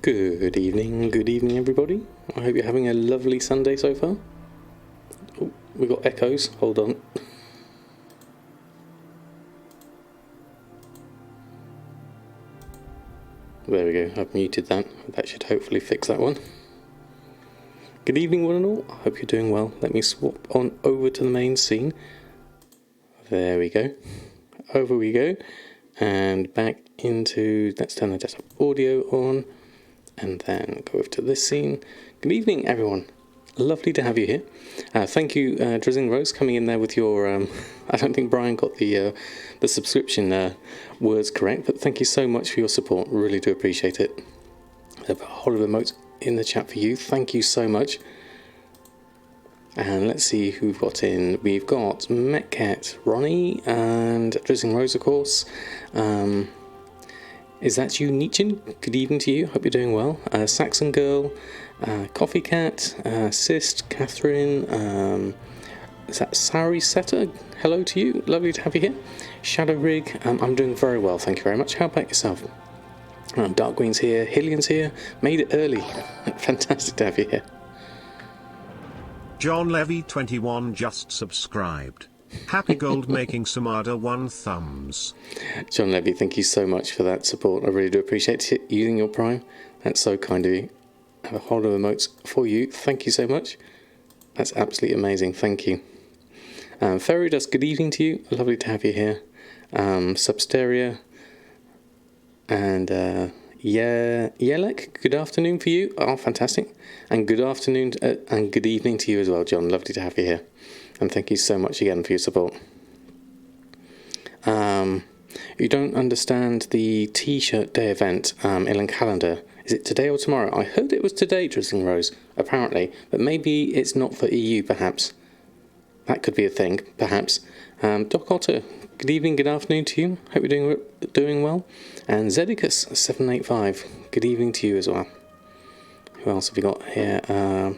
Good evening everybody. I hope you're having a lovely Sunday so far. Oh, we got echoes, hold on. There we go, I've muted that. That should hopefully fix that one. Good evening one and all, I hope you're doing well. Let me swap on over to the main scene. There we go. Over we go. And back into, let's turn the desktop audio on. And then go over to this scene. Good evening, everyone. Lovely to have you here. Thank you, Drizzling Rose, coming in there with your. I don't think Brian got the subscription words correct, but thank you so much for your support. Really do appreciate it. I have a whole of emotes in the chat for you. Thank you so much. And let's see who we've got in. We've got Metcat, Ronnie, and Drizzling Rose, of course. Is that you, Nietzsche? Good evening to you. Hope you're doing well. Saxon Girl, Coffee Cat, Sist, Catherine. Is that Sari Setter? Hello to you. Lovely to have you here. Shadow Rig. I'm doing very well. Thank you very much. How about yourself? Dark Queen's here. Hillian's here. Made it early. Fantastic to have you here. John Levy 21 just subscribed. Happy Goldmaking Samadan 1 thumbs. John Levy, thank you so much for that support. I really do appreciate it. Using your Prime. That's so kind of you. I have a whole lot of emotes for you. Thank you so much. That's absolutely amazing. Thank you. Ferry Dust, good evening to you. Lovely to have you here. Substeria. And Yelek, good afternoon for you. Oh, fantastic. And good afternoon and good evening to you as well, John. Lovely to have you here. And thank you so much again for your support. You don't understand the T-shirt day event in calendar. Is it today or tomorrow? I heard it was today, Drizzling Rose, apparently. But maybe it's not for EU, perhaps. That could be a thing, perhaps. Doc Otter, good evening, good afternoon to you. Hope you're doing well. And Zedicus785, good evening to you as well. Who else have we got here?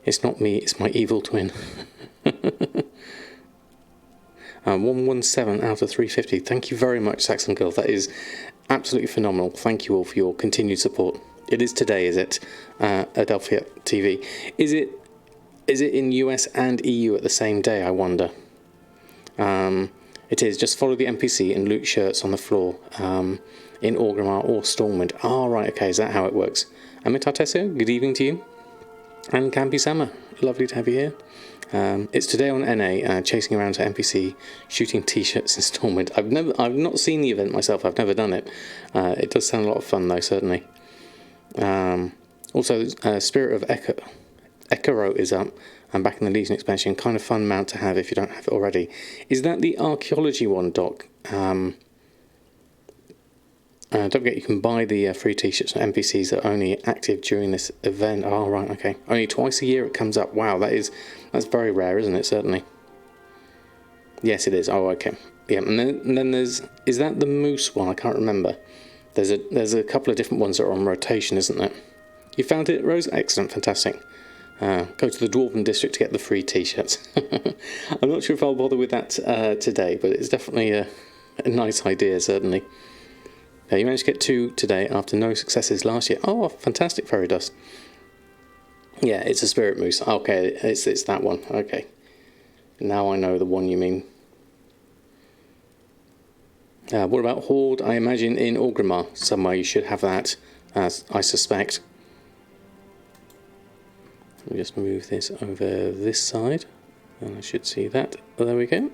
It's not me, it's my evil twin. 117 out of 350. Thank you very much, Saxon Girl. That is absolutely phenomenal. Thank you all for your continued support. It is today, is it? Adelphia TV. Is it in US and EU at the same day, I wonder? It is. Just follow the NPC and loot shirts on the floor in Orgrimmar or Stormwind. Right, okay, is that how it works? Amit Artesio, good evening to you. And Campy Sama, lovely to have you here. It's today on NA, chasing around to NPC, shooting t-shirts in Stormwind. I've not seen the event myself. I've never done it. It does sound a lot of fun though, certainly. Also, Spirit of Ekaro is up. And back in the Legion expansion. Kind of fun mount to have if you don't have it already. Is that the archaeology one, Doc? Don't forget you can buy the free t-shirts from NPCs that are only active during this event. Oh, right, okay. Only twice a year it comes up. Wow, that's very rare, isn't it? Certainly. Yes, it is. Oh, okay. Yeah, and then is that the moose one? I can't remember. There's a couple of different ones that are on rotation, isn't there? You found it, Rose? Excellent, fantastic. Go to the Dwarven District to get the free t-shirts. I'm not sure if I'll bother with that today, but it's definitely a nice idea, certainly. You managed to get 2 today after no successes last year. Oh, fantastic, Fairy Dust. Yeah, it's a Spirit Moose. Okay, it's that one. Okay. Now I know the one you mean. What about Horde? I imagine in Orgrimmar somewhere you should have that, I suspect. Let me just move this over this side, and I should see that. Oh, there we go.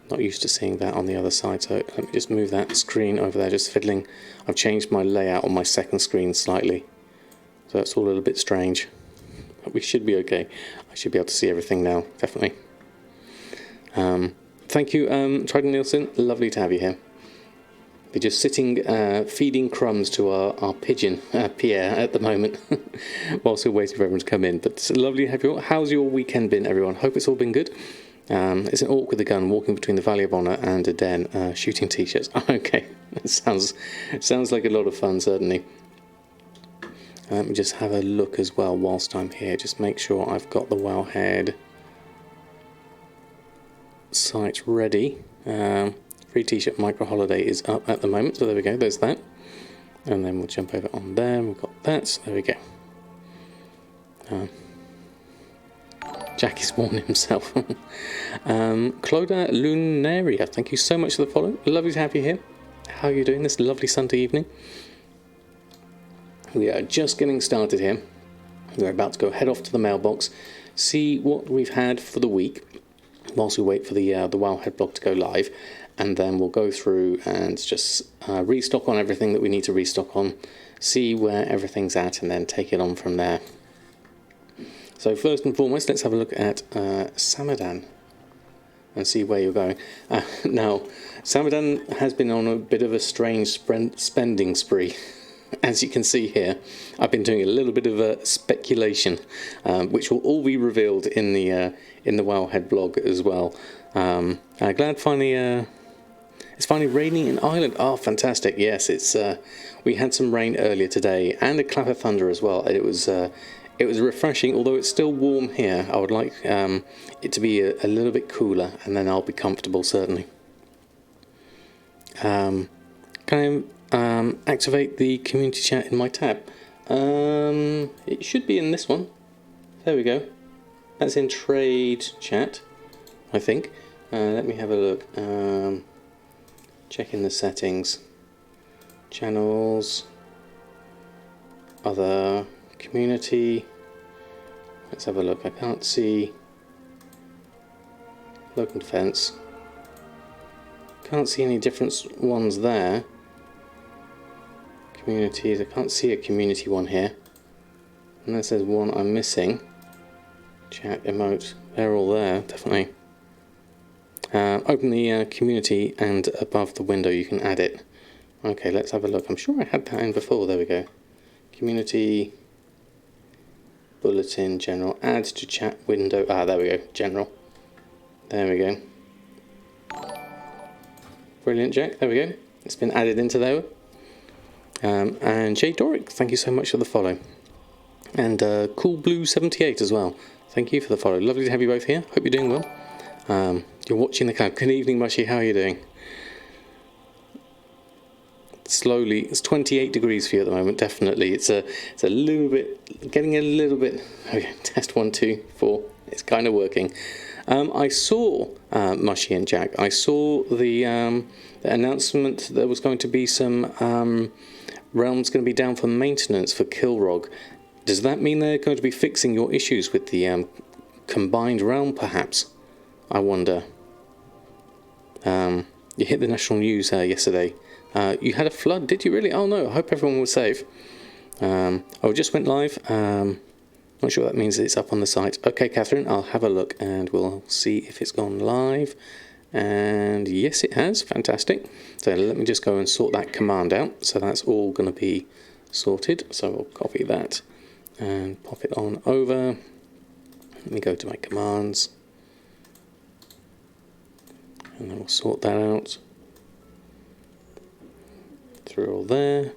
Not used to seeing that on the other side, so let me just move that screen over there, just fiddling. I've changed my layout on my second screen slightly, so it's all a little bit strange. But we should be okay. I should be able to see everything now, definitely. Thank you, Trident Nielsen. Lovely to have you here. We're just sitting, feeding crumbs to our pigeon, Pierre, at the moment, whilst we're waiting for everyone to come in. But it's lovely to have you all. How's your weekend been, everyone? Hope it's all been good. It's an orc with a gun walking between the Valley of Honor and a den, shooting t-shirts. Okay, it sounds like a lot of fun, certainly. Let me just have a look as well whilst I'm here. Just make sure I've got the Wowhead site ready. free t-shirt micro holiday is up at the moment, so there we go, there's that. And then we'll jump over on there, we've got that, so there we go. Jack is warning himself. Cloda Lunaria, thank you so much for the follow. Lovely to have you here. How are you doing this lovely Sunday evening? We are just getting started here. We're about to go head off to the mailbox, see what we've had for the week, whilst we wait for the Wowhead blog to go live, and then we'll go through and just restock on everything that we need to restock on, see where everything's at, and then take it on from there. So first and foremost, let's have a look at Samadan and see where you're going. Now, Samadan has been on a bit of a strange spending spree. As you can see here, I've been doing a little bit of speculation, which will all be revealed in the Wowhead blog as well. Glad finally it's finally raining in Ireland. Oh, fantastic! Yes, it's we had some rain earlier today and a clap of thunder as well. It was refreshing, although it's still warm here. I would like it to be a little bit cooler, and then I'll be comfortable certainly. Can I activate the community chat in my tab? It should be in this one. There we go. That's in trade chat, I think. Let me have a look. Check in the settings. Channels. Other. Community. Let's have a look. I can't see. Local defense. Can't see any different ones there. Communities, I can't see a community one here. Unless there's one I'm missing. Chat, emote, they're all there, definitely. Open the community, and above the window you can add it. Okay, let's have a look. I'm sure I had that in before. There we go. Community, bulletin, general, add to chat window. Ah, there we go, general. There we go. Brilliant, Jack. There we go. It's been added into there. And Jay Doric, thank you so much for the follow. And Cool Blue 78 as well. Thank you for the follow. Lovely to have you both here. Hope you're doing well. You're watching the cloud. Good evening, Mushy. How are you doing? Slowly, it's 28 degrees for you at the moment. Definitely, it's a little bit getting a little bit. Okay, test 1, 2, 4. It's kind of working. I saw Mushy and Jack. I saw the announcement that there was going to be some realms going to be down for maintenance for Kilrog. Does that mean they're going to be fixing your issues with the combined realm, perhaps? I wonder. You hit the national news yesterday. You had a flood, did you really? Oh no, I hope everyone was safe. Oh, it just went live. Not sure what that means. It's up on the site. Okay, Catherine, I'll have a look and we'll see if it's gone live. And yes, it has. Fantastic. So let me just go and sort that command out. So that's all going to be sorted. So I'll copy that and pop it on over. Let me go to my commands. And then we'll sort that out. Through all there.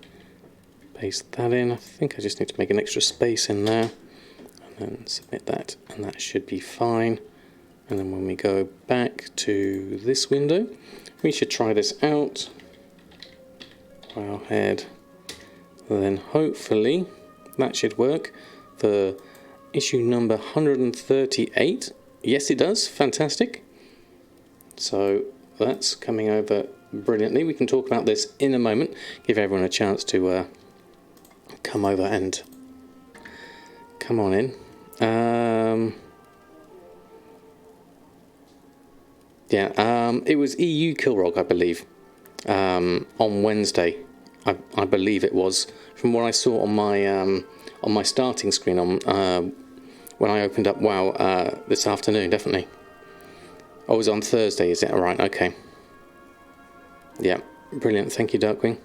Paste that in. I think I just need to make an extra space in there. And then submit that. And that should be fine. And then when we go back to this window, we should try this out. Wowhead. Then hopefully that should work for issue number 138. Yes, it does. Fantastic. So that's coming over brilliantly. We can talk about this in a moment. Give everyone a chance to come over and come on in. It was EU Kilrog, I believe, on Wednesday. I believe it was, from what I saw on my starting screen on when I opened up WoW this afternoon. Definitely. Oh, it was on Thursday, is it? All right. Okay. Yeah, brilliant. Thank you, Darkwing.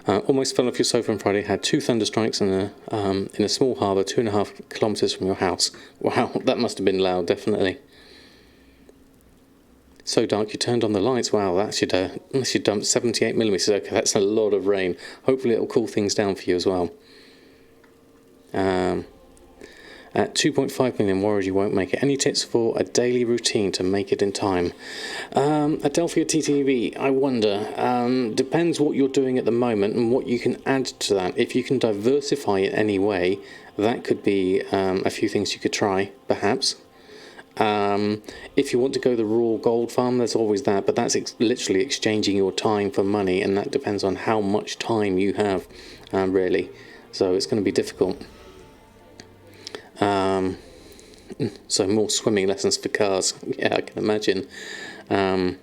Almost fell off your sofa on Friday. Had 2 thunderstrikes in a small harbour, 2.5 kilometres from your house. Wow, that must have been loud, definitely. So dark you turned on the lights. Wow, that should unless you dumped 78 millimeters. Okay, that's a lot of rain. Hopefully it'll cool things down for you as well. At 2.5 million, worried you won't make it. Any tips for a daily routine to make it in time? Adelphia TTV, I wonder. Depends what you're doing at the moment and what you can add to that. If you can diversify it any way, that could be a few things you could try, perhaps. If you want to go the raw gold farm, there's always that, but that's literally exchanging your time for money, and that depends on how much time you have, really. So it's going to be difficult. So more swimming lessons for cars. Yeah, I can imagine. Have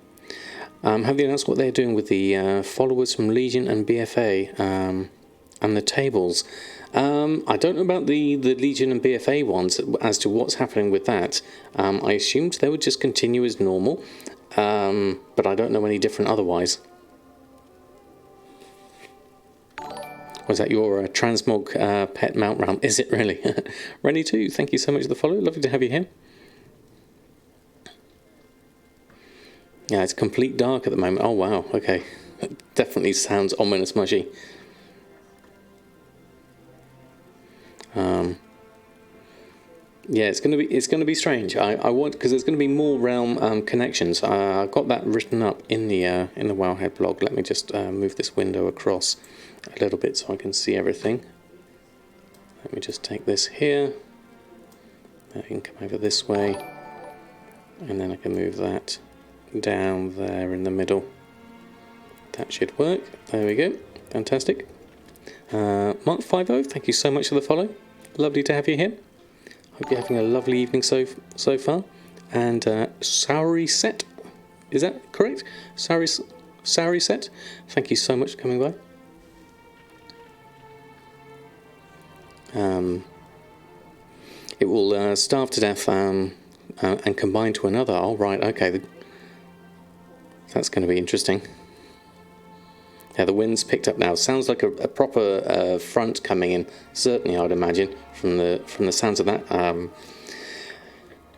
they announced what they're doing with the followers from Legion and BFA and the tables? I don't know about the Legion and BFA ones as to what's happening with that. I assumed they would just continue as normal, but I don't know any different otherwise. Was that your transmog pet mount round? Is it really? Rennie too, thank you so much for the follow. Lovely to have you here. Yeah, it's complete dark at the moment. Oh wow, okay. Definitely sounds ominous mushy. Yeah, it's gonna be strange. I want, because there's gonna be more realm connections. I've got that written up in the Wowhead blog. Let me just move this window across a little bit so I can see everything. Let me just take this here. I can come over this way, and then I can move that down there in the middle. That should work. There we go. Fantastic. Mark50, thank you so much for the follow. Lovely to have you here. Hope you're having a lovely evening so far. And Sauri Set, is that correct? Sauri Set, thank you so much for coming by. It will starve to death and combine to another. Oh, right, okay. That's going to be interesting. Yeah, the wind's picked up now. Sounds like a proper front coming in. Certainly, I would imagine from the sounds of that.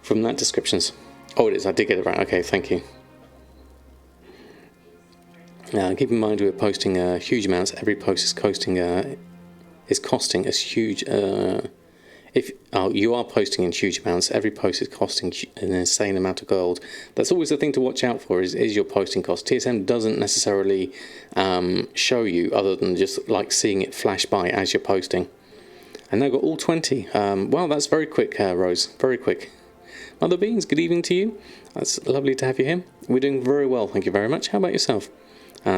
From that descriptions. Oh, it is. I did get it right. Okay, thank you. Keep in mind we're posting huge amounts. Every post is costing us huge. If you are posting in huge amounts, every post is costing an insane amount of gold. That's always the thing to watch out for, is your posting cost. TSM doesn't necessarily show you, other than just like seeing it flash by as you're posting. And now got all 20. Wow, that's very quick, Rose. Very quick. Mother Beans, good evening to you. That's lovely to have you here. We're doing very well, thank you very much. How about yourself?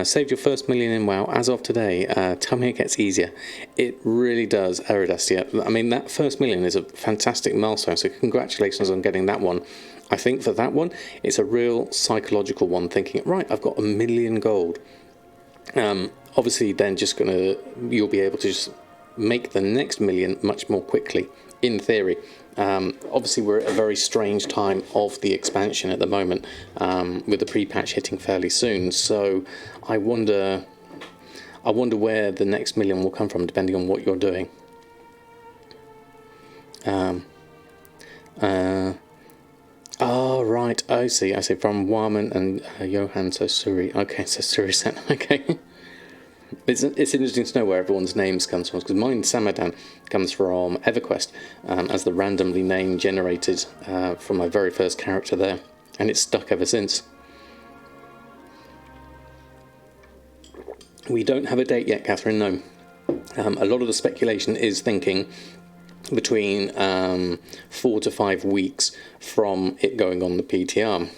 Saved your first million in WoW as of today. Tell me it gets easier. It really does, Aridastia. I mean, that first million is a fantastic milestone, so congratulations on getting that one. I think for that one, it's a real psychological one, thinking, right, I've got 1 million gold. Obviously, then you'll be able to just make the next million much more quickly, in theory. Obviously, we're at a very strange time of the expansion at the moment, with the pre-patch hitting fairly soon. So I wonder where the next million will come from, depending on what you're doing. Oh, right. I see. From Warman and Johan Sosuri. Okay, Sosuri-san. Okay. It's interesting to know where everyone's names comes from, because mine, Samadan, comes from EverQuest, as the randomly name generated from my very first character there, and it's stuck ever since. We don't have a date yet, Catherine, no. A lot of the speculation is thinking between 4 to 5 weeks from it going on the PTR.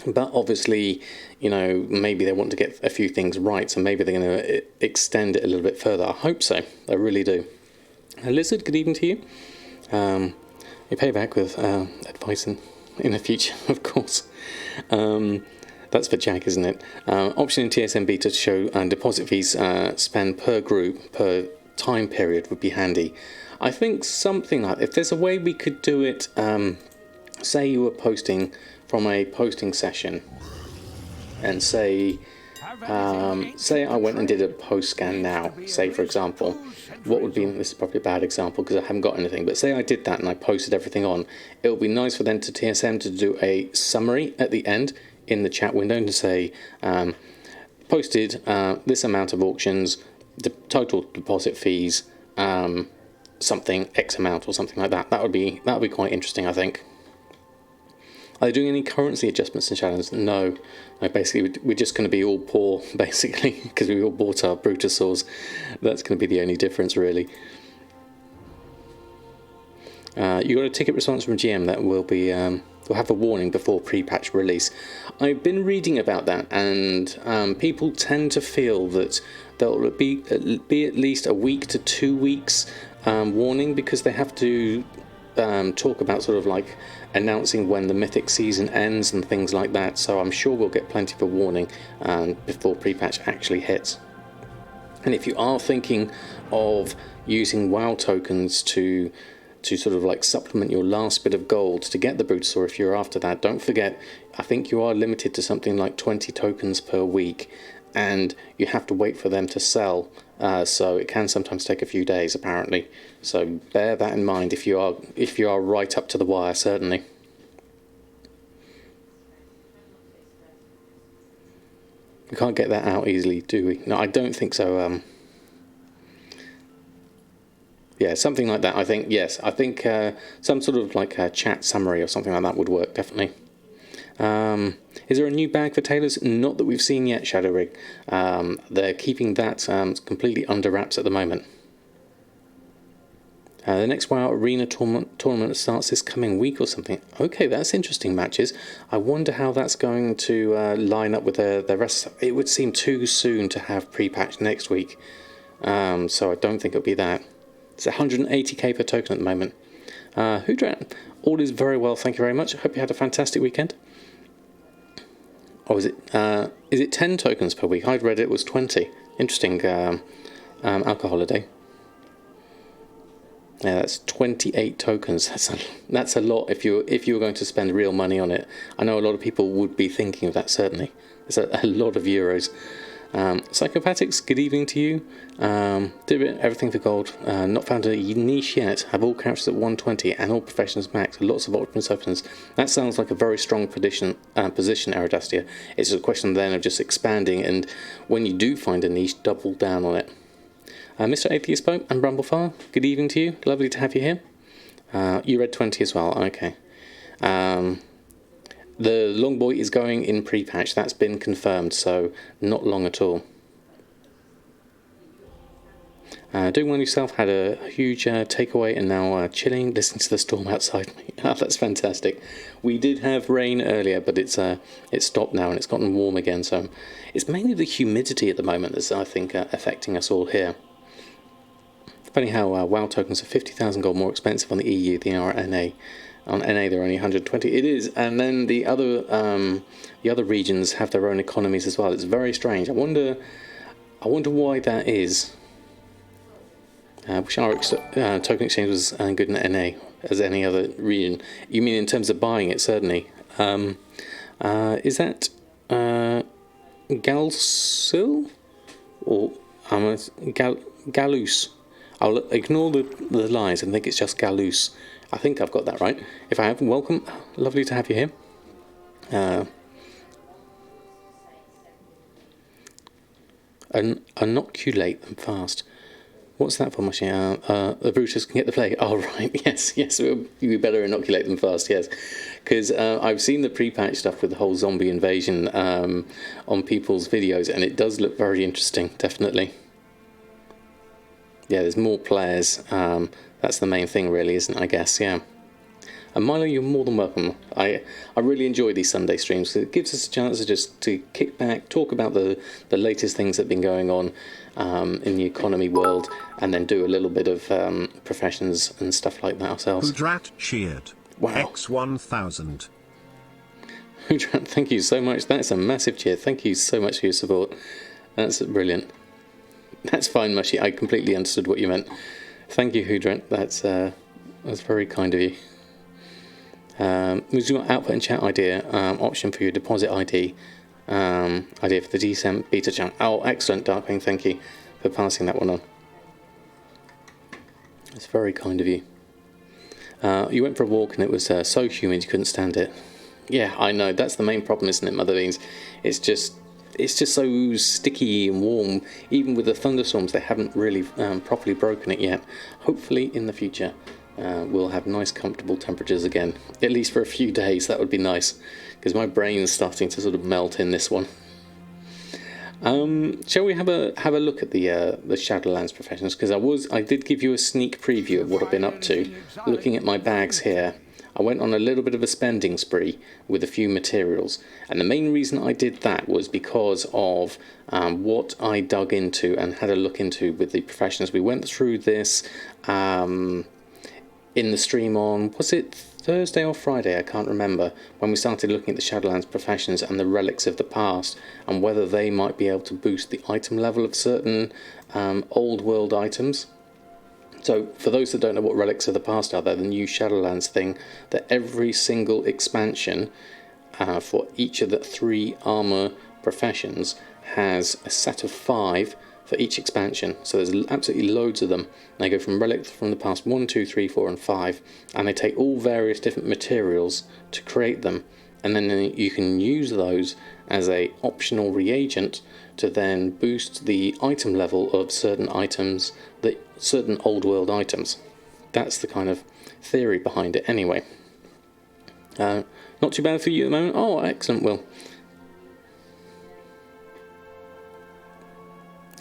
But obviously, you know, maybe they want to get a few things right, so maybe they're going to extend it a little bit further. I hope so. I really do. Lizard, good evening to you. You pay back with advice in the future, of course. That's for Jack, isn't it? Option in TSM Beta to show deposit fees spend per group per time period would be handy. I think something like, if there's a way we could do it, say you were posting from a posting session, and say I went and did a post scan now, say for example, what would be, this is probably a bad example because I haven't got anything, but say I did that and I posted everything on, it would be nice for them to TSM to do a summary at the end in the chat window to say, posted this amount of auctions, the total deposit fees, something X amount or something like that. That would be quite interesting, I think. Are they doing any currency adjustments in Shadowlands? No. Basically, we're just going to be all poor, basically, because we all bought our Brutosaurs. That's going to be the only difference, really. You got a ticket response from GM that will be will have a warning before pre-patch release. I've been reading about that, and people tend to feel that there'll be at least a week to 2 weeks warning, because they have to talk about sort of like announcing when the Mythic season ends and things like that. So I'm sure we'll get plenty of a warning before pre-patch actually hits. And if you are thinking of using WoW tokens to sort of like supplement your last bit of gold to get the Brutosaur, if you're after that, don't forget, I think you are limited to something like 20 tokens per week, and you have to wait for them to sell, so it can sometimes take a few days apparently. So bear that in mind if you are right up to the wire, certainly. We can't get that out easily, do we? No, I don't think so. Yeah, something like that. I think, yes. I think some sort of like a chat summary or something like that would work, definitely. Is there a new bag for tailors? Not that we've seen yet, Shadowrig. They're keeping that completely under wraps at the moment. The next WoW Arena tournament starts this coming week or something. Okay, that's interesting, matches. I wonder how that's going to line up with the rest. It would seem too soon to have pre-patch next week. So I don't think it'll be that. It's 180k per token at the moment. Hoodrat, all is very well, thank you very much. I hope you had a fantastic weekend. Or is it 10 tokens per week? I'd read it was 20. Interesting. Alcohol holiday. Yeah, that's 28 tokens. That's a lot if you were going to spend real money on it. I know a lot of people would be thinking of that, certainly. It's a lot of euros. Psychopathics, good evening to you. Did everything for gold. Not found a niche yet. Have all characters at 120 and all professions max. Lots of options opens. That sounds like a very strong position, Aerodastia. It's a question then of just expanding, and when you do find a niche, double down on it. Mr. Atheist Pope and Brumblefire, good evening to you. Lovely to have you here. You read 20 as well. Okay. The Longboy is going in pre-patch. That's been confirmed, so not long at all. Doing well yourself. Had a huge takeaway and now chilling, listening to the storm outside me. Oh, that's fantastic. We did have rain earlier, but it's stopped now and it's gotten warm again. So it's mainly the humidity at the moment that's, I think, affecting us all here. Funny how WoW tokens are 50,000 gold more expensive on the EU than they are at NA. On NA they're only 120. It is, and then the other regions have their own economies as well. It's very strange. I wonder why that is. Wish our token exchange was good in NA as any other region. You mean in terms of buying it, certainly. Is that Galsil or Galus? I'll ignore the lies and think it's just Galus. I think I've got that right. If I have, welcome. Lovely to have you here. Inoculate them fast. What's that for, Mushy? The Brutus can get the plague. Oh, right. Yes. We better inoculate them fast, yes. Because I've seen the pre-patch stuff with the whole zombie invasion on people's videos, and it does look very interesting, definitely. Yeah, there's more players. That's the main thing, really, isn't it? I guess, yeah. And Milo, you're more than welcome. I really enjoy these Sunday streams because it gives us a chance to kick back, talk about the latest things that have been going on in the economy world, and then do a little bit of professions and stuff like that ourselves. Hoodrat cheered. Wow. X1000. Hoodrat, thank you so much. That's a massive cheer. Thank you so much for your support. That's brilliant. That's fine, Mushy. I completely understood what you meant. Thank you, Hoodrat. That's very kind of you. Was your output and chat idea option for your deposit ID? Idea for the Decent beta channel. Oh, excellent, Darkwing. Thank you for passing that one on. It's very kind of you. You went for a walk and it was so humid you couldn't stand it. Yeah, I know. That's the main problem, isn't it, Mother Beans? It's just it's just so sticky and warm. Even with the thunderstorms, they haven't really properly broken it yet. Hopefully in the future we'll have nice comfortable temperatures again, at least for a few days. That would be nice, because my brain's starting to sort of melt in this one. Shall we have a look at the Shadowlands professions? Because I did give you a sneak preview of what I've been up to. Looking at my bags here, I went on a little bit of a spending spree with a few materials, and the main reason I did that was because of what I dug into and had a look into with the professions. We went through this in the stream on, was it Thursday or Friday? I can't remember, when we started looking at the Shadowlands professions and the relics of the past, and whether they might be able to boost the item level of certain old world items. So for those that don't know what relics of the past are, they're the new Shadowlands thing that every single expansion for each of the 3 armor professions has a set of 5 for each expansion. So there's absolutely loads of them. They go from relics from the past 1, 2, 3, 4 and 5, and they take all various different materials to create them, and then you can use those as a optional reagent to then boost the item level of certain items, certain old world items. That's the kind of theory behind it anyway. Not too bad for you at the moment. Oh, excellent, Will.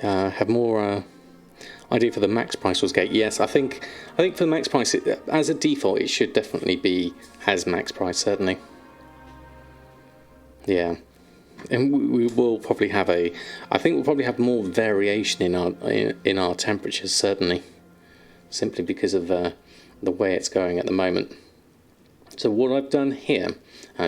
Have more idea for the max price was gate. Yes, I think for the max price, as a default, it should definitely be as max price, certainly. Yeah, and we will probably have I think we'll probably have more variation in our temperatures, certainly, simply because of the way it's going at the moment. So what I've done here,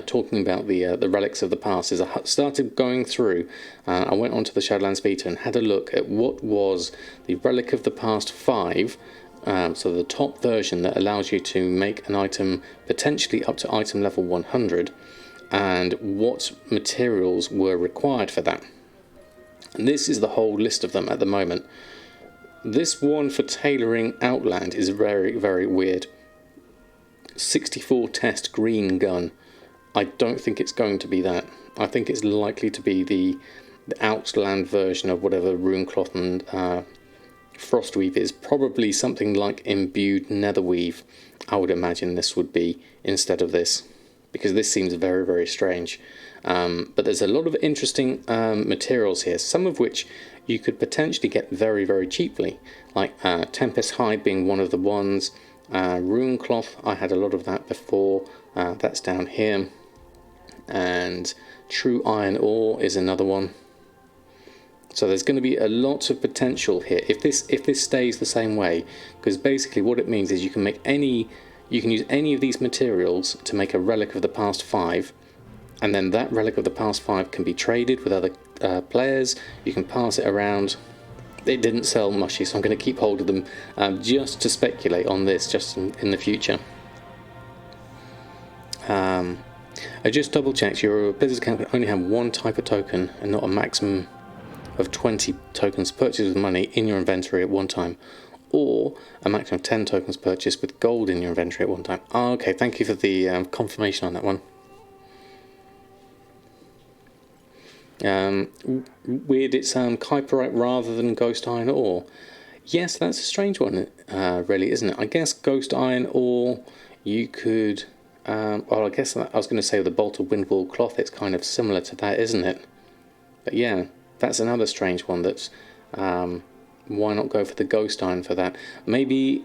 talking about the relics of the past, is I started going through. I went onto the Shadowlands beta and had a look at what was the relic of the past 5. So the top version that allows you to make an item potentially up to item level 100, and what materials were required for that. And this is the whole list of them at the moment. This one for tailoring Outland is very, very weird. 64 test green gun. I don't think it's going to be that. I think it's likely to be the Outland version of whatever Runecloth and Frostweave is. Probably something like imbued Netherweave, I would imagine this would be instead of this, because this seems very, very strange. But there's a lot of interesting materials here, some of which you could potentially get very, very cheaply, like Tempest Hide being one of the ones. Runecloth, I had a lot of that before. That's down here. And True Iron Ore is another one. So there's going to be a lot of potential here if this stays the same way, because basically what it means is you can use any of these materials to make a relic of the past 5, and then that relic of the past 5 can be traded with other players. You can pass it around. It didn't sell mushy, so I'm going to keep hold of them just to speculate on this just in the future. I just double checked, your Blizzard account can only have 1 type of token and not a maximum of 20 tokens purchased with money in your inventory at one time, or a maximum of 10 tokens purchased with gold in your inventory at one time. Oh, okay, thank you for the confirmation on that one. Weird, it's Kyperite rather than Ghost Iron Ore. Yes, that's a strange one, really, isn't it? I guess Ghost Iron Ore, you could... well, I guess I was going to say with the Bolt of Windwall Cloth, it's kind of similar to that, isn't it? But yeah, that's another strange one that's... why not go for the Ghost Iron for that? Maybe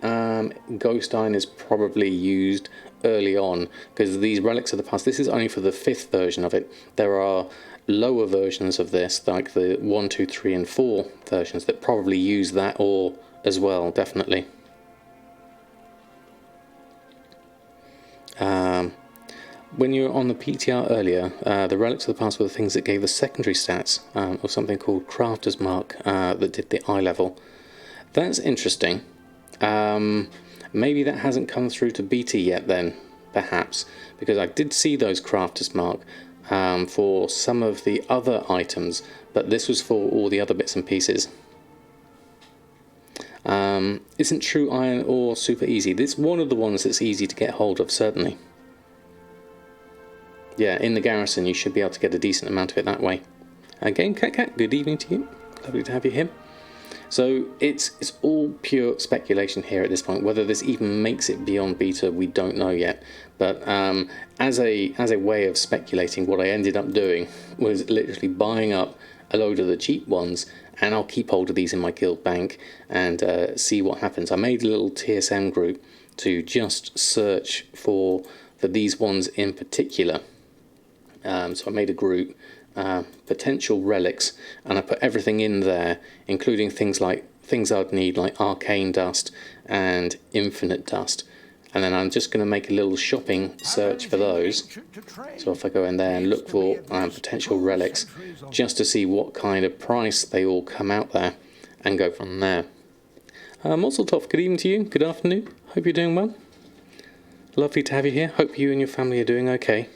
Ghost Iron is probably used early on, because these Relics of the Past, this is only for the 5th version of it. There are lower versions of this, like the 1, 2, 3 and 4 versions, that probably use that ore as well, definitely. When you were on the PTR earlier, the Relics of the Past were the things that gave the secondary stats, or something called Crafter's Mark, that did the eye level. That's interesting. Maybe that hasn't come through to beta yet then, perhaps, because I did see those Crafter's Mark for some of the other items, but this was for all the other bits and pieces. Isn't True Iron Ore super easy? This is one of the ones that's easy to get hold of, certainly. Yeah, in the garrison you should be able to get a decent amount of it that way. Again, Cat, good evening to you. Lovely to have you here. So it's all pure speculation here at this point. Whether this even makes it beyond beta, we don't know yet. But as a way of speculating, what I ended up doing was literally buying up a load of the cheap ones, and I'll keep hold of these in my guild bank and see what happens. I made a little TSM group to just search for these ones in particular. So I made a group, potential relics, and I put everything in there, including things I'd need like arcane dust and infinite dust. And then I'm just going to make a little shopping search for those. So if I go in there and look for potential relics, just to see what kind of price they all come out there, and go from there. Moseltoff, good evening to you. Good afternoon. Hope you're doing well. Lovely to have you here. Hope you and your family are doing okay.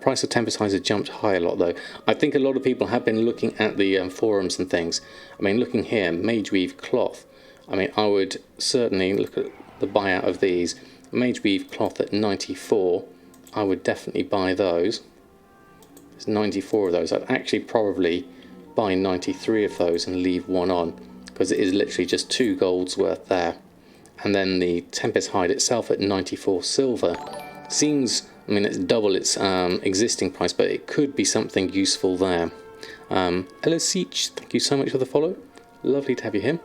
Price of Tempest Hides has jumped high a lot though. I think a lot of people have been looking at the forums and things. I mean, looking here, Mage Weave cloth. I mean, I would certainly look at the buyout of these. Mage Weave cloth at 94. I would definitely buy those. There's 94 of those. I'd actually probably buy 93 of those and leave one on, because it is literally just 2 golds worth there. And then the Tempest Hide itself at 94 silver seems, I mean, it's double its existing price, but it could be something useful there. Hello Siege, thank you so much for the follow. Lovely to have you here.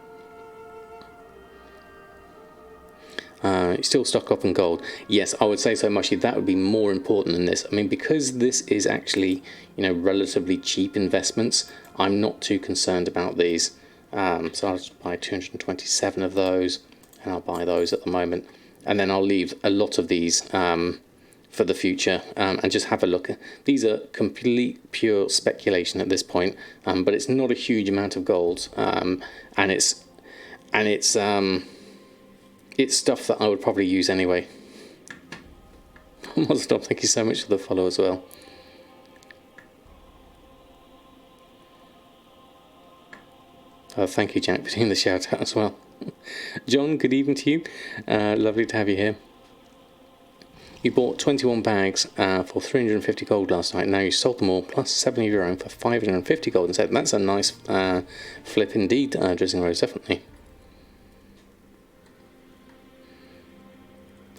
You still stock up on gold? Yes, I would say so, Mushy. That would be more important than this. I mean, because this is actually, you know, relatively cheap investments, I'm not too concerned about these. So I'll just buy 227 of those, and I'll buy those at the moment. And then I'll leave a lot of these for the future, and just have a look. These are complete pure speculation at this point, but it's not a huge amount of gold, and it's stuff that I would probably use anyway. Stop, thank you so much for the follow as well. Thank you, Jack, for doing the shout out as well. John, good evening to you. Lovely to have you here. You bought 21 bags for 350 gold last night. Now you sold them all plus 7 of your own for 550 gold instead. That's a nice flip indeed, Drizzling Rose, definitely.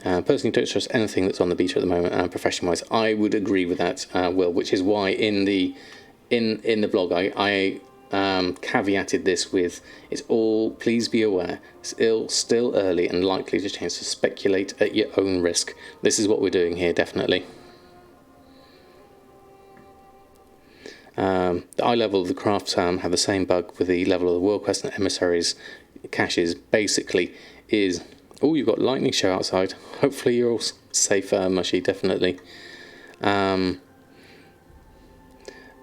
Personally, don't trust anything that's on the beta at the moment, profession-wise. I would agree with that, Will, which is why in the blog I caveated this with, it's all, please be aware, still early and likely to change, so speculate at your own risk. This is what we're doing here, definitely. The eye level of the crafts have the same bug with the level of the World Quest and Emissaries caches. Basically is, oh, you've got lightning show outside. Hopefully you're all safe, Mushy, definitely.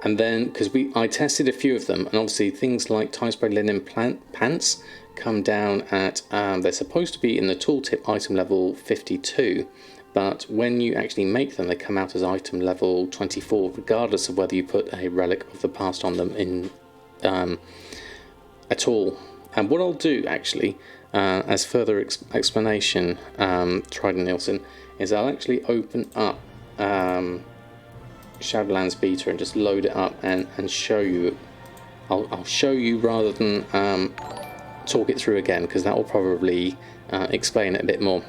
And then, because I tested a few of them, and obviously things like tie spray linen pants come down at, they're supposed to be in the tooltip item level 52, but when you actually make them, they come out as item level 24, regardless of whether you put a relic of the past on them in at all. And what I'll do actually, as further explanation, Trident Nielsen, is I'll actually open up Shadowlands beta and just load it up and show you. I'll show you rather than talk it through again, because that will probably explain it a bit more.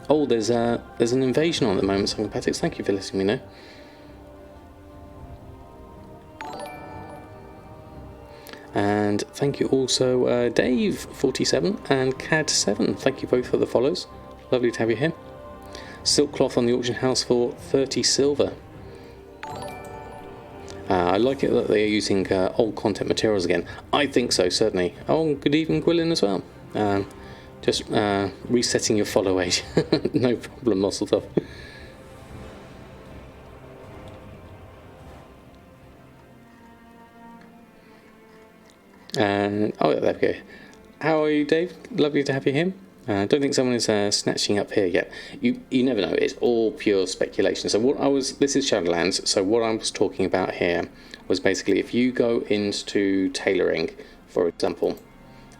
Oh, there's an invasion on at the moment, Sympathetics. Thank you for letting me know. And thank you also Dave47 and Cad7. Thank you both for the follows. Lovely to have you here. Silk cloth on the auction house for 30 silver. I like it that they are using old content materials again. I think so, certainly. Oh, good evening, Gwilyn, as well. Just resetting your follow age. No problem, Musseltoff. And oh, there we go. How are you, Dave? Lovely to have you here. I don't think someone is snatching up here yet. You never know. It's all pure speculation. So this is Shadowlands. So what I was talking about here was basically if you go into tailoring, for example,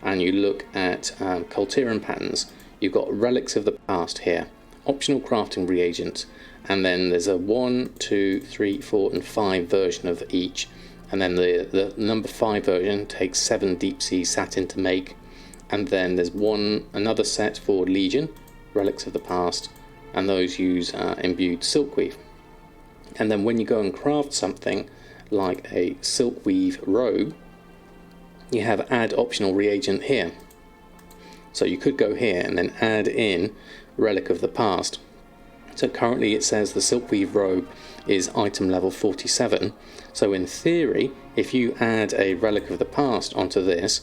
and you look at Cultiran patterns, you've got relics of the past here, optional crafting reagents, and then there's a 1, 2, 3, 4, and 5 version of each, and then the number 5 version takes 7 deep sea satin to make, and then there's another set for Legion, Relics of the Past, and those use imbued silkweave. And then when you go and craft something like a silkweave robe, you have add optional reagent here. So you could go here and then add in Relic of the Past. So currently it says the silkweave robe is item level 47. So in theory, if you add a Relic of the Past onto this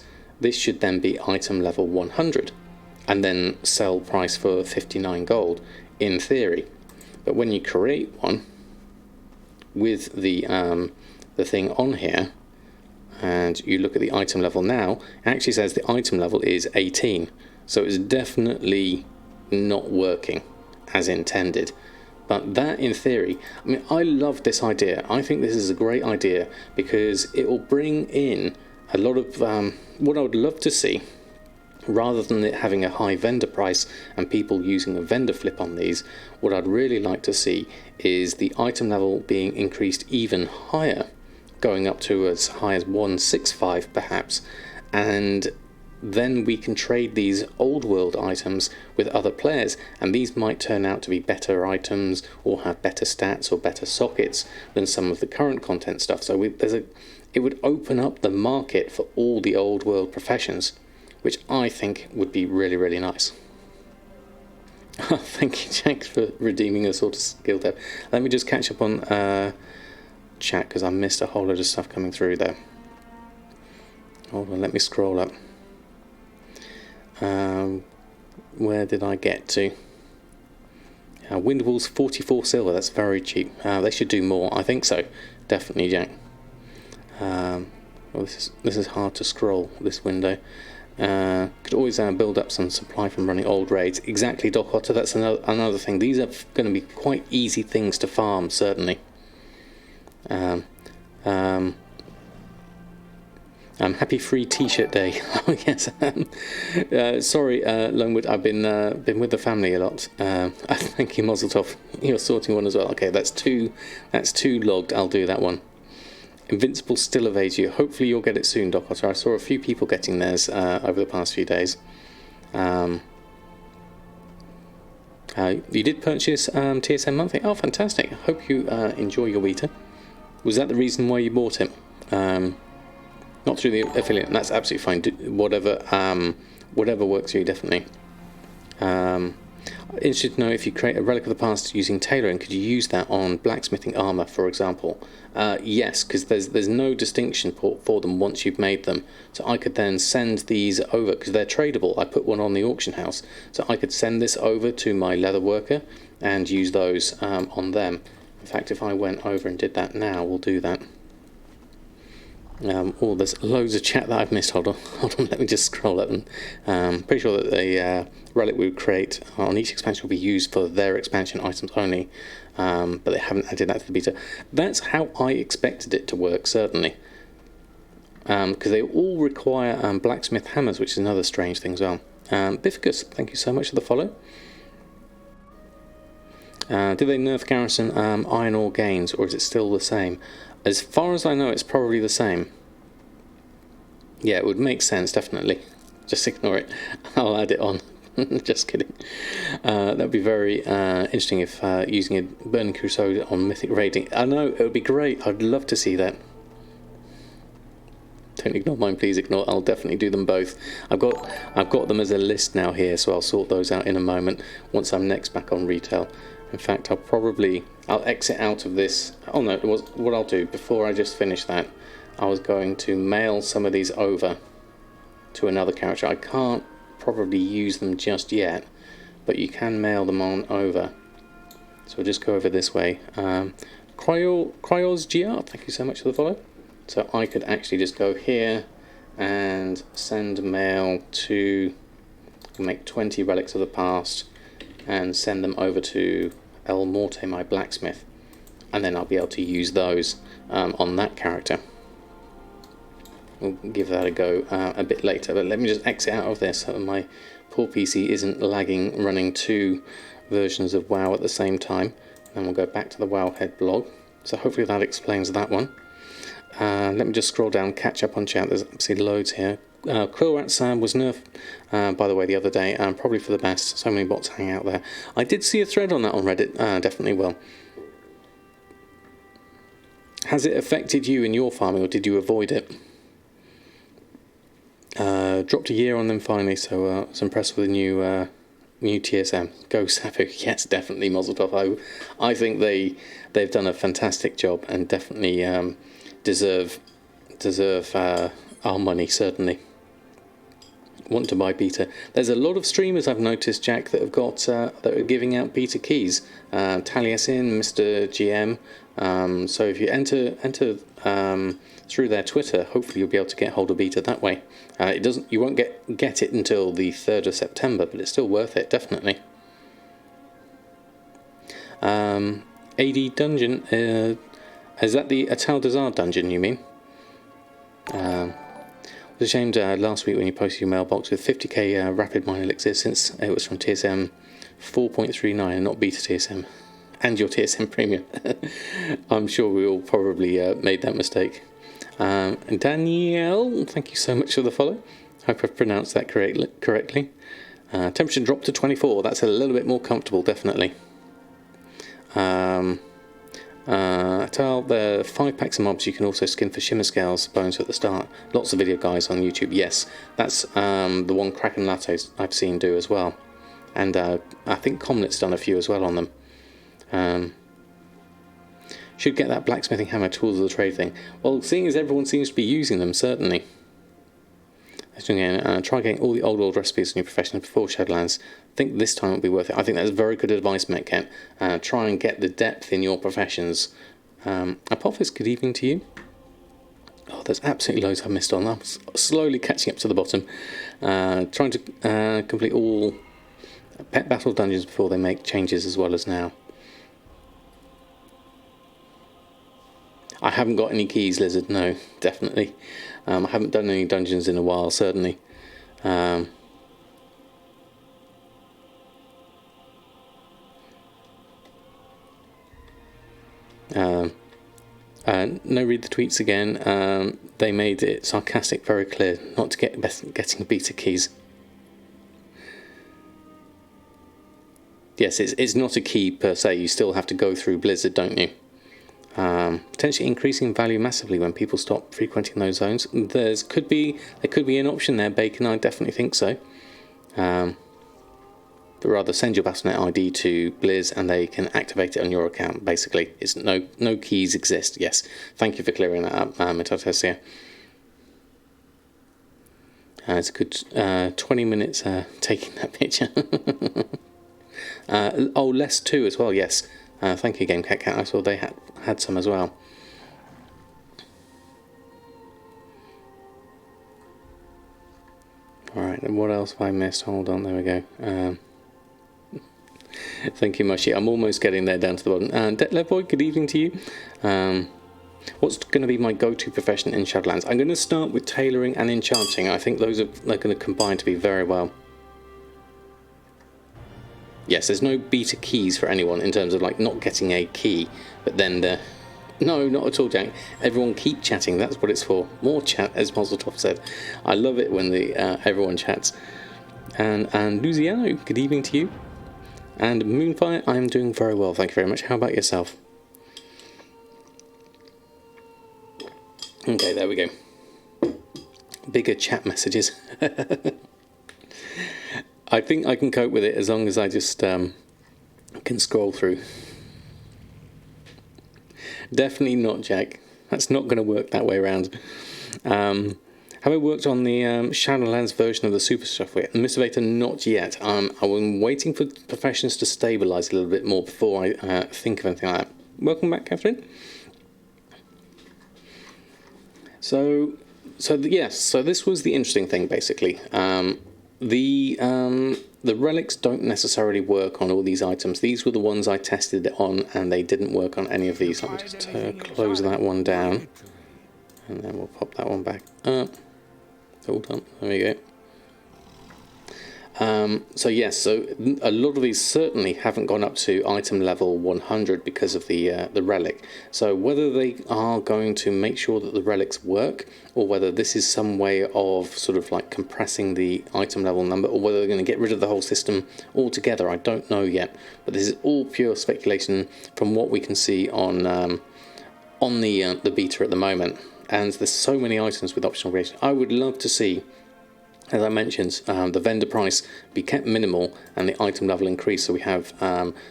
should then be item level 100, and then sell price for 59 gold, in theory. But when you create one with the thing on here, and you look at the item level now, it actually says the item level is 18. So it's definitely not working as intended. But that, in theory, I mean, I love this idea. I think this is a great idea because it will bring in a lot of what I would love to see. Rather than it having a high vendor price and people using a vendor flip on these, what I'd really like to see is the item level being increased even higher, going up to as high as 165 perhaps, and then we can trade these old world items with other players, and these might turn out to be better items or have better stats or better sockets than some of the current content stuff. So it would open up the market for all the old world professions, which I think would be really, really nice. Thank you, Jack, for redeeming a sort of skill tab. Let me just catch up on chat because I missed a whole load of stuff coming through there. Hold on, let me scroll up. Where did I get to? Windwall's 44 silver, that's very cheap. They should do more, I think so. Definitely, Jack. Well, this is hard to scroll, this window. Could always build up some supply from running old raids. Exactly, Doc Otter, that's another thing. These are going to be quite easy things to farm, certainly. Happy free t-shirt day. Oh yes. Sorry, Longwood, I've been with the family a lot. Thank you, Mozeltov. You're sorting one as well. Okay, that's two logged. I'll do that one. Invincible still evades you. Hopefully you'll get it soon, Doc Otter. I saw a few people getting theirs over the past few days. You did purchase TSM Monthly. Oh, fantastic. I hope you enjoy your beta. Was that the reason why you bought it? Not through the affiliate. That's absolutely fine. Whatever works for you, definitely. Interested to know if you create a Relic of the Past using tailoring, could you use that on blacksmithing armor, for example? Yes, because there's no distinction for them once you've made them. So I could then send these over, because they're tradable. I put one on the auction house, so I could send this over to my leather worker and use those on them. In fact, if I went over and did that now, we'll do that. Oh, there's loads of chat that I've missed. Hold on, let me just scroll up. And pretty sure that the relic we would create on each expansion will be used for their expansion items only, but they haven't added that to the beta. That's how I expected it to work, certainly, because they all require blacksmith hammers, which is another strange thing as well. Bifficus, thank you so much for the follow. Did they nerf Garrison iron ore gains, or is it still the same? As far as I know, it's probably the same. Yeah, it would make sense, definitely. Just ignore it. I'll add it on. Just kidding. That would be very interesting if using a Burning Crusade on Mythic Raiding. I know, it would be great. I'd love to see that. Don't ignore mine, please ignore. I'll definitely do them both. I've got them as a list now here, so I'll sort those out in a moment once I'm next back on retail. In fact, I'll exit out of this. Oh no, what I'll do before I just finish that, I was going to mail some of these over to another character. I can't probably use them just yet, but you can mail them on over. So we'll just go over this way. Cryos GR, thank you so much for the follow. So I could actually just go here and send mail to make 20 Relics of the Past and send them over to El Morte, my blacksmith, and then I'll be able to use those on that character. We'll give that a go a bit later, but let me just exit out of this so my poor PC isn't lagging running two versions of WoW at the same time. and we'll go back to the Wowhead blog. So hopefully that explains that one. Let me just scroll down, catch up on chat. There's obviously loads here. Quillrats was nerfed, by the way, the other day, probably for the best. So many bots hang out there. I did see a thread on that on Reddit, definitely will. Has it affected you in your farming, or did you avoid it? Dropped a year on them finally, so I was impressed with the new TSM. Go Sapu, yes, definitely Mazel. I think they've done a fantastic job and definitely deserve our money, certainly. Want to buy beta. There's a lot of streamers I've noticed, Jack, that have got that are giving out beta keys. Taliesin, Mr. GM. So if you enter through their Twitter, hopefully you'll be able to get hold of beta that way. You won't get it until the 3rd of September, but it's still worth it, definitely. AD dungeon, is that the Atal Dazar dungeon you mean? I was ashamed last week when you posted your mailbox with 50k rapid mine elixirs, since it was from TSM 4.39 and not beta TSM, and your TSM premium. I'm sure we all probably made that mistake. And Danielle, thank you so much for the follow. Hope I've pronounced that correctly. Temperature dropped to 24. That's a little bit more comfortable, definitely. Tell the 5 packs of mobs you can also skin for shimmer scales bones at the start. Lots of video guys on YouTube. Yes, that's the one Kraken Lattes I've seen do as well, and I think Comnet's done a few as well on them. Should get that blacksmithing hammer tools of the trade thing. Well, seeing as everyone seems to be using them, certainly. Again, try getting all the old recipes in your profession before Shadowlands. I think this time will be worth it. I think that's very good advice, Metcat. Try and get the depth in your professions. Apophis, good evening to you. Oh, there's absolutely loads I've missed on. I'm slowly catching up to the bottom. Trying to complete all pet battle dungeons before they make changes as well as now. I haven't got any keys, Lizard, no, definitely. I haven't done any dungeons in a while, certainly. No read the tweets again. They made it sarcastic very clear not to getting beta keys. Yes, it's not a key per se. You still have to go through Blizzard, don't you? Potentially increasing value massively when people stop frequenting those zones. There could be an option there, Bacon. I definitely think so. But rather send your Battle.net ID to Blizz and they can activate it on your account. Basically, it's no keys exist. Yes, thank you for clearing that up, Metatesia. It's a good 20 minutes taking that picture. Less 2 as well. Yes. Thank you, Game Cat. I saw they had some as well. Alright, and what else have I missed? Hold on, there we go. Thank you, Mushy. I'm almost getting there down to the bottom. Detlev Boy, good evening to you. What's going to be my go-to profession in Shadowlands? I'm going to start with tailoring and enchanting. I think they're going to combine to be very well. Yes, there's no beta keys for anyone in terms of like not getting a key, but then no, not at all, Jack. Everyone keep chatting. That's what it's for. More chat, as Mazeltov said. I love it when everyone chats. And Luciano, good evening to you. And Moonfire, I am doing very well. Thank you very much. How about yourself? Okay, there we go. Bigger chat messages. I think I can cope with it as long as I just can scroll through. Definitely not, Jack. That's not going to work that way around. Have I worked on the Shadowlands version of the Super software? Motivator, not yet. I'm waiting for professions to stabilise a little bit more before I think of anything like that. Welcome back, Catherine. So this was the interesting thing, basically. The relics don't necessarily work on all these items. These were the ones I tested it on, and they didn't work on any of these. Let me just close that one down, and then we'll pop that one back up. Hold on, there we So yes, so a lot of these certainly haven't gone up to item level 100 because of the relic. So whether they are going to make sure that the relics work, or whether this is some way of sort of like compressing the item level number, or whether they're going to get rid of the whole system altogether, I don't know yet. But this is all pure speculation from what we can see on the beta at the moment. And there's so many items with optional creation. I would love to see, as I mentioned, the vendor price be kept minimal and the item level increase, so we have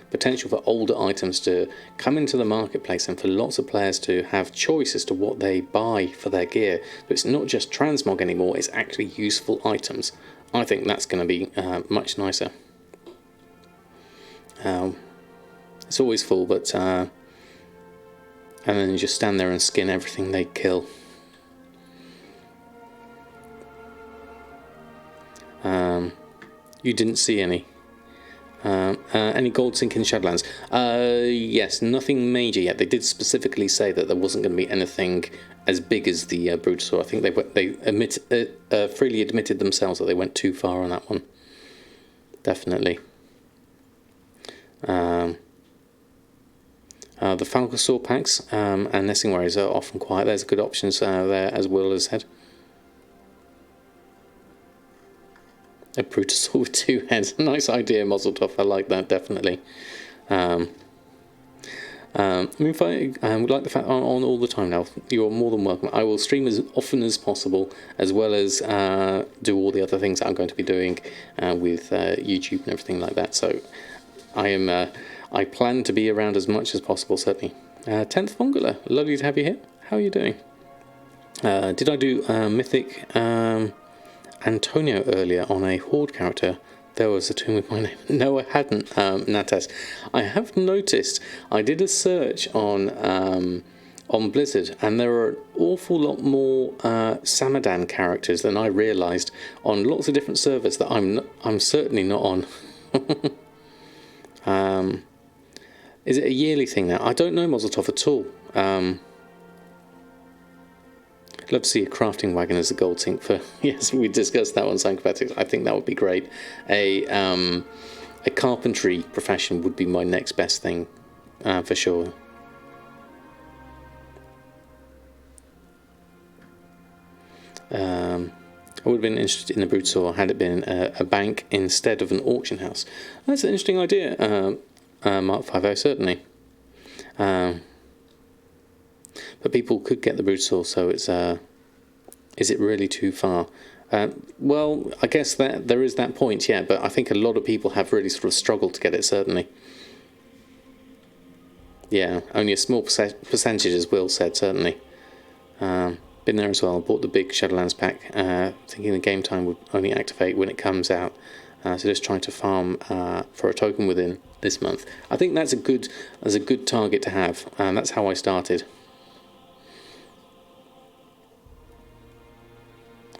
potential for older items to come into the marketplace and for lots of players to have choice as to what they buy for their gear. But it's not just transmog anymore, it's actually useful items. I think that's going to be much nicer. It's always full, but and then you just stand there and skin everything they kill. You didn't see any. Any gold sink in Shadowlands? Yes, nothing major yet. They did specifically say that there wasn't going to be anything as big as the Brutosaur. I think they freely admitted themselves that they went too far on that one. Definitely. The Falcosaur packs and Nesting Warriors are often quiet. There's good options there, as Will has said. A Brutosaur with 2 heads. Nice idea, Mozzletop. I like that, definitely. I mean, if I would like the fact on all the time now, you're more than welcome. I will stream as often as possible, as well as do all the other things that I'm going to be doing with YouTube and everything like that. So I plan to be around as much as possible, certainly. 10th Fongular, lovely to have you here. How are you doing? Did I do Mythic Antonio earlier on a Horde character? There was a tune with my name. No, I hadn't, Natas. I have noticed, I did a search on Blizzard, and there are an awful lot more Samadan characters than I realised on lots of different servers that I'm certainly not on. Is it a yearly thing now? I don't know, Mozzletop, at all. I'd love to see a crafting wagon as a gold sink for... Yes, we discussed that one, Psychopathics. I think that would be great. A carpentry profession would be my next best thing, for sure. I would have been interested in the Brutosaur had it been a bank instead of an auction house. That's an interesting idea, Mark 50, certainly. But people could get the Brutosaur, so it's is it really too far? Well, I guess that there is that point, yeah, but I think a lot of people have really sort of struggled to get it, certainly. Yeah, only a small percentage, as Will said, certainly. Been there as well. Bought the big Shadowlands pack, thinking the game time would only activate when it comes out. So just trying to farm for a token within this month. I think that's a good target to have. That's how I started.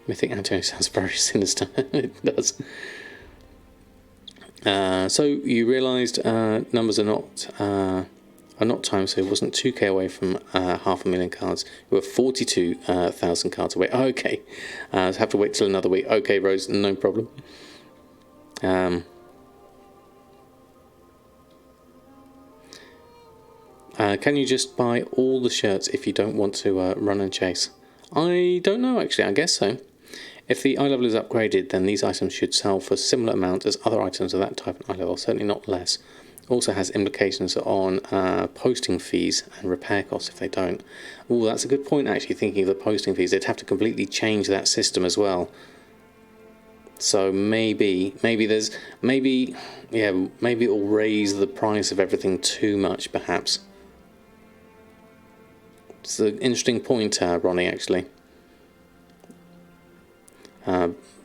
Mythic Antonio sounds very sinister. It does. So you realised numbers are not timed, so it wasn't 2k away from 500,000 cards. You were 42,000 cards away. Oh, okay, so have to wait till another week. Okay, Rose, no problem. Can you just buy all the shirts if you don't want to run and chase? I don't know, actually. I guess so. If the eye level is upgraded, then these items should sell for a similar amount as other items of that type of eye level, certainly not less. Also has implications on posting fees and repair costs if they don't. Oh, that's a good point, actually, thinking of the posting fees. They'd have to completely change that system as well. So maybe it will raise the price of everything too much, perhaps. It's an interesting point, Ronnie, actually.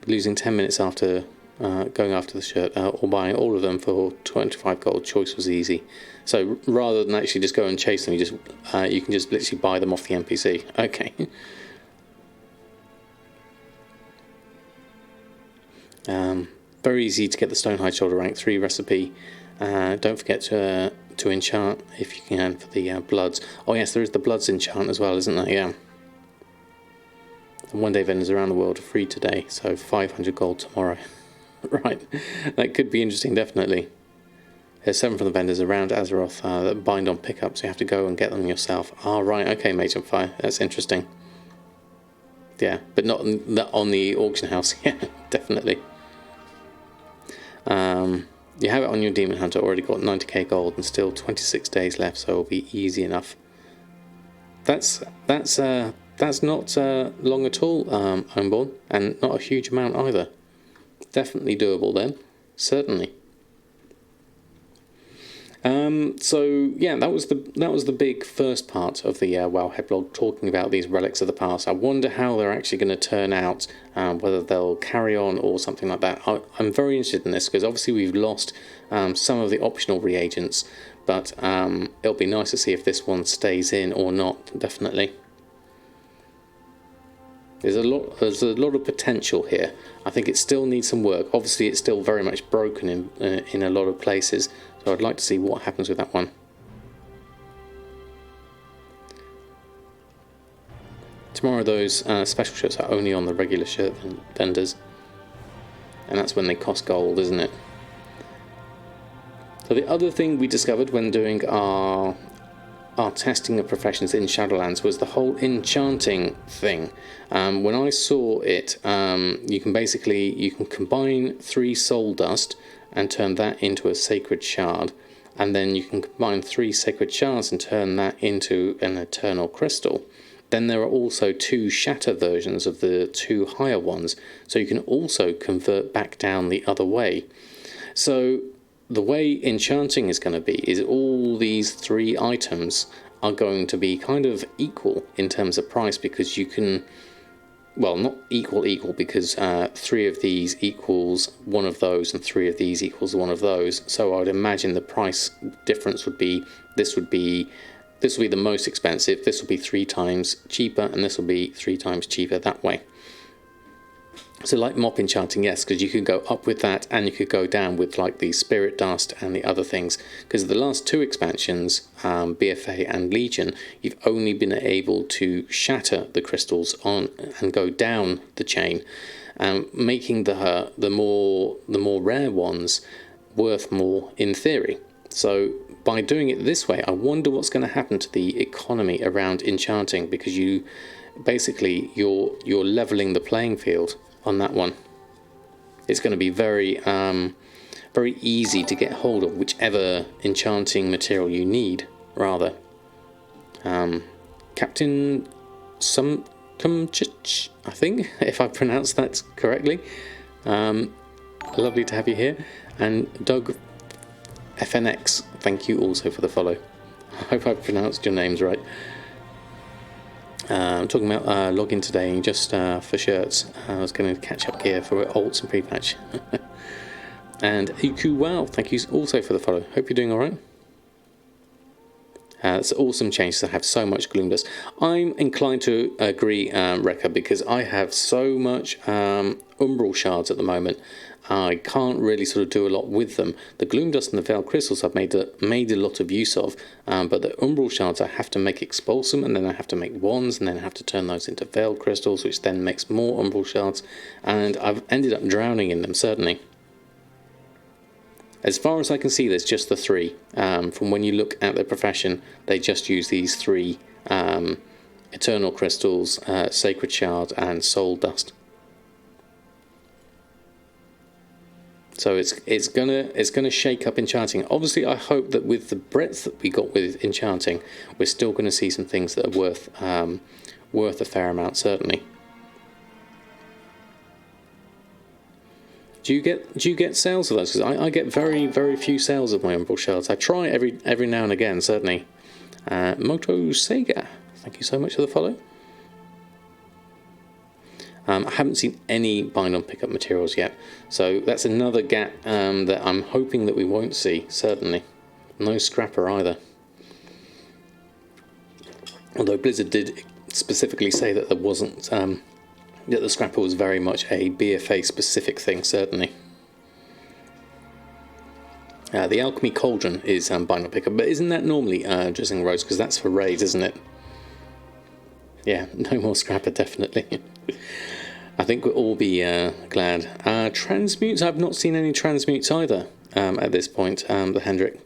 Losing 10 minutes after going after the shirt or buying all of them for 25 gold, choice was easy. So rather than actually just go and chase them, you can just literally buy them off the NPC. Okay. Very easy to get the Stonehide Shoulder rank 3 recipe. Don't forget to enchant if you can for the bloods. Oh yes, there is the bloods enchant as well, isn't there? Yeah. And one day vendors around the world are free today, so 500 gold tomorrow. Right, that could be interesting, definitely. There's 7 from the vendors around Azeroth that bind on pickups, so you have to go and get them yourself. Ah, right, okay, Mage on Fire, that's interesting. Yeah, but not on the auction house. Yeah, definitely. You have it on your Demon Hunter, already got 90k gold and still 26 days left, so it'll be easy enough. That's not long at all, Homeborn, and not a huge amount either. Definitely doable then, certainly. So yeah, that was the big first part of the Wowhead blog, talking about these relics of the past. I wonder how they're actually going to turn out, whether they'll carry on or something like that. I'm very interested in this because obviously we've lost some of the optional reagents, but it'll be nice to see if this one stays in or not. Definitely. There's a lot of potential here. I think it still needs some work. Obviously, it's still very much broken in a lot of places. So I'd like to see what happens with that one. Tomorrow, those special shirts are only on the regular shirt vendors, and that's when they cost gold, isn't it? So the other thing we discovered when doing our testing of professions in Shadowlands was the whole enchanting thing. When I saw it, you can combine 3 soul dust and turn that into a sacred shard, and then you can combine 3 sacred shards and turn that into an eternal crystal. Then there are also 2 shatter versions of the 2 higher ones, so you can also convert back down the other way. So the way enchanting is going to be is all these 3 items are going to be kind of equal in terms of price, because you can, well, not equal because 3 of these equals one of those and 3 of these equals one of those. So I would imagine the price difference would be this will be the most expensive, this will be 3 times cheaper, and this will be 3 times cheaper that way. So like mop enchanting, yes, because you could go up with that, and you could go down with like the spirit dust and the other things. Because the last 2 expansions, BFA and Legion, you've only been able to shatter the crystals on and go down the chain, making the more rare ones worth more in theory. So by doing it this way, I wonder what's going to happen to the economy around enchanting, because you're leveling the playing field on that one. It's going to be very easy to get hold of whichever enchanting material you need, rather. Captain Sumkumchich, I think, if I pronounced that correctly. Lovely to have you here. And Doug FNX, thank you also for the follow. I hope I pronounced your names right. I'm talking about login today just for shirts. I was going to catch up gear for alts and pre-patch. And Iku Wow, thank you also for the follow. Hope you're doing alright. It's awesome change to have so much gloom dust. I'm inclined to agree, Rekka, because I have so much umbral shards at the moment. I can't really sort of do a lot with them. The gloom dust and the veil crystals I've made a lot of use of, but the umbral shards I have to make expulsum, and then I have to make wands, and then I have to turn those into veil crystals, which then makes more umbral shards, and I've ended up drowning in them, certainly. As far as I can see, there's just the 3. From when you look at the profession, they just use these 3 eternal crystals, sacred shard, and soul dust. So it's gonna shake up enchanting. Obviously, I hope that with the breadth that we got with enchanting, we're still going to see some things that are worth a fair amount, certainly. Do you get sales of those? Because I get very, very few sales of my umbral shards. I try every now and again, certainly. Moto Sega, thank you so much for the follow. I haven't seen any bind on pickup materials yet, so that's another gap that I'm hoping that we won't see, certainly. No scrapper either. Although Blizzard did specifically say that there wasn't, that the scrapper was very much a BFA specific thing, certainly. The Alchemy Cauldron is bind on pickup, but isn't that normally Drizzling Rose? Because that's for raids, isn't it? Yeah, no more scrapper, definitely. I think we'll all be glad. Transmutes, I've not seen any transmutes either at this point, the Hendrik.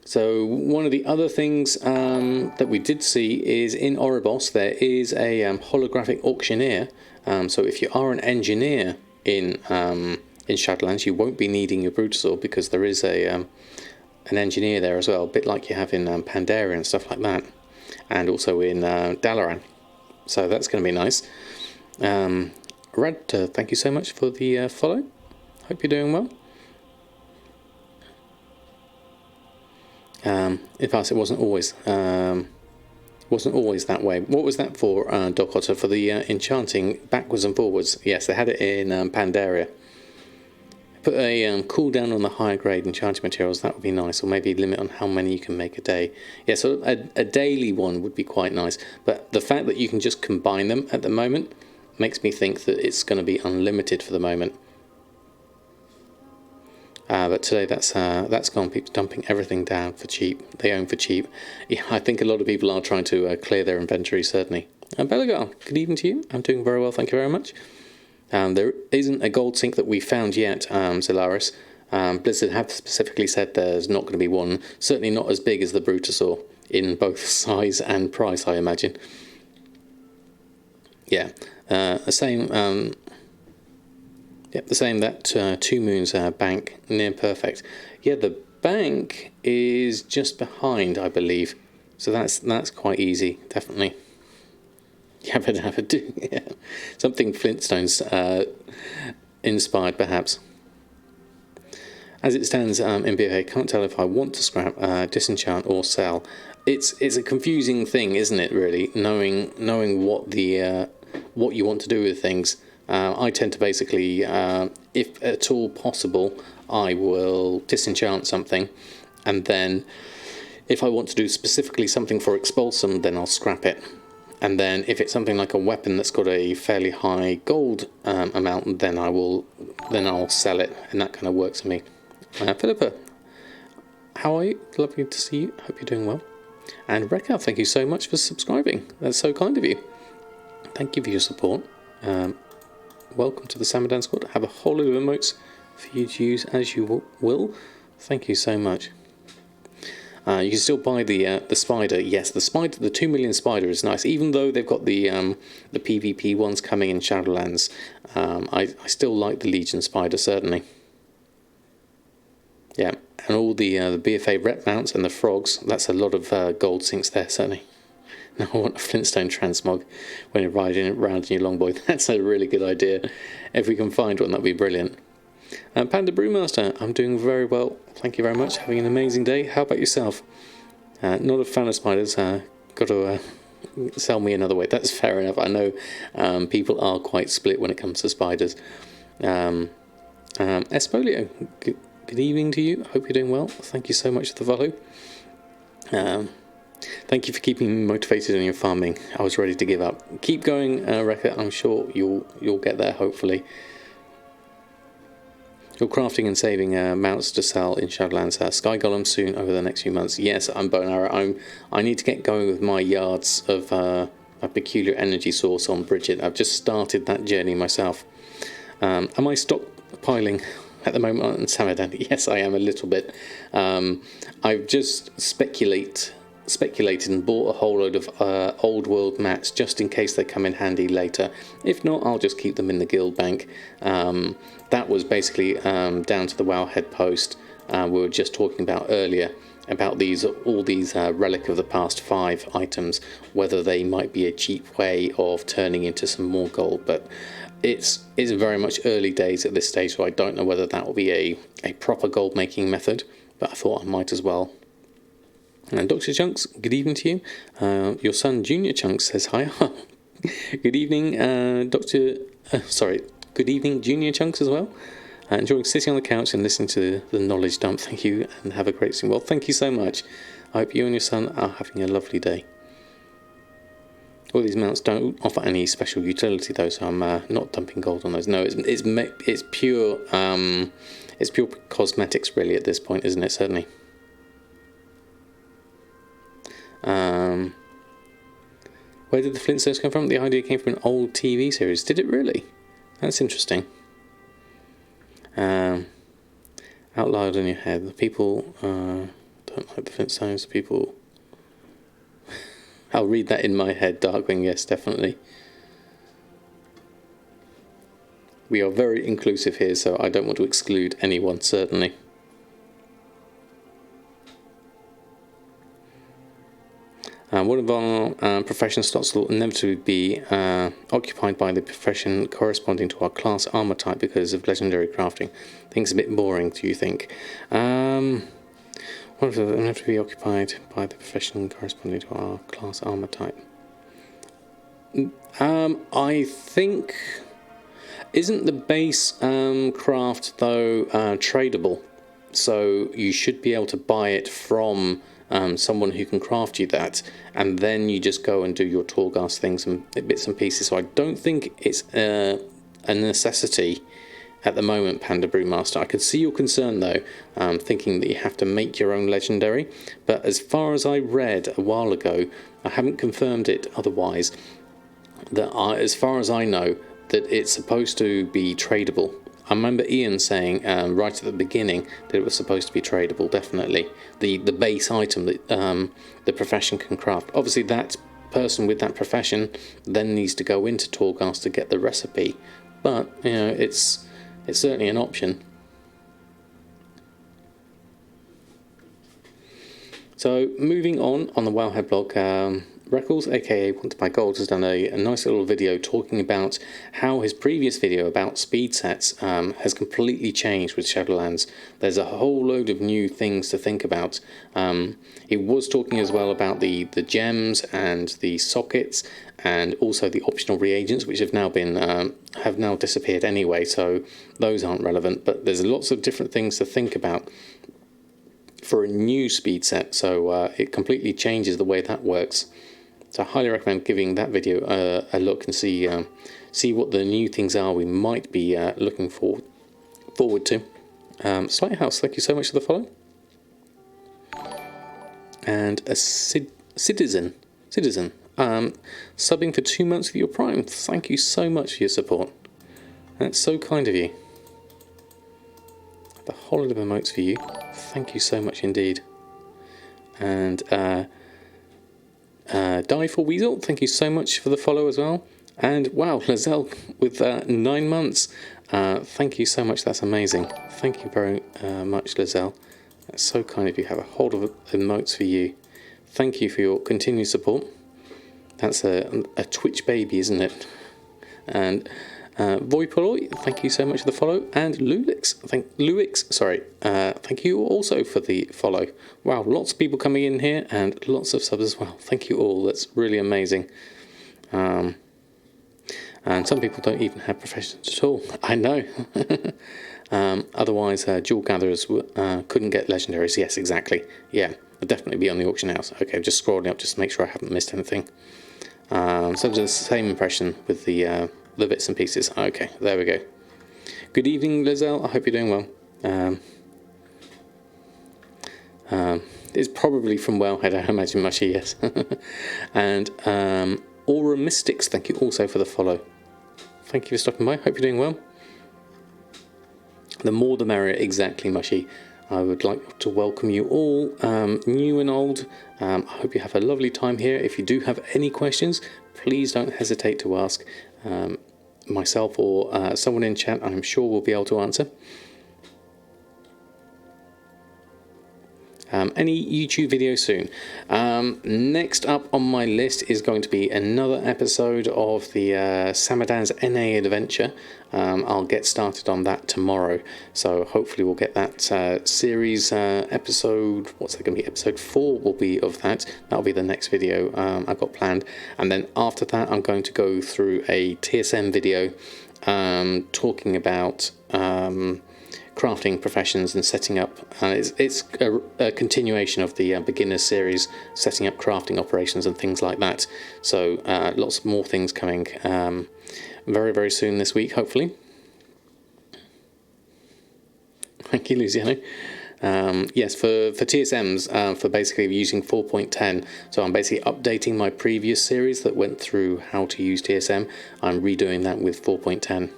So one of the other things that we did see is in Oribos there is a holographic auctioneer. So if you are an engineer in Shadowlands, you won't be needing your Brutasaur because there is an engineer there as well, a bit like you have in Pandaria and stuff like that, and also in Dalaran. So that's going to be nice. Rad, thank you so much for the follow. Hope you're doing well. In fact, it wasn't always that way. What was that for, Doc Otter? For the enchanting backwards and forwards? Yes, they had it in Pandaria. Put a cooldown on the higher grade enchanting materials. That would be nice, or maybe a limit on how many you can make a day. Yeah, so a daily one would be quite nice. But the fact that you can just combine them at the moment makes me think that it's going to be unlimited for the moment. But today that's gone. People dumping everything down for cheap. They own for cheap. Yeah, I think a lot of people are trying to clear their inventory, certainly. Belagar, good evening to you. I'm doing very well, thank you very much. There isn't a gold sink that we found yet, Zolaris. Blizzard have specifically said there's not going to be one. Certainly not as big as the Brutasaur in both size and price, I imagine. Yeah, the same. Yep, the same. That Two Moons bank near perfect. Yeah, the bank is just behind, I believe. So that's quite easy, definitely. Yeah, but have a do. Yeah. Something Flintstones inspired, perhaps. As it stands in BFA, can't tell if I want to scrap, disenchant, or sell. It's a confusing thing, isn't it? Really, knowing what the what you want to do with things. I tend to basically, if at all possible, I will disenchant something, and then if I want to do specifically something for Expulsum, then I'll scrap it. And then if it's something like a weapon that's got a fairly high gold amount, then I'll sell it, and that kind of works for me. Philippa, how are you? Lovely to see you. Hope you're doing well. And Rekha, thank you so much for subscribing. That's so kind of you. Thank you for your support. Welcome to the Samadan squad. I have a whole load of emotes for you to use as you will. Thank you so much. You can still buy the spider. Yes, the spider, the 2 million spider is nice. Even though they've got the PvP ones coming in Shadowlands, I still like the Legion spider, certainly. Yeah, and all the BFA rep mounts and the frogs. That's a lot of gold sinks there, certainly. Now I want a Flintstone transmog when you're riding around in your longboy. That's a really good idea. If we can find one, that'd be brilliant. Panda Brewmaster, I'm doing very well. Thank you very much. Having an amazing day. How about yourself? Not a fan of spiders. Got to sell me another way. That's fair enough. I know people are quite split when it comes to spiders. Espolio, good evening to you. Hope you're doing well. Thank you so much for the follow. Thank you for keeping me motivated in your farming. I was ready to give up. Keep going, Rekka. I'm sure you'll get there, hopefully. You're crafting and saving mounts to sell in Shadowlands. Sky Golem soon over the next few months. Yes, I'm Bone Arrow. I need to get going with my yards of a peculiar energy source on Bridget. I've just started that journey myself. Am I stockpiling at the moment on Samadan? Yes, I am a little bit. I've just speculated and bought a whole load of old world mats just in case they come in handy later. If not, I'll just keep them in the guild bank. That was basically down to the Wowhead post we were just talking about earlier, about all these Relic of the Past 5 items, whether they might be a cheap way of turning into some more gold, but it's very much early days at this stage, so I don't know whether that will be a proper gold making method, but I thought I might as well. And Dr. Chunks, good evening to you. Your son Junior Chunks says hi. Good evening, good evening Junior Chunks as well. Enjoying sitting on the couch and listening to the knowledge dump. Thank you, and have a great stream. Well, thank you so much. I hope you and your son are having a lovely day. All these mounts don't offer any special utility though, so I'm not dumping gold on those. No, it's pure cosmetics really at this point, isn't it? Certainly. Where did the Flintstones come from? The idea came from an old TV series. Did it really? That's interesting. Out loud in your head. The people don't like the Flintstones. People... I'll read that in my head, Darkwing. Yes, definitely. We are very inclusive here, so I don't want to exclude anyone, certainly. One of our profession slots will inevitably be occupied by the profession corresponding to our class armor type because of legendary crafting. I think it's a bit boring, do you think? What will inevitably be occupied by the profession corresponding to our class armor type? I think... Isn't the base craft, though, tradable? So you should be able to buy it from... someone who can craft you that, and then you just go and do your Torghast things and bits and pieces. So I don't think it's a necessity at the moment, Panda Brewmaster. I could see your concern though, thinking that you have to make your own legendary, but as far as I read a while ago, I haven't confirmed it otherwise, that as far as I know, that it's supposed to be tradable. I remember Ian saying right at the beginning that it was supposed to be tradable, definitely. The base item that the profession can craft. Obviously that person with that profession then needs to go into Torghast to get the recipe. But, you know, it's certainly an option. So, moving on the Wowhead Blog, Reckles, aka Want to Buy Gold, has done a nice little video talking about how his previous video about speed sets has completely changed with Shadowlands. There's a whole load of new things to think about. He was talking as well about the gems and the sockets, and also the optional reagents, which have now disappeared anyway, so those aren't relevant. But there's lots of different things to think about for a new speed set, so it completely changes the way that works. So I highly recommend giving that video a look and see what the new things are we might be looking forward to. Slighthouse, thank you so much for the follow. And a citizen, subbing for 2 months with your Prime. Thank you so much for your support. That's so kind of you. The whole lot of emotes for you. Thank you so much indeed. And Die for Weasel, thank you so much for the follow as well. And wow, Lizelle with 9 months. Thank you so much, that's amazing. Thank you very much, Lizelle. That's so kind of you. Have a hold of emotes for you. Thank you for your continued support. That's a Twitch baby, isn't it? And Voipoloi, thank you so much for the follow. And Lulix, thank you also for the follow. Wow, lots of people coming in here and lots of subs as well. Thank you all, that's really amazing. And some people don't even have professions at all. I know. Otherwise, jewel gatherers couldn't get legendaries. Yes, exactly. Yeah, they'll definitely be on the auction house. Okay, I'm just scrolling up just to make sure I haven't missed anything. So the same impression with the bits and pieces. Okay, there we go. Good evening, Lizelle. I hope you're doing well. It's probably from Wellhead, I imagine, Mushy, yes. And Aura Mystics, thank you also for the follow. Thank you for stopping by. Hope you're doing well. The more the merrier, exactly, Mushy. I would like to welcome you all, new and old. I hope you have a lovely time here. If you do have any questions, please don't hesitate to ask. Myself or someone in chat, I'm sure will be able to answer. Any YouTube video soon. Next up on my list is going to be another episode of the Samadan's NA adventure. I'll get started on that tomorrow, so hopefully we'll get that series episode, what's that going to be, episode 4 will be of that. That'll be the next video I've got planned, and then after that I'm going to go through a TSM video talking about crafting professions and setting up, it's a continuation of the beginner series, setting up crafting operations and things like that. So lots more things coming very, very soon this week, hopefully. Thank you, Luciano. Yes, for TSMs, for basically using 4.10. So I'm basically updating my previous series that went through how to use TSM. I'm redoing that with 4.10.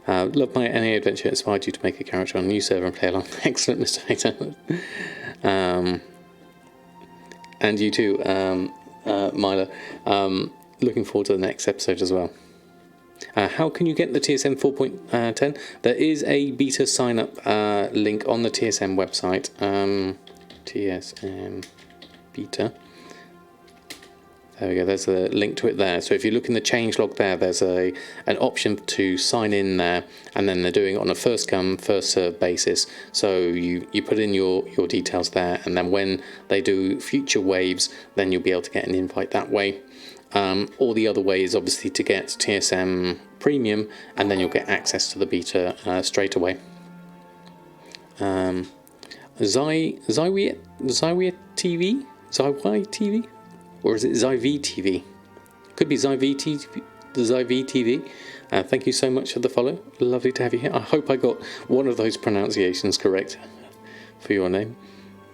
Love my NA adventure. Inspired you to make a character on a new server and play along. Excellent, Mr. Hater. And you too, Myla. Looking forward to the next episode as well. How can you get the TSM 4.10? There is a beta sign up link on the TSM website. TSM beta. There we go, there's a link to it there. So if you look in the changelog there, there's an option to sign in there, and then they're doing it on a first come, first served basis. So you put in your details there, and then when they do future waves, then you'll be able to get an invite that way. Or the other way is obviously to get TSM Premium, and then you'll get access to the beta straight away. Zywie TV? Zywie TV? Or is it Zyv TV? Could be Zyv TV. Thank you so much for the follow. Lovely to have you here. I hope I got one of those pronunciations correct for your name.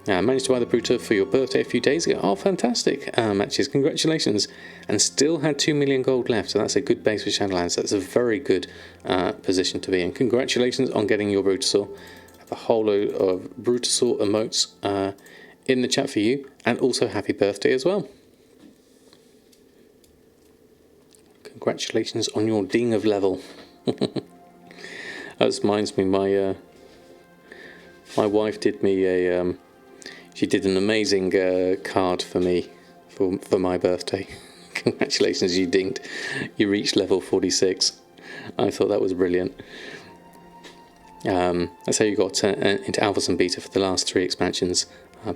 Managed to buy the Bruta for your birthday a few days ago. Oh, fantastic. Matches, congratulations. And still had 2 million gold left, so that's a good base for Shadowlands. That's a very good position to be in. Congratulations on getting your Brutasaur. I have a whole load of Brutasaur emotes in the chat for you, and also happy birthday as well. Congratulations on your ding of level. That reminds me, my wife did me a she did an amazing card for me for my birthday. Congratulations, you dinged. You reached level 46. I thought that was brilliant. That's how you got into alphas and beta for the last 3 expansions.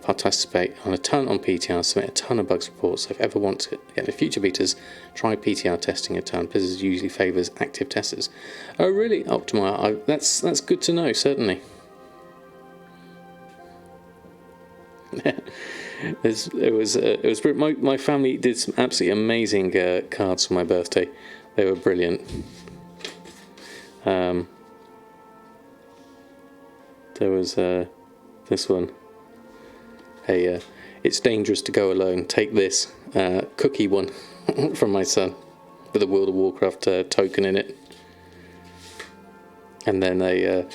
Participate on a ton on PTR, submit a ton of bugs reports. So if ever want to get the future betas, try PTR testing a ton. Blizzard usually favours active testers. Oh really, Optima? That's good to know, certainly. It was my family did some absolutely amazing cards for my birthday. They were brilliant. There was this one. Hey, it's dangerous to go alone. Take this cookie one from my son with a World of Warcraft token in it, and then a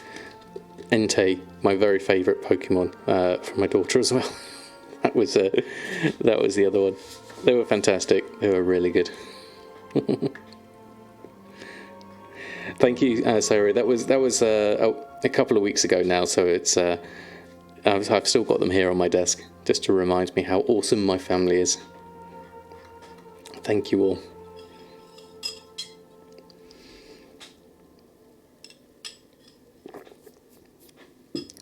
Entei, my very favourite Pokemon, from my daughter as well. that was the other one. They were fantastic. They were really good. Thank you, Sarah. That was a couple of weeks ago now, so it's. I've still got them here on my desk, just to remind me how awesome my family is. Thank you all.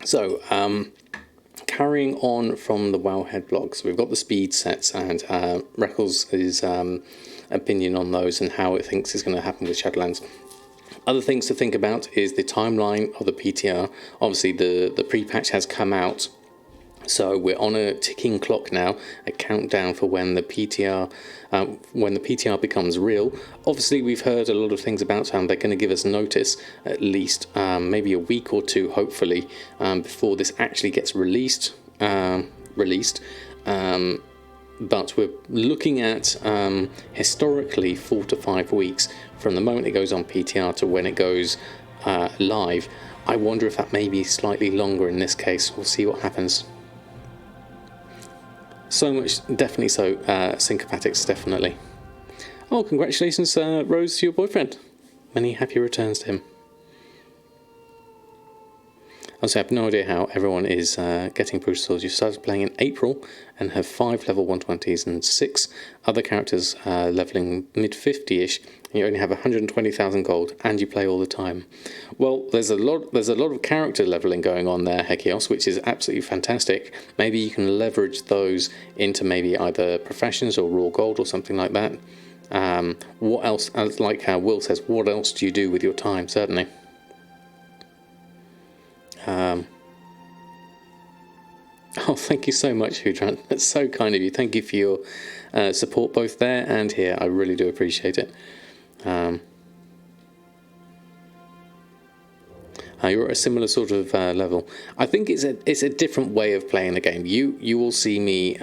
So, carrying on from the Wowhead blog, so we've got the speed sets and Reckles' opinion on those and how it thinks is going to happen with Shadowlands. Other things to think about is the timeline of the PTR. Obviously, the pre-patch has come out, so we're on a ticking clock now, a countdown for when the PTR becomes real. Obviously, we've heard a lot of things about how they're going to give us notice, at least maybe a week or two, hopefully, before this actually gets released. But we're looking at historically 4 to 5 weeks from the moment it goes on PTR to when it goes live. I wonder if that may be slightly longer in this case. We'll see what happens. So much, definitely so. Syncopatics, definitely. Oh, congratulations, Rose, to your boyfriend. Many happy returns to him. Also, I have no idea how everyone is getting Brutasaurs. You started playing in April and have 5 level 120s and 6 other characters leveling mid-50ish. You only have 120,000 gold, and you play all the time. Well, there's a lot of character leveling going on there, Hekios, which is absolutely fantastic. Maybe you can leverage those into maybe either professions or raw gold or something like that. What else? Like how Will says, what else do you do with your time? Certainly. Oh, thank you so much, Hudran. That's so kind of you. Thank you for your support both there and here. I really do appreciate it. You're at a similar sort of level. I think it's a different way of playing the game. You will see me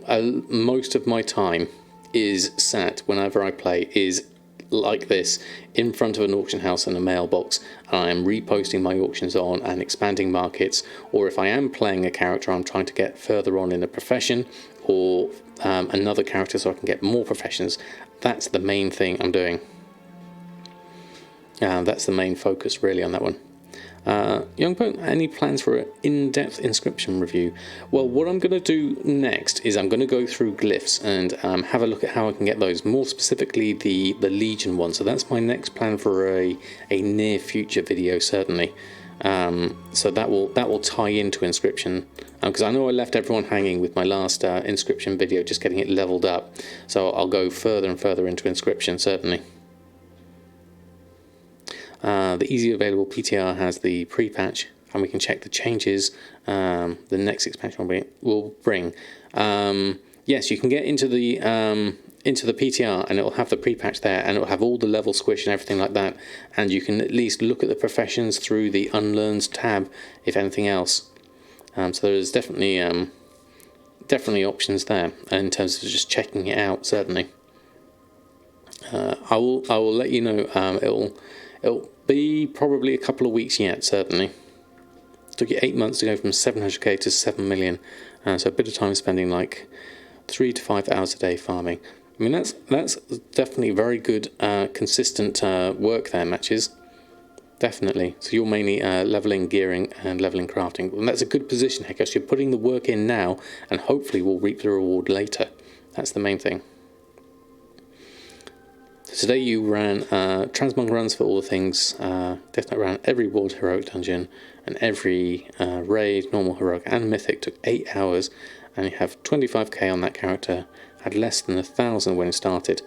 most of my time is sat whenever I play is like this, in front of an auction house and a mailbox, and I am reposting my auctions on and expanding markets, or if I am playing a character I'm trying to get further on in a profession, or another character so I can get more professions. That's the main thing I'm doing. That's the main focus really on that one. Young Pope, any plans for an in-depth inscription review? Well, what I'm going to do next is I'm going to go through glyphs and have a look at how I can get those, more specifically the Legion one. So that's my next plan for a near future video, certainly. So that will tie into inscription, because I know I left everyone hanging with my last inscription video, just getting it leveled up. So I'll go further and further into inscription, certainly. The easy available PTR has the pre-patch, and we can check the changes the next expansion will bring. Yes, you can get into the PTR, and it will have the pre-patch there, and it will have all the level squish and everything like that. And you can at least look at the professions through the Unlearned tab, if anything else. So there's definitely options there in terms of just checking it out. Certainly, I will let you know. It'll be probably a couple of weeks yet, certainly. It took you 8 months to go from 700k to 7 million, so a bit of time spending like 3 to 5 hours a day farming. I mean, that's definitely very good, consistent work there, Matches. Definitely. So you're mainly leveling, gearing, and leveling crafting. And that's a good position, Hekos. You're putting the work in now, and hopefully we'll reap the reward later. That's the main thing. Today you ran transmog runs for all the things. Definitely ran every World Heroic dungeon and every raid, normal, heroic and mythic. Took 8 hours, and you have 25k on that character. Had less than 1,000 when it started.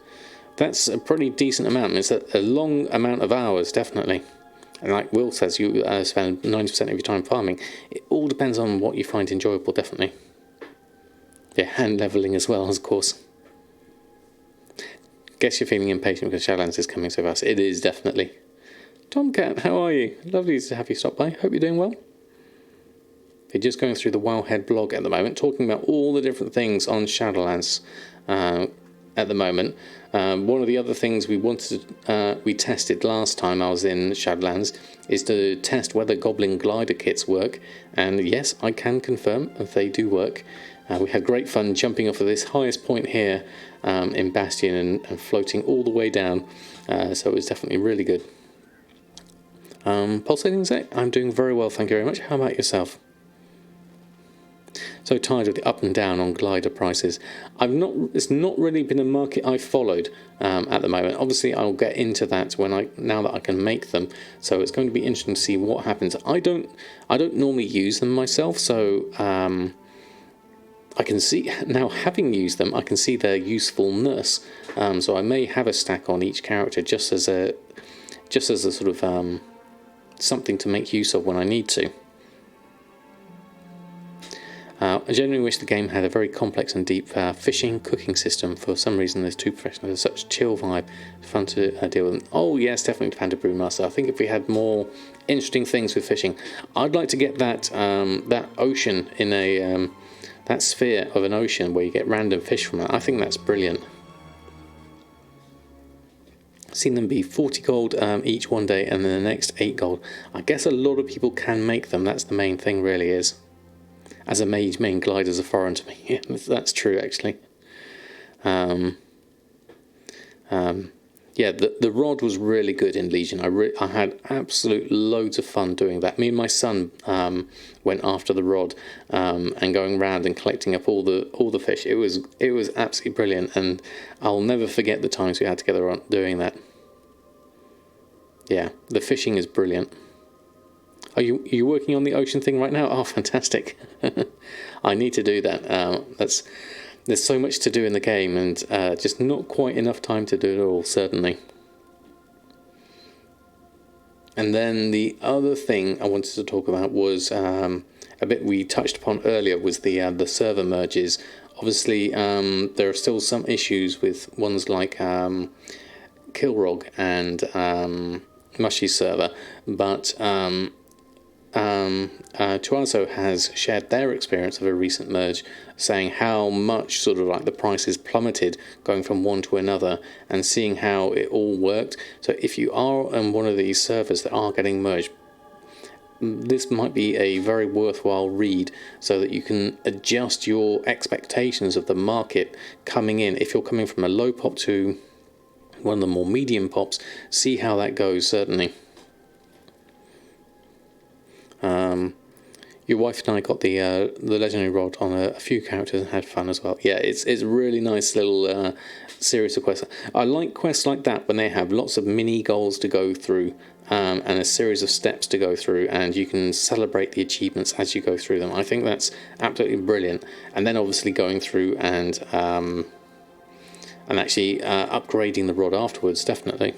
That's a pretty decent amount. It's a long amount of hours, definitely. And like Will says, you spend 90% of your time farming. It all depends on what you find enjoyable, definitely. Yeah, and leveling as well, of course. Guess you're feeling impatient because Shadowlands is coming so fast. It is, definitely. Tomcat, how are you? Lovely to have you stop by. Hope you're doing well. We're just going through the Wowhead blog at the moment, talking about all the different things on Shadowlands at the moment. One of the other things we tested last time I was in Shadowlands is to test whether Goblin glider kits work. And yes, I can confirm that they do work. We had great fun jumping off of this highest point here in Bastion and floating all the way down, so it was definitely really good. Pulsating Zach, I'm doing very well, thank you very much. How about yourself? So tired of the up and down on glider prices. It's not really been a market I've followed at the moment. Obviously I'll get into that now that I can make them, so it's going to be interesting to see what happens. I don't normally use them myself, so I can see now, having used them, I can see their usefulness. So I may have a stack on each character just as a sort of something to make use of when I need to. I genuinely wish the game had a very complex and deep fishing cooking system. For some reason, there's two professionals. There's such a chill vibe, fun to deal with. Oh yes, definitely Panda Brewmaster. I think if we had more interesting things with fishing, I'd like to get that ocean in a that sphere of an ocean where you get random fish from it. I think that's brilliant. Seen them be 40 gold each one day, and then the next 8 gold. I guess a lot of people can make them. That's the main thing, really is. As a mage, main gliders are foreign to me. Yeah, that's true, actually. Yeah, the rod was really good in Legion. I had absolute loads of fun doing that. Me and my son went after the rod and going around and collecting up all the fish. It was absolutely brilliant, and I'll never forget the times we had together on doing that. Yeah, the fishing is brilliant. Are you working on the ocean thing right now? Oh, fantastic! I need to do that. There's so much to do in the game, and just not quite enough time to do it all, certainly. And then the other thing I wanted to talk about was a bit we touched upon earlier, was the server merges. Obviously, there are still some issues with ones like Kilrog and Mushy's server, but Tuazo has shared their experience of a recent merge, saying how much sort of like the prices plummeted going from one to another, and seeing how it all worked. So if you are on one of these servers that are getting merged, this might be a very worthwhile read, so that you can adjust your expectations of the market coming in. If you're coming from a low pop to one of the more medium pops, see how that goes, certainly. Your wife and I got the legendary rod on a few characters and had fun as well. Yeah, it's a really nice little series of quests. I like quests like that when they have lots of mini goals to go through, and a series of steps to go through, and you can celebrate the achievements as you go through them. I think that's absolutely brilliant. And then obviously going through and actually upgrading the rod afterwards, definitely.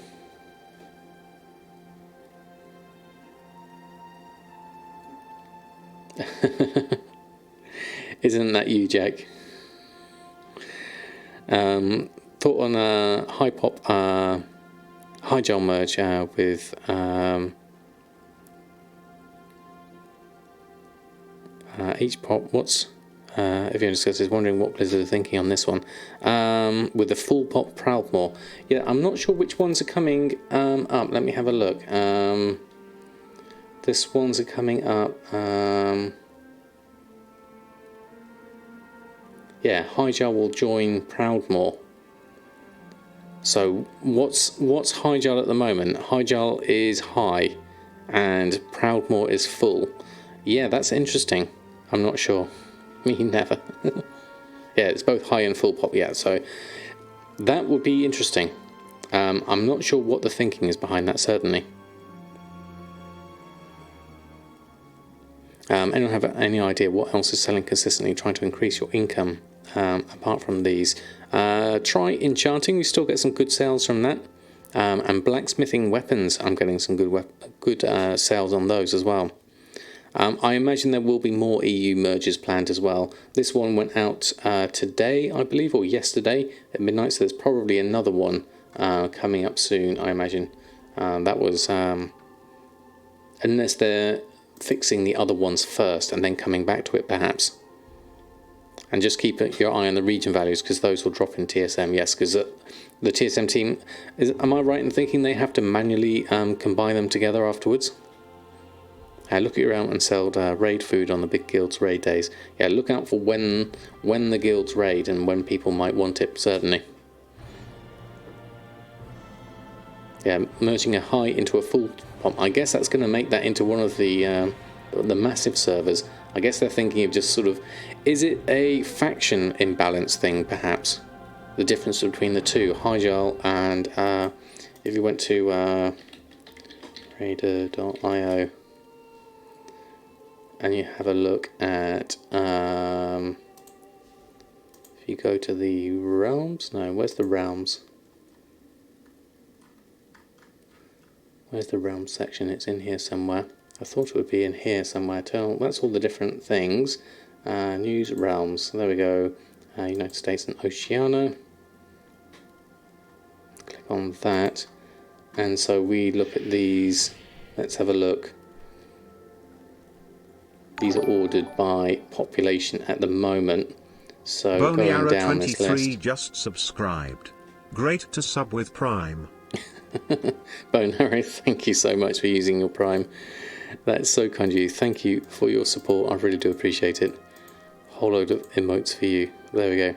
Isn't that you, Jack? Thought on a high pop high gel merge with each pop. What's everyone discusses, wondering what Blizzard are thinking on this one, with the full pop Proudmoore. Yeah, I'm not sure which ones are coming up. Let me have a look. This ones are coming up. Yeah, Higel will join Proudmoore. So what's Higel at the moment? Higel is high, and Proudmoore is full. Yeah, that's interesting. I'm not sure. Me never. Yeah, it's both high and full pop. Yeah, so that would be interesting. I'm not sure what the thinking is behind that, certainly. Anyone have any idea what else is selling consistently, trying to increase your income apart from these? Try enchanting, you still get some good sales from that. And blacksmithing weapons, I'm getting some good sales on those as well. I imagine there will be more EU mergers planned as well. This one went out today, I believe, or yesterday at midnight, so there's probably another one coming up soon, I imagine. That was, unless they're fixing the other ones first and then coming back to it, perhaps. And just keep your eye on the region values, because those will drop in TSM, yes, because the TSM team, am I right in thinking they have to manually combine them together afterwards? Look at your out and sell raid food on the big guilds raid days. Yeah, look out for when the guilds raid and when people might want it, certainly. Yeah, merging a high into a full pop. I guess that's going to make that into one of the massive servers. I guess they're thinking of just sort of, is it a faction imbalance thing, perhaps? The difference between the two, Higel and if you went to raider.io and you have a look at if you go to the realms, no, where's the realms? Where's the realms section? It's in here somewhere. I thought it would be in here somewhere. That's all the different things. News realms. There we go. United States and Oceania. Click on that. And so we look at these. Let's have a look. These are ordered by population at the moment. So Boney going Arrow down this 23 list. just subscribed. Great to sub with Prime. Bone Arrow, thank you so much for using your Prime. That's so kind of you. Thank you for your support. I really do appreciate it. Whole load of emotes for you. There we go.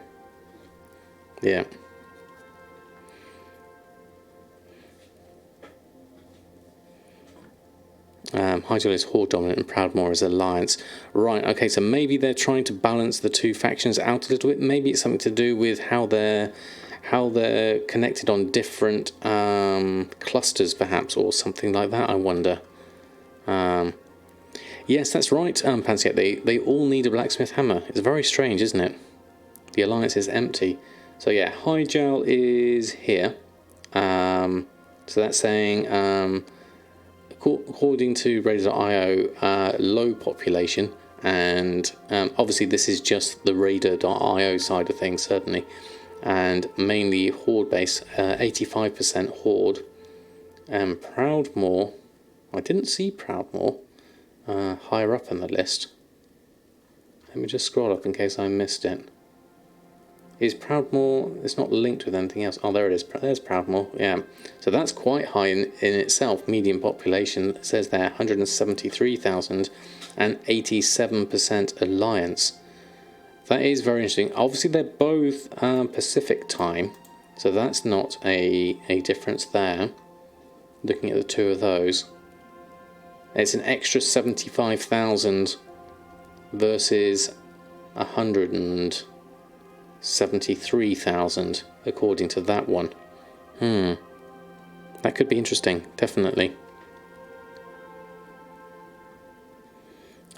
Yeah. Higel is Horde dominant and Proudmoore is Alliance. Right, okay, so maybe they're trying to balance the two factions out a little bit. Maybe it's something to do with how they're connected on different clusters, perhaps, or something like that, I wonder. Yes, that's right, Pansiat. They all need a blacksmith hammer. It's very strange, isn't it? The Alliance is empty. So yeah, Higel is here. So that's saying... according to Raider.io, low population, and obviously this is just the Raider.io side of things, certainly, and mainly Horde base, 85% Horde, And Proudmoore, I didn't see Proudmoore higher up on the list. Let me just scroll up in case I missed it. Is Proudmoore, it's not linked with anything else. Oh, there it is. There's Proudmoore, yeah. So that's quite high in itself. Median population, it says there, 173,000 and 87% alliance. That is very interesting. Obviously, they're both Pacific time, so that's not a difference there. Looking at the two of those, it's an extra 75,000 versus 173,000 according to that one. That could be interesting, definitely.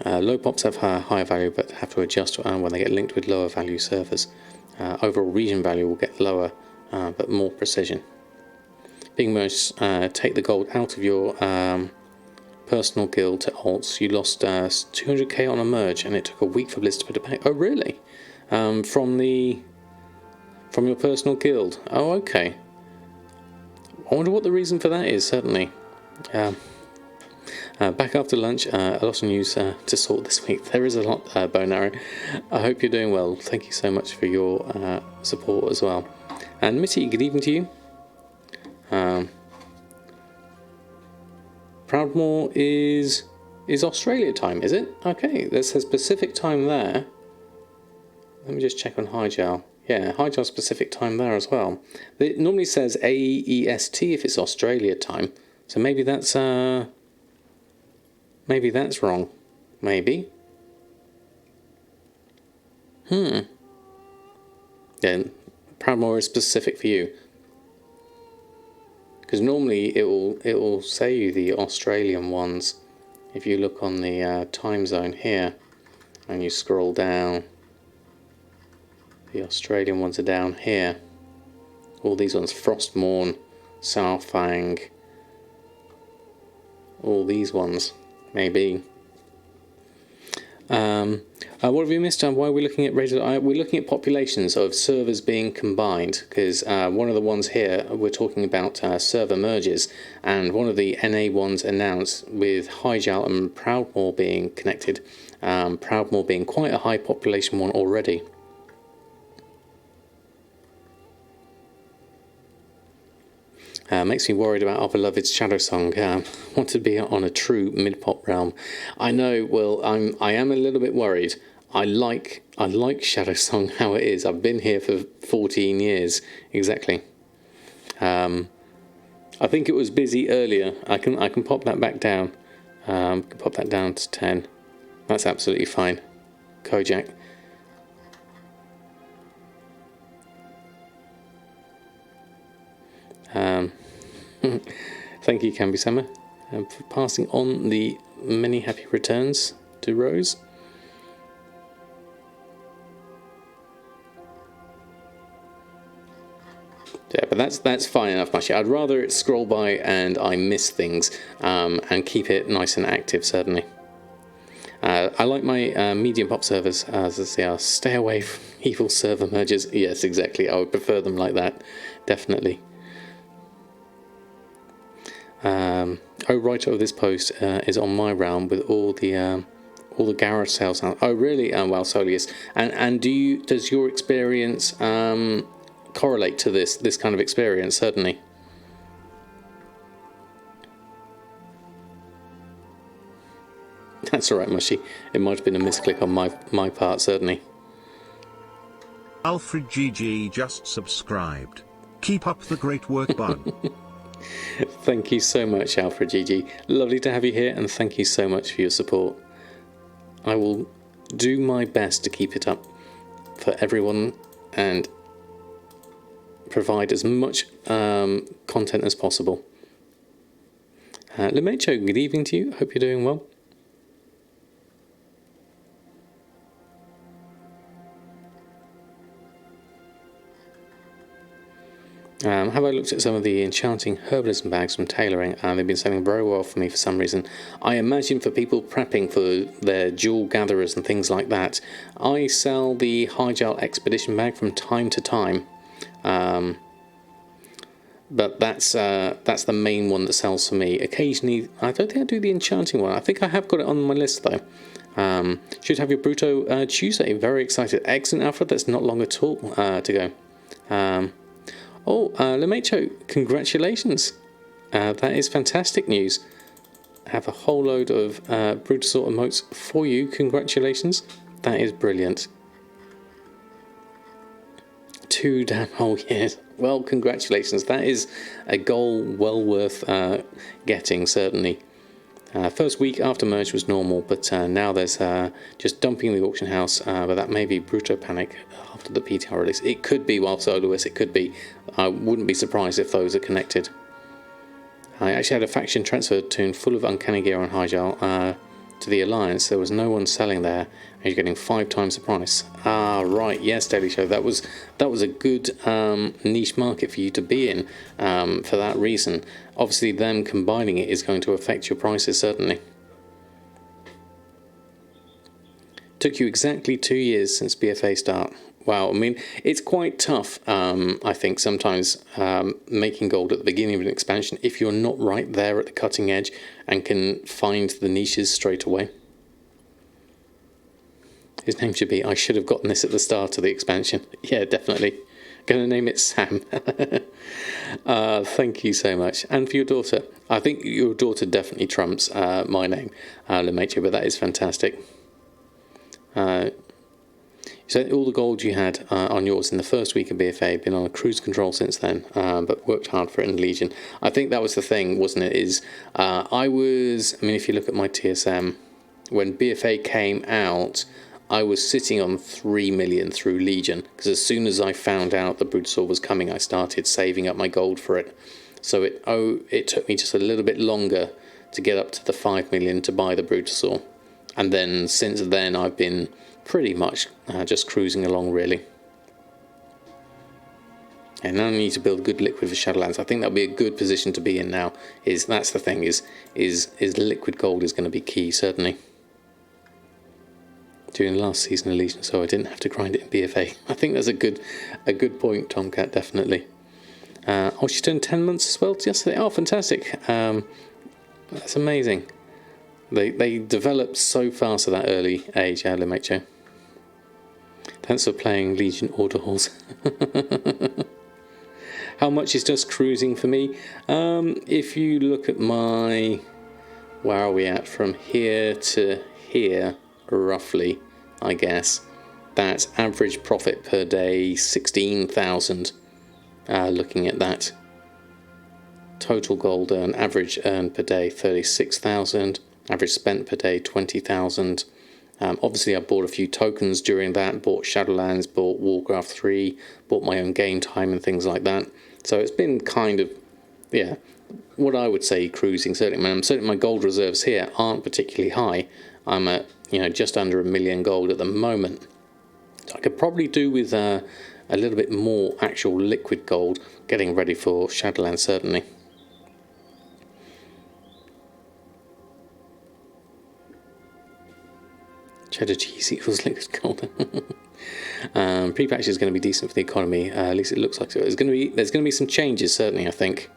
Low pops have higher value but have to adjust when they get linked with lower value servers. Overall region value will get lower but more precision. Being merged, take the gold out of your personal guild to alts. You lost 200k on a merge and it took a week for Blizz to put it back. Oh really? From your personal guild. Oh okay. I wonder what the reason for that is, certainly. Back after lunch, a lot of news to sort this week. There is a lot, Bone Arrow. I hope you're doing well. Thank you so much for your support as well. And Mitty, good evening to you. Proudmoore is Australia time, is it? Okay, that says Pacific time there. Let me just check on Hijal. Yeah, Hijal's Pacific time there as well. It normally says AEST if it's Australia time, so maybe that's wrong. Maybe. Yeah, Proudmoore is specific for you. Because normally it will say you the Australian ones. If you look on the time zone here and you scroll down, the Australian ones are down here. All these ones, Frostmourne, Southfang, all these ones, maybe. What have we missed? Why are we looking at we're looking at populations of servers being combined, because one of the ones here we're talking about server merges, and one of the NA ones announced with Hijal and Proudmoore being connected, Proudmoore being quite a high population one already. Makes me worried about our beloved Shadowsong. Want to be on a true mid-pop realm. I know. Well, I am a little bit worried. I like Shadowsong how it is. I've been here for 14 years exactly. I think it was busy earlier. I can pop that back down. Pop that down to 10. That's absolutely fine. Kojak. Thank you, Camby-sama, for passing on the many happy returns to Rose. Yeah, but that's fine enough, Mashi. I'd rather it scroll by and I miss things, and keep it nice and active, certainly. I like my medium pop servers as they are. Stay away from evil server mergers. Yes, exactly. I would prefer them like that, definitely. Writer of this post is on my realm with all the garage sales now. Oh really? Well, Solius. And does your experience correlate to this kind of experience? Certainly. That's alright, Mushy. It might have been a misclick on my part, certainly. Alfred GG just subscribed. Keep up the great work, bud. Thank you so much, Alfred GG. Lovely to have you here, and thank you so much for your support. I will do my best to keep it up for everyone and provide as much content as possible. Lemecho, good evening to you. Hope you're doing well. Have I looked at some of the enchanting herbalism bags from tailoring, and they've been selling very well for me for some reason. I imagine for people prepping for their jewel gatherers and things like that. I sell the Hijal expedition bag from time to time. But that's the main one that sells for me. Occasionally, I don't think I do the enchanting one. I think I have got it on my list though. Should have your Bruto Tuesday. Very excited. Excellent, Alfred. That's not long at all to go. Lemecho, congratulations. That is fantastic news. I have a whole load of Brutosaur emotes for you. Congratulations. That is brilliant. 2 damn whole years. Well, congratulations. That is a goal well worth getting, certainly. First week after merge was normal, but now there's just dumping the auction house. But that may be Bruto Panic after the PTR release. It could be while Soloist, it could be. I wouldn't be surprised if those are connected. I actually had a faction transfer toon full of Uncanny Gear on Hyjal to the Alliance. There was no one selling there, and you're getting 5 times the price. Ah, right, yes, Daily Show. That was a good niche market for you to be in for that reason. Obviously, them combining it is going to affect your prices, certainly. Took you exactly 2 years since BFA start. Wow, I mean, it's quite tough, I think, sometimes making gold at the beginning of an expansion if you're not right there at the cutting edge and can find the niches straight away. His name should be, I should have gotten this at the start of the expansion. Yeah, definitely. Going to name it Sam. Thank you so much. And for your daughter. I think your daughter definitely trumps my name, Lemecho, but that is fantastic. So all the gold you had on yours in the first week of BFA, been on a cruise control since then, but worked hard for it in Legion. I think that was the thing, wasn't it? If you look at my TSM, when BFA came out, I was sitting on 3 million through Legion, because as soon as I found out the Brutosaur was coming, I started saving up my gold for it. So it took me just a little bit longer to get up to the 5 million to buy the Brutosaur. And then since then, I've been pretty much just cruising along, really. And now I need to build good liquid for Shadowlands. I think that'll be a good position to be in now. That's the thing, is liquid gold is going to be key, certainly. During the last season of Legion, so I didn't have to grind it in BFA. I think that's a good point, Tomcat, definitely. She turned 10 months as well yesterday. Oh, fantastic. That's amazing. They developed so fast at that early age, Lemecho. Thanks for playing Legion Order Halls. How much is just cruising for me? If you look at my... Where are we at? From here to here, roughly, I guess. That's average profit per day, 16,000. Looking at that. Total gold earned, average earned per day, 36,000. Average spent per day, 20,000. Obviously, I bought a few tokens during that, bought Shadowlands, bought Warcraft 3, bought my own game time and things like that. So it's been kind of, yeah, what I would say cruising, certainly. Certainly my gold reserves here aren't particularly high. I'm at, just under 1 million gold at the moment. So I could probably do with a little bit more actual liquid gold getting ready for Shadowlands, certainly. Cheddar cheese equals liquid gold. Pre-patch is going to be decent for the economy. At least it looks like so. There's going to be some changes, certainly, I think.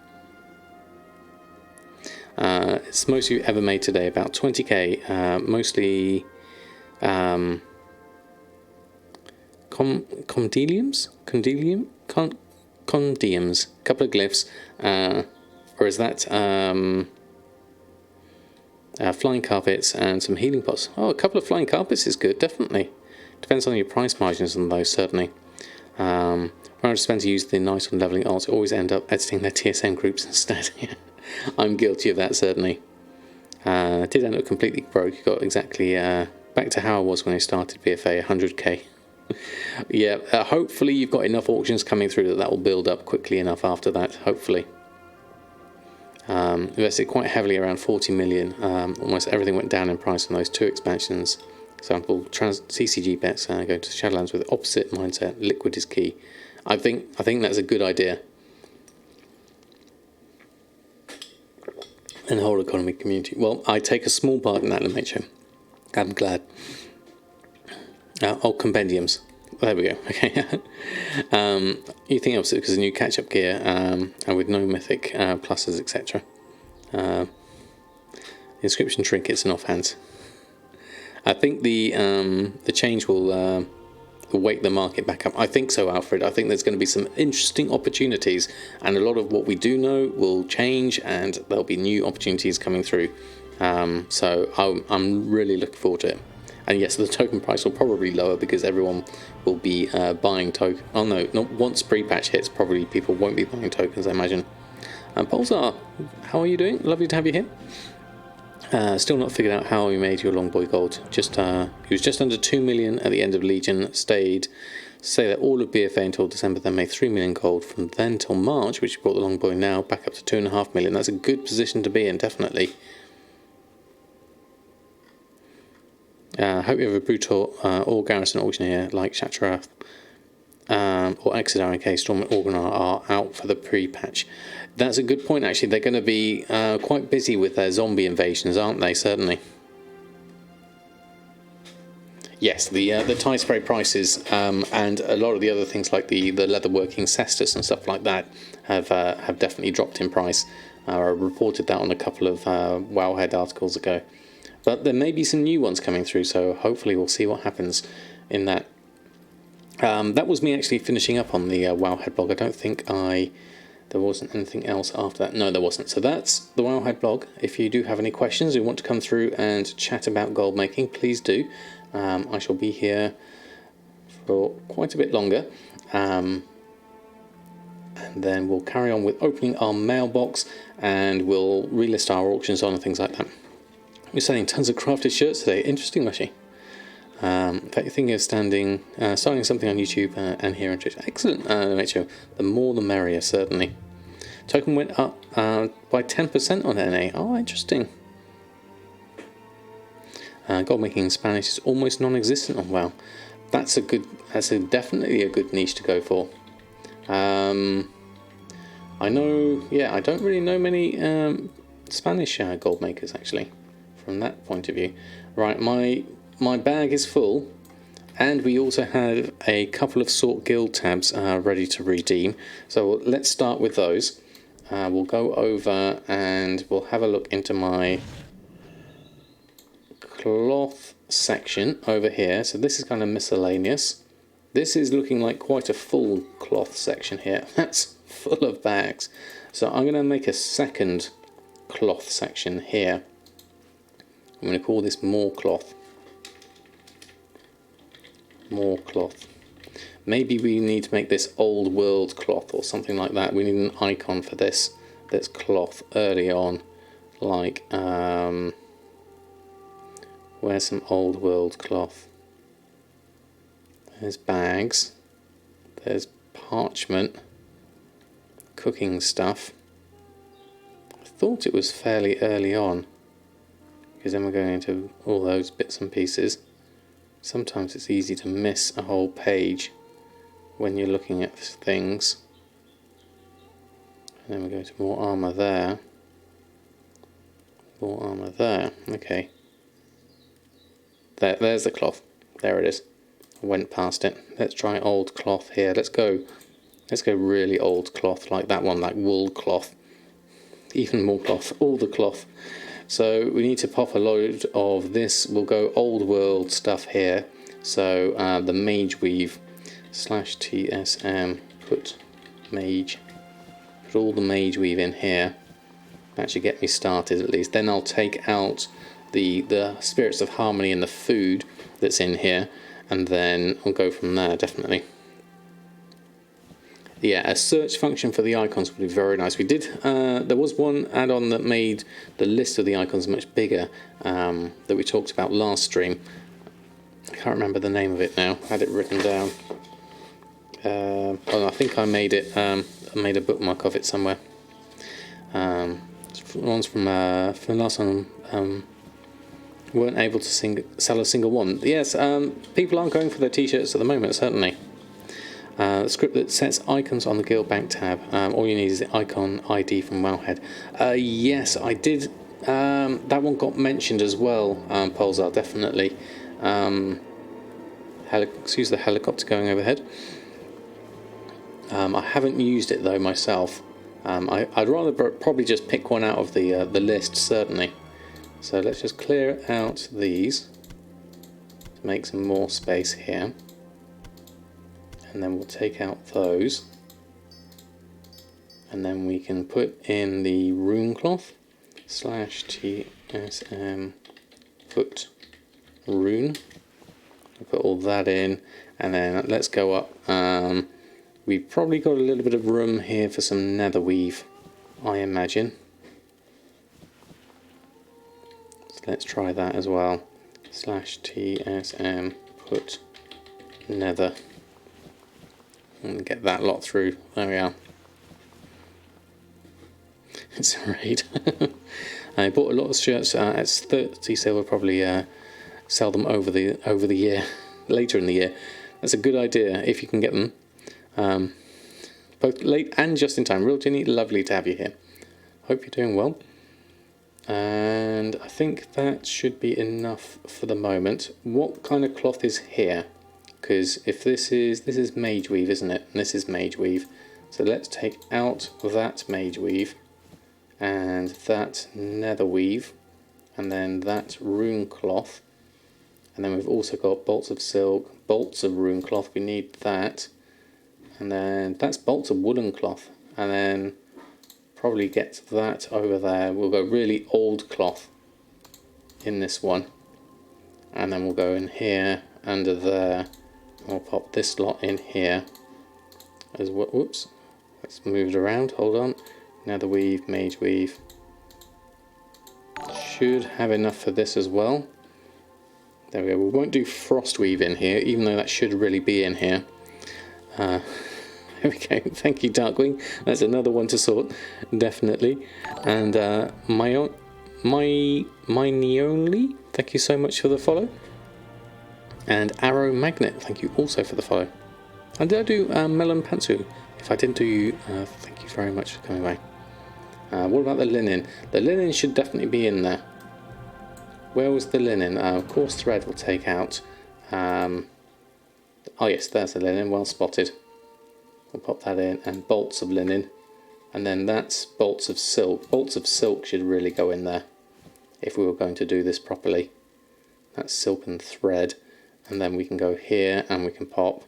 It's the most you've ever made today, about 20k. Mostly condyliums, condyliums, a couple of glyphs, or is that flying carpets and some healing pots? Oh, a couple of flying carpets is good, definitely. Depends on your price margins on those, certainly. When I spend to use the nice on leveling arts, I always end up editing their TSM groups instead. I'm guilty of that, certainly. I did end up completely broke. Got exactly back to how I was when I started BFA, 100k. Yeah, hopefully you've got enough auctions coming through that will build up quickly enough after that, hopefully. Invested quite heavily, around 40 million. Almost everything went down in price on those 2 expansions. Example, CCG bets go to Shadowlands with opposite mindset. Liquid is key. I think that's a good idea. And the whole economy community. Well, I take a small part in that, Lemecho. I'm glad. Compendiums. there we go. Okay. Anything else? Because the new catch-up gear, and with no mythic pluses, etc. Inscription trinkets and offhands. I think the change will wake the market back up. I think so, Alfred. I think there's going to be some interesting opportunities, and a lot of what we do know will change, and there'll be new opportunities coming through. So I'm really looking forward to it. And yes, the token price will probably lower because everyone will be buying token. Oh no, not once pre-patch hits. Probably people won't be buying tokens, I imagine. Pulsar, how are you doing? Lovely to have you here. Still not figured out how you made your long boy gold. He was just under 2 million at the end of Legion. Say that all of BFA until December, then made 3 million gold from then till March, which brought the long boy now back up to 2.5 million. That's a good position to be in, definitely. Hope you have a brutal or garrison auctioneer like Shatrath or Exodar in case Storm and Organar are out for the pre-patch. That's a good point, actually. They're going to be quite busy with their zombie invasions, aren't they? Certainly. Yes, the tie spray prices and a lot of the other things like the leatherworking cestus and stuff like that have definitely dropped in price. I reported that on a couple of Wowhead articles ago. But there may be some new ones coming through, so hopefully we'll see what happens in that. That was me actually finishing up on the Wowhead blog. I don't think there wasn't anything else after that. No, there wasn't. So that's the Wowhead blog. If you do have any questions or want to come through and chat about gold making, please do. I shall be here for quite a bit longer. And then we'll carry on with opening our mailbox, and we'll relist our auctions on and things like that. We're selling tons of crafted shirts today. Interesting, actually. In fact, you're thinking of starting something on YouTube and here on Twitch. Excellent, Rachel. The more the merrier, certainly. Token went up by 10% on NA. Oh, interesting. Gold making in Spanish is almost non-existent on WoW. That's definitely a good niche to go for. I know, yeah, I don't really know many Spanish gold makers actually. From that point of view, right? My bag is full, and we also have a couple of sort guild tabs ready to redeem. So let's start with those. We'll go over and we'll have a look into my cloth section over here. So this is kind of miscellaneous. This is looking like quite a full cloth section here. That's full of bags. So I'm going to make a second cloth section here. I'm going to call this more cloth. More cloth. Maybe we need to make this old world cloth or something like that. We need an icon for this cloth early on. Like, where's some old world cloth? There's bags. There's parchment. Cooking stuff. I thought it was fairly early on, because then we're going into all those bits and pieces. Sometimes it's easy to miss a whole page when you're looking at things. And then we go to more armour there. More armour there. Okay. There's the cloth. There it is. I went past it. Let's try old cloth here. Let's go really old cloth like that one, like wool cloth. Even more cloth. All the cloth. So we need to pop a load of this. We'll go old world stuff here. So the mage weave /TSM, put all the mage weave in here. That should get me started at least. Then I'll take out the spirits of harmony and the food that's in here, and then I'll go from there, definitely. Yeah, a search function for the icons would be very nice. We did, there was one add-on that made the list of the icons much bigger, that we talked about last stream. I can't remember the name of it now. I had it written down. I think I made it. I made a bookmark of it somewhere. Ones from last time. Weren't able to sell a single one. Yes, people aren't going for their t-shirts at the moment, certainly. The script that sets icons on the Guild Bank tab. All you need is the icon ID from Wowhead. Yes, I did. That one got mentioned as well, Pulsar, definitely. excuse the helicopter going overhead. I haven't used it though myself. I'd rather probably just pick one out of the list, certainly. So let's just clear out these to make some more space here, and then we'll take out those, and then we can put in the rune cloth /tsm put rune. We'll put all that in, and then let's go up. We've probably got a little bit of room here for some nether weave, I imagine. So let's try that as well. /tsm put nether, and get that lot through. There we are. It's a raid. I bought a lot of shirts at 30 silver. Probably sell them over the year, later in the year. That's a good idea if you can get them. Both late and just in time. Real Ginny, lovely to have you here. Hope you're doing well. And I think that should be enough for the moment. What kind of cloth is here? Because if this is mage weave, isn't it? And this is mage weave. So let's take out that mage weave and that nether weave, and then that rune cloth, and then we've also got bolts of silk, bolts of rune cloth. We need that. And then that's bolts of woolen cloth, and then probably get that over there. We'll go really old cloth in this one, and then we'll go in here under there. We'll pop this lot in here as well. Whoops, let's move it around. Hold on. Nether weave, mage weave. Should have enough for this as well. There we go. We won't do frost weave in here, even though that should really be in here. There we go. Thank you, Darkwing. That's another one to sort, definitely. And my Neonly, thank you so much for the follow. And Arrow Magnet, thank you also for the follow. And did I do Melon Pantsu? If I didn't do you, thank you very much for coming by. What about the linen? The linen should definitely be in there. Where was the linen? Coarse thread we'll take out. Oh yes, there's the linen, well spotted. We'll pop that in, and bolts of linen, and then that's bolts of silk. Bolts of silk should really go in there if we were going to do this properly. That's silk and thread, and then we can go here and we can pop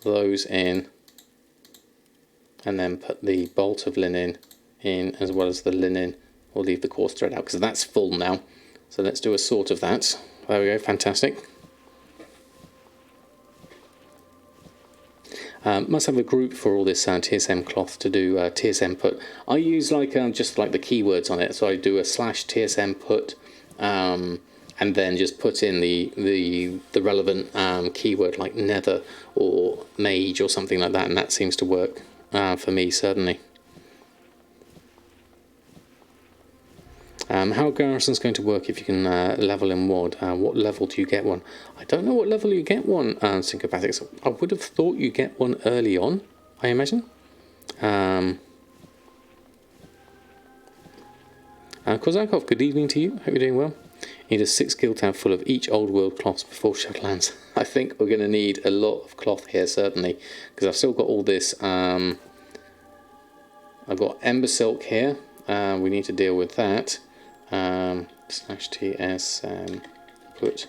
those in, and then put the bolt of linen in as well as the linen. We'll leave the coarse thread out because that's full now. So let's do a sort of that. There we go, fantastic. Must have a group for all this TSM cloth to do TSM put. I use like just like the keywords on it, so I do a /TSM put, and then just put in the relevant keyword like nether or mage or something like that, and that seems to work for me certainly. How Garrison's going to work if you can level in WOD? What level do you get one? I don't know what level you get one, Syncopathics. I would have thought you get one early on, I imagine. Kozakov, good evening to you. Hope you're doing well. You need a 6 skill tab full of each old world cloths before Shadowlands. I think we're going to need a lot of cloth here, certainly, because I've still got all this. I've got ember silk here. We need to deal with that. /TS put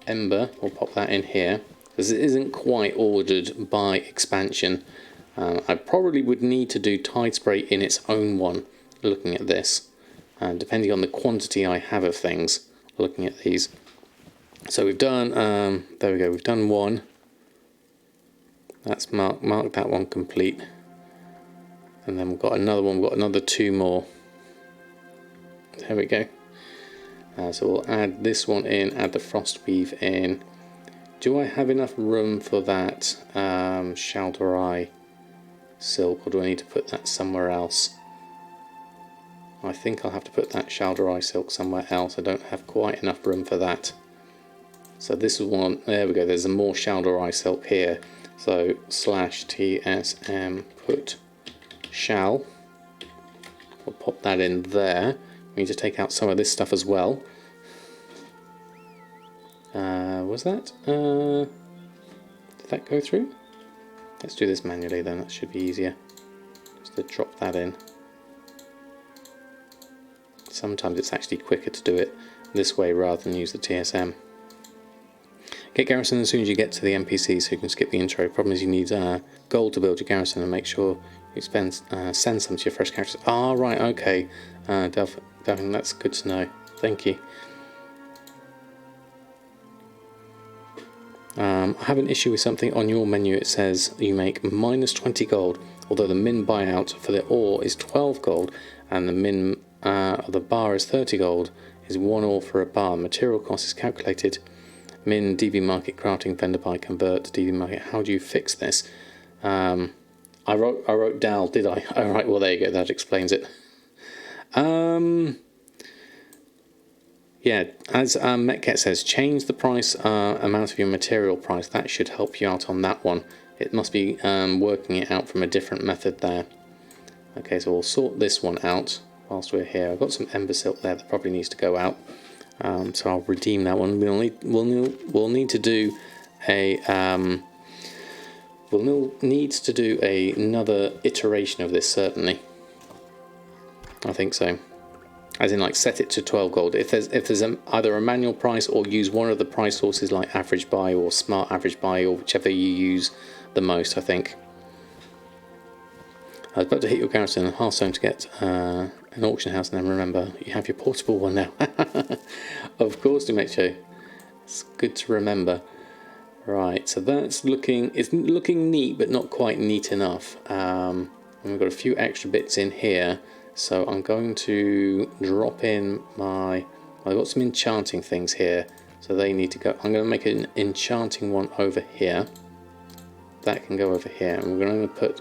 ember, we'll pop that in here because it isn't quite ordered by expansion. I probably would need to do tide spray in its own one, looking at this, depending on the quantity I have of things, looking at these. So we've done, there we go, we've done one. That's mark that one complete, and then we've got another one, we've got another 2 more. There we go. So we'll add this one in, add the frost weave in. Do I have enough room for that Shaldorai silk, or do I need to put that somewhere else? I think I'll have to put that Shaldorai silk somewhere else. I don't have quite enough room for that. So this is one, there we go, there's a more Shaldorai silk here. So /TSM put shall. We'll pop that in there. We need to take out some of this stuff as well. Was that? that go through? Let's do this manually then, that should be easier. Just to drop that in. Sometimes it's actually quicker to do it this way rather than use the TSM. Get garrison as soon as you get to the NPC so you can skip the intro. Problem is you need gold to build your garrison, and make sure you send some to your fresh characters. Ah, right, okay. Delvin, that's good to know. Thank you. I have an issue with something on your menu. It says you make minus 20 gold, although the min buyout for the ore is 12 gold, and the min the bar is 30 gold. Is 1 ore for a bar. Material cost is calculated. Min DB market crafting vendor buy convert to DB market. How do you fix this? I wrote DAL, did I? All right. Well, there you go. That explains it. Yeah, as Metcat says, change the price amount of your material price. That should help you out on that one. It must be working it out from a different method there. Okay, so we'll sort this one out whilst we're here. I've got some ember silk there that probably needs to go out. So I'll redeem that one. We'll need to do a another iteration of this, certainly. I think so. As in, like, set it to 12 gold. If there's either a manual price, or use one of the price sources like average buy or smart average buy, or whichever you use the most, I think. I was about to hit your garrison and Hearthstone to get an auction house, and then remember you have your portable one now. Of course, Demetrio. It's good to remember. Right, so it's looking neat, but not quite neat enough. And we've got a few extra bits in here, so I'm going to drop in my. I've got some enchanting things here, so they need to go. I'm going to make an enchanting one over here. That can go over here, and we're going to put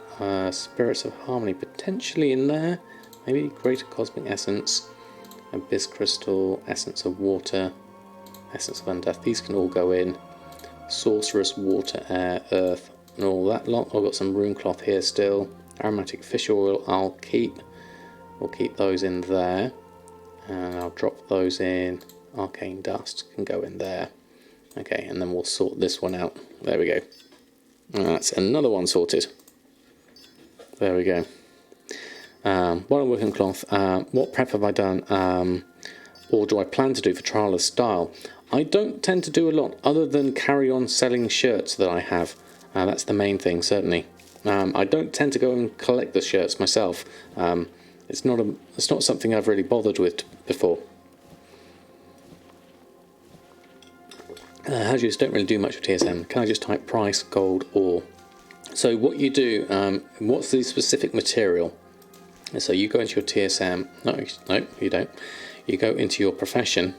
Spirits of Harmony potentially in there. Maybe Greater Cosmic Essence, Abyss Crystal, Essence of Water, Essence of Undeath. These can all go in. Sorceress, Water, Air, Earth, and all that lot. I've got some rune cloth here still. Aromatic Fish Oil I'll keep. We'll keep those in there. And I'll drop those in. Arcane Dust can go in there. Okay, and then we'll sort this one out. There we go. That's another one sorted. There we go. While I'm working cloth, what prep have I done, or do I plan to do for Trial of Style? I don't tend to do a lot other than carry on selling shirts that I have. That's the main thing, certainly. I don't tend to go and collect the shirts myself. It's not something I've really bothered with before. How do you just don't really do much with TSM? Can I just type price, gold, ore? So what you do, what's the specific material? So you go into your TSM. No, you don't. You go into your profession.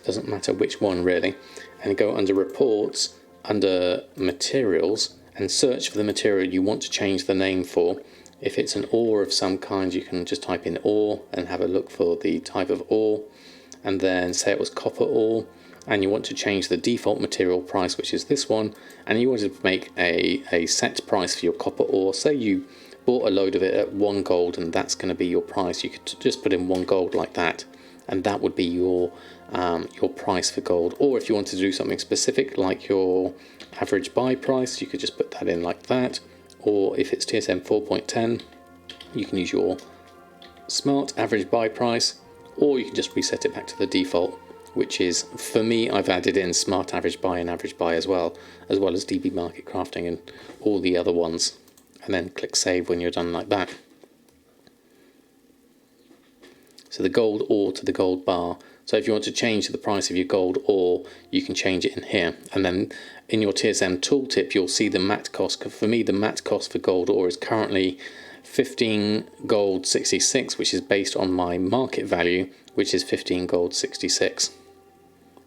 Doesn't matter which one really, and go under reports, under materials, and search for the material you want to change the name for. If it's an ore of some kind, you can just type in ore and have a look for the type of ore, and then say it was copper ore, and you want to change the default material price, which is this one, and you want to make a set price for your copper ore. Say you bought a load of it at 1 gold, and that's going to be your price. You could just put in 1 gold like that, and that would be your price for gold. Or if you want to do something specific like your average buy price, you could just put that in like that. Or if it's TSM 4.10, you can use your smart average buy price, or you can just reset it back to the default, which is, for me, I've added in smart average buy and average buy as well as DB market crafting and all the other ones, and then click save when you're done like that. So the gold ore to the gold bar. So if you want to change the price of your gold ore, you can change it in here. And then in your TSM tooltip, you'll see the mat cost. For me, the mat cost for gold ore is currently 15 gold 66, which is based on my market value, which is 15 gold 66.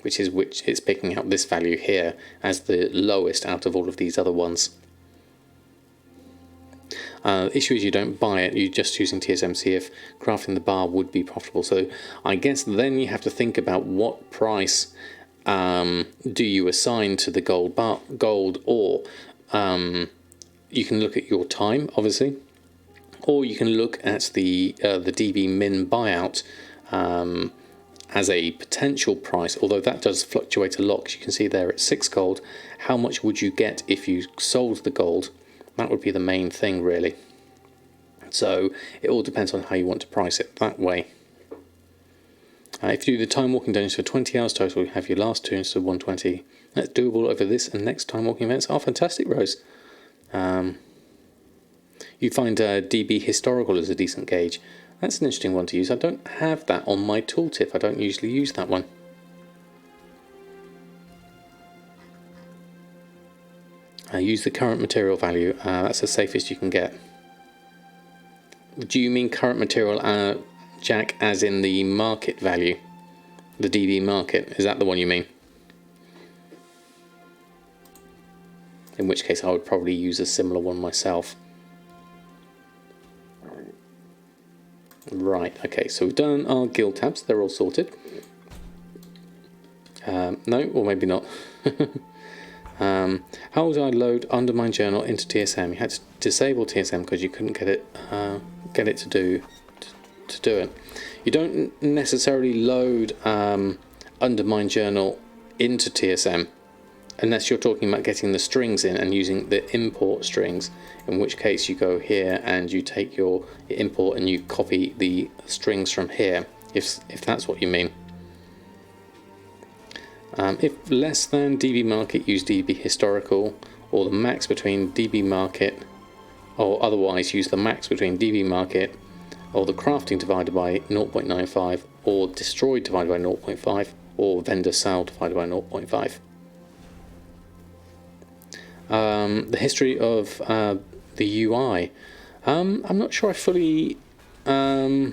Which it's picking out this value here as the lowest out of all of these other ones. The issue is you don't buy it, you're just using TSM, see if crafting the bar would be profitable. So I guess then you have to think about what price do you assign to the gold ore. You can look at your time, obviously, or you can look at the DB min buyout as a potential price, although that does fluctuate a lot, 'cause you can see there it's 6 gold. How much would you get if you sold the gold? That would be the main thing, really. So it all depends on how you want to price it that way. If you do the time walking dungeons for 20 hours total, you have your last 2 instead of 120. That's doable over this and next time walking events. Oh, fantastic, Rose. You find DB historical as a decent gauge. That's an interesting one to use. I don't have that on my tooltip. I don't usually use that one. Use the current material value. That's the safest you can get. Do you mean current material, Jack, as in the market value? The DB market? Is that the one you mean? In which case I would probably use a similar one myself. Right, okay, so we've done our guild tabs. They're all sorted. No, or maybe not. How would I load Undermine Journal into TSM? You had to disable TSM because you couldn't get it to do it. You don't necessarily load Undermine Journal into TSM unless you're talking about getting the strings in and using the import strings, in which case you go here and you take your import and you copy the strings from here, if that's what you mean. If less than DB market, use DB historical, or the max between DB market, or otherwise use the max between DB market or the crafting divided by 0.95, or destroyed divided by 0.5, or vendor sale divided by 0.5. The history of the UI. I'm not sure I fully. Do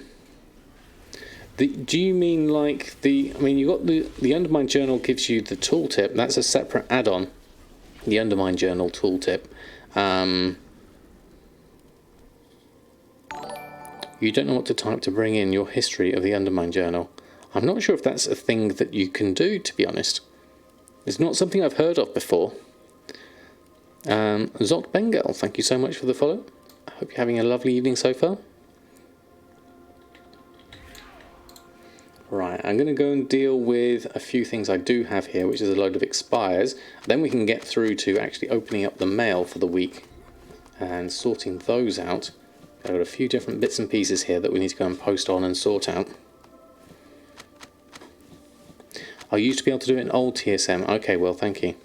you mean like the? I mean, you got the Undermine Journal gives you the tooltip. That's a separate add-on. The Undermine Journal tooltip. You don't know what to type to bring in your history of the Undermine Journal. I'm not sure if that's a thing that you can do, to be honest. It's not something I've heard of before. Zot Bengal, thank you so much for the follow. I hope you're having a lovely evening so far. Right, I'm going to go and deal with a few things I do have here, which is a load of expires. Then we can get through to actually opening up the mail for the week and sorting those out. I've got a few different bits and pieces here that we need to go and post on and sort out. I used to be able to do it in old TSM. Okay, well, thank you.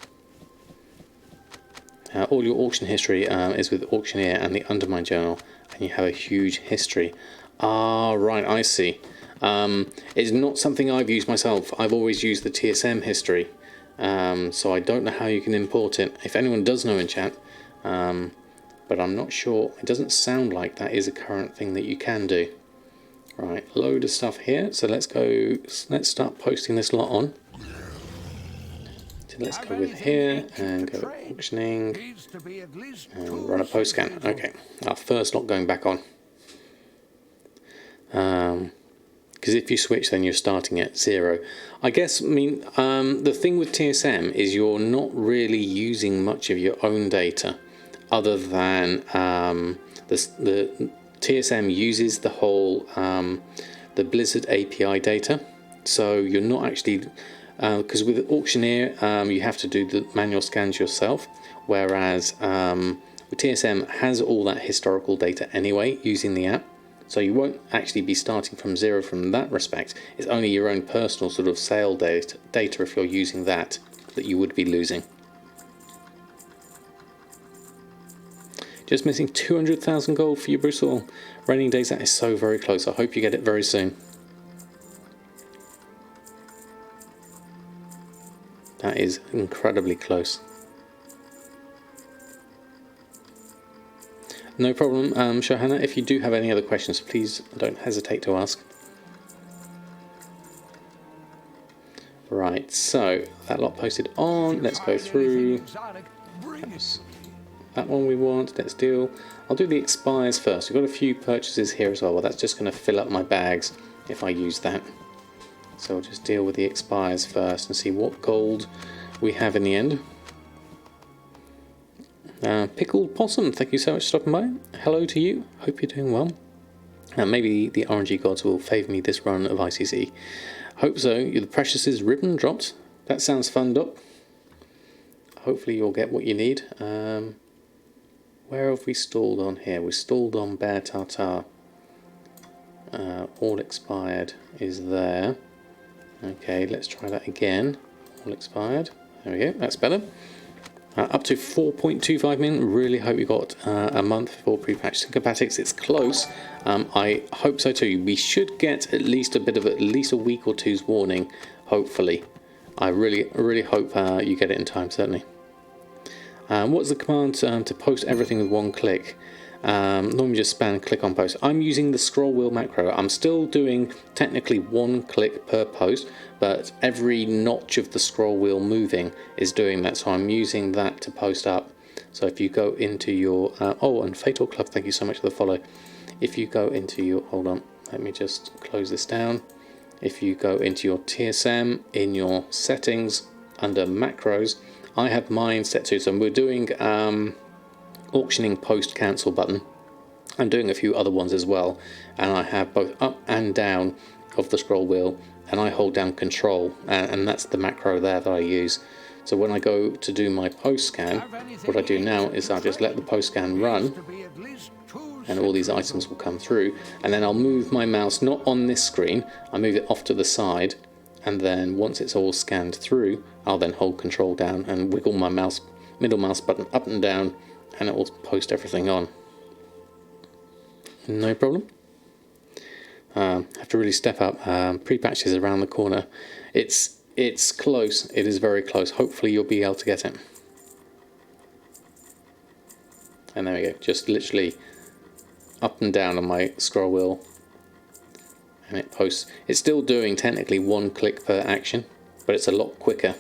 All your auction history is with Auctioneer and the Undermine Journal, and you have a huge history. Ah, right, I see. It's not something I've used myself. I've always used the TSM history, so I don't know how you can import it. If anyone does know in chat, but I'm not sure. It doesn't sound like that is a current thing that you can do. Right, load of stuff here. So let's go. Let's start posting this lot on. So let's go with here and go auctioning and run a post scan. Okay, our first lot going back on. Because if you switch, then you're starting at 0. I guess. I mean, the thing with TSM is you're not really using much of your own data, other than the TSM uses the whole the Blizzard API data. So you're not actually. Because with Auctioneer, you have to do the manual scans yourself, whereas TSM has all that historical data anyway using the app, so you won't actually be starting from 0 from that respect. It's only your own personal sort of sale data if you're using that you would be losing. Just missing 200,000 gold for your Brutal Raining Days. That is so very close. I hope you get it very soon. That is incredibly close. No problem, Shohana. If you do have any other questions, please don't hesitate to ask. Right, so that lot posted on. Let's go through. That one we want. Let's deal. I'll do the expires first. We've got a few purchases here as well. Well, that's just going to fill up my bags if I use that. So I'll just deal with the expires first and see what gold we have in the end. Pickled Possum, thank you so much for stopping by. Hello to you, hope you're doing well. Maybe the RNG gods will favour me this run of ICC. Hope so. The Precious's ribbon dropped. That sounds fun, Doc. Hopefully you'll get what you need. Where have we stalled on here? We stalled on Bear Tartar. All expired is there. Okay, let's try that again. All expired. There we go, that's better. Up to 4.25 million. Really hope you got a month for pre-patch syncopatics. It's close. I hope so too. We should get at least a week or two's warning, hopefully. I really hope you get it in time, certainly. What's the command to post everything with one click? Normally just spam click on post. I'm using the scroll wheel macro. I'm still doing technically one click per post, but every notch of the scroll wheel moving is doing that, so I'm using that to post up. So if you go into your oh, and Fatal Club, thank you so much for the follow. If you go into your, hold on, let me just close this down. If you go into your TSM in your settings under macros, I have mine set to, so we're doing auctioning post cancel button. I'm doing a few other ones as well, and I have both up and down of the scroll wheel, and I hold down control, and that's the macro there that I use. So when I go to do my post scan, what I do now is I just let the post scan run, and all these items will come through, and then I'll move my mouse not on this screen, I move it off to the side, and then once it's all scanned through, I'll then hold control down and wiggle my middle mouse button up and down, and it will post everything on. No problem. Have to really step up. Pre-patch is around the corner. It's close. It is very close. Hopefully you'll be able to get it. And there we go. Just literally up and down on my scroll wheel, and it posts. It's still doing technically one click per action, but it's a lot quicker.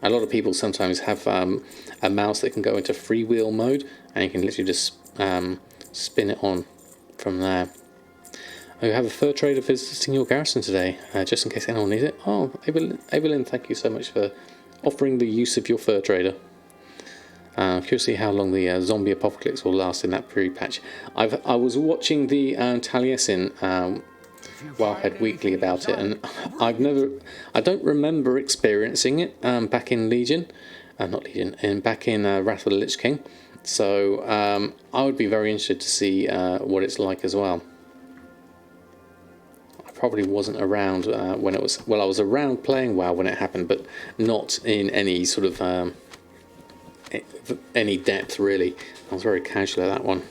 A lot of people sometimes have a mouse that can go into freewheel mode, and you can literally just spin it on from there. Oh, you have a fur trader visiting your garrison today, just in case anyone needs it. Oh, Evelyn, thank you so much for offering the use of your fur trader. Curious to see how long the zombie apocalypse will last in that pre-patch. I was watching the Taliesin Wowhead Weekly about it, and I don't remember experiencing it back in Legion, back in Wrath of the Lich King. So I would be very interested to see what it's like as well. I probably wasn't around when it was. Well, I was around playing WoW when it happened, but not in any sort of any depth really. I was very casual at that one.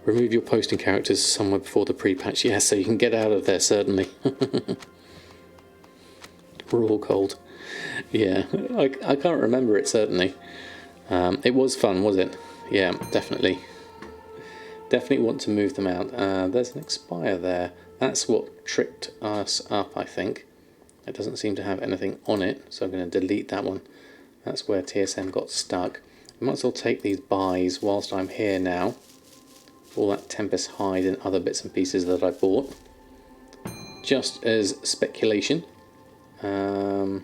Remove your posting characters somewhere before the pre-patch. Yes, so you can get out of there, certainly. We're all cold. Yeah, I can't remember it, certainly. It was fun, was it? Yeah, definitely. Definitely want to move them out. There's an expire there. That's what tripped us up, I think. It doesn't seem to have anything on it, so I'm going to delete that one. That's where TSM got stuck. I might as well take these buys whilst I'm here now. All that Tempest hide and other bits and pieces that I bought. Just as speculation. How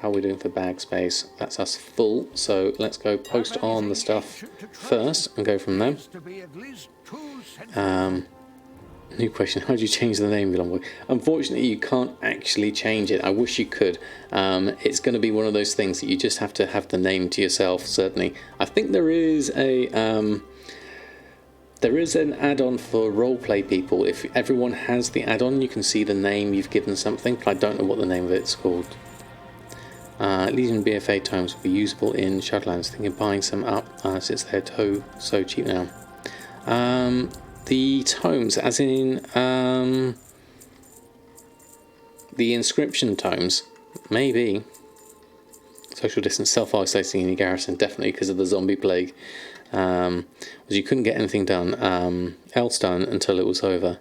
are we doing for bag space? That's us full, so let's go post on the stuff first and go from there. New question, how do you change the name of your longbow? Unfortunately, you can't actually change it. I wish you could. It's going to be one of those things that you just have to have the name to yourself, certainly. I think there is an add-on for roleplay people. If everyone has the add-on, you can see the name you've given something. I don't know what the name of it's called. Legion BFA tomes will be usable in Shadowlands. Thinking of buying some up since they're so cheap now. The tomes, as in the inscription tomes, maybe. Social distance, self-isolating in your garrison, definitely because of the zombie plague. Was you couldn't get anything else done until it was over.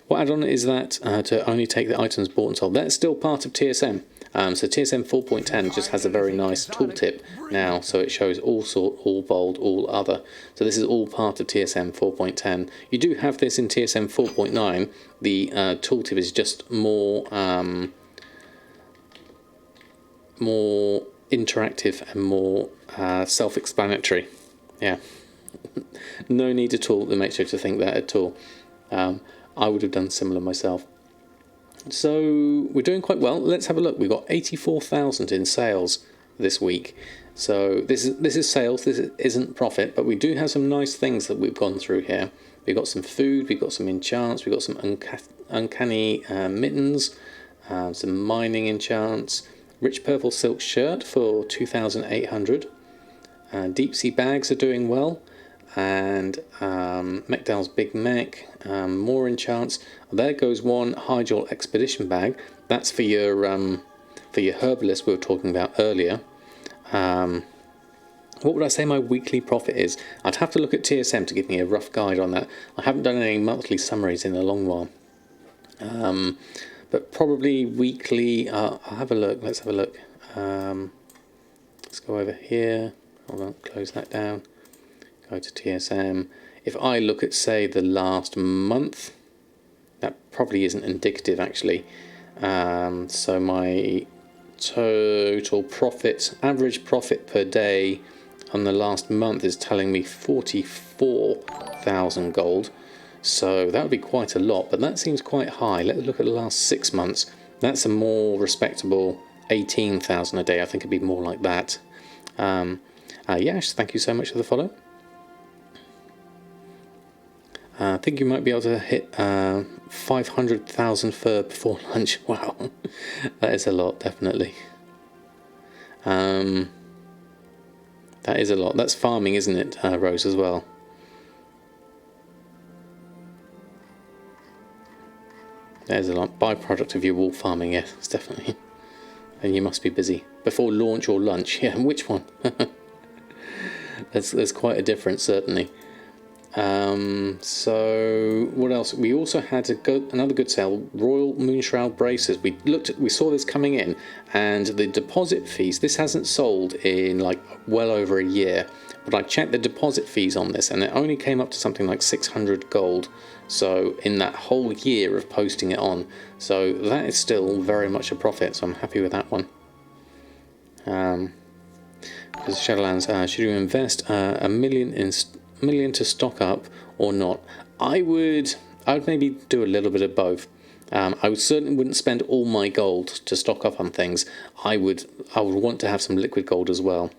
What add-on is that to only take the items bought and sold? That's still part of TSM. So TSM 4.10 just has a very nice tooltip now, so it shows all sort, all bold, all other. So this is all part of TSM 4.10. You do have this in TSM 4.9. The tooltip is just more interactive and more self-explanatory. Yeah, no need at all to make sure to think that at all. I would have done similar myself. So we're doing quite well. Let's have a look. We've got 84,000 in sales this week. So this is sales. This isn't profit, but we do have some nice things that we've gone through here. We've got some food. We've got some enchants. We've got some uncanny mittens, some mining enchants. Rich purple silk shirt for 2,800. Deep sea bags are doing well. And Mekdal's Big Mech, more enchants. There goes one Hyjal Expedition bag. That's for your herbalist we were talking about earlier. What would I say my weekly profit is? I'd have to look at TSM to give me a rough guide on that. I haven't done any monthly summaries in a long while. But probably weekly. I'll have a look. Let's have a look. Let's go over here. Hold on, close that down. Go to TSM. If I look at, say, the last month, that probably isn't indicative actually. So my total profit, average profit per day on the last month is telling me 44,000 gold. So that would be quite a lot, but that seems quite high. Let's look at the last 6 months. That's a more respectable 18,000 a day. I think it'd be more like that. Yash, thank you so much for the follow. I think you might be able to hit 500,000 fur before lunch. Wow, that is a lot, definitely. That is a lot. That's farming, isn't it, Rose, as well? There's a lot. Byproduct of your wool farming, yes, it's definitely. And you must be busy. Before launch or lunch? Yeah, which one? There's quite a difference, certainly. So what else? We also had another good sale, Royal Moonshroud braces. We saw this coming in, and the deposit fees, this hasn't sold in like well over a year, but I checked the deposit fees on this and it only came up to something like 600 gold. So in that whole year of posting it on, so that is still very much a profit, so I'm happy with that one. Because Shadowlands, should you invest a million to stock up or not? I would maybe do a little bit of both. I certainly wouldn't spend all my gold to stock up on things. I would want to have some liquid gold as well.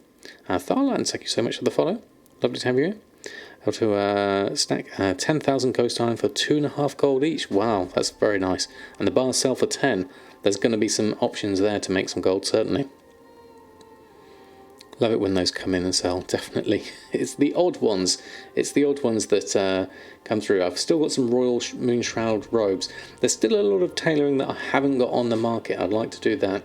Tharlan, thank you so much for the follow. Lovely to have you here. How to stack 10,000 ghost iron for 2.5 gold each. Wow, that's very nice. And the bars sell for 10. There's going to be some options there to make some gold, certainly. Love it when those come in and sell, definitely. It's the odd ones. It's the odd ones that come through. I've still got some Royal Moonshroud robes. There's still a lot of tailoring that I haven't got on the market. I'd like to do that.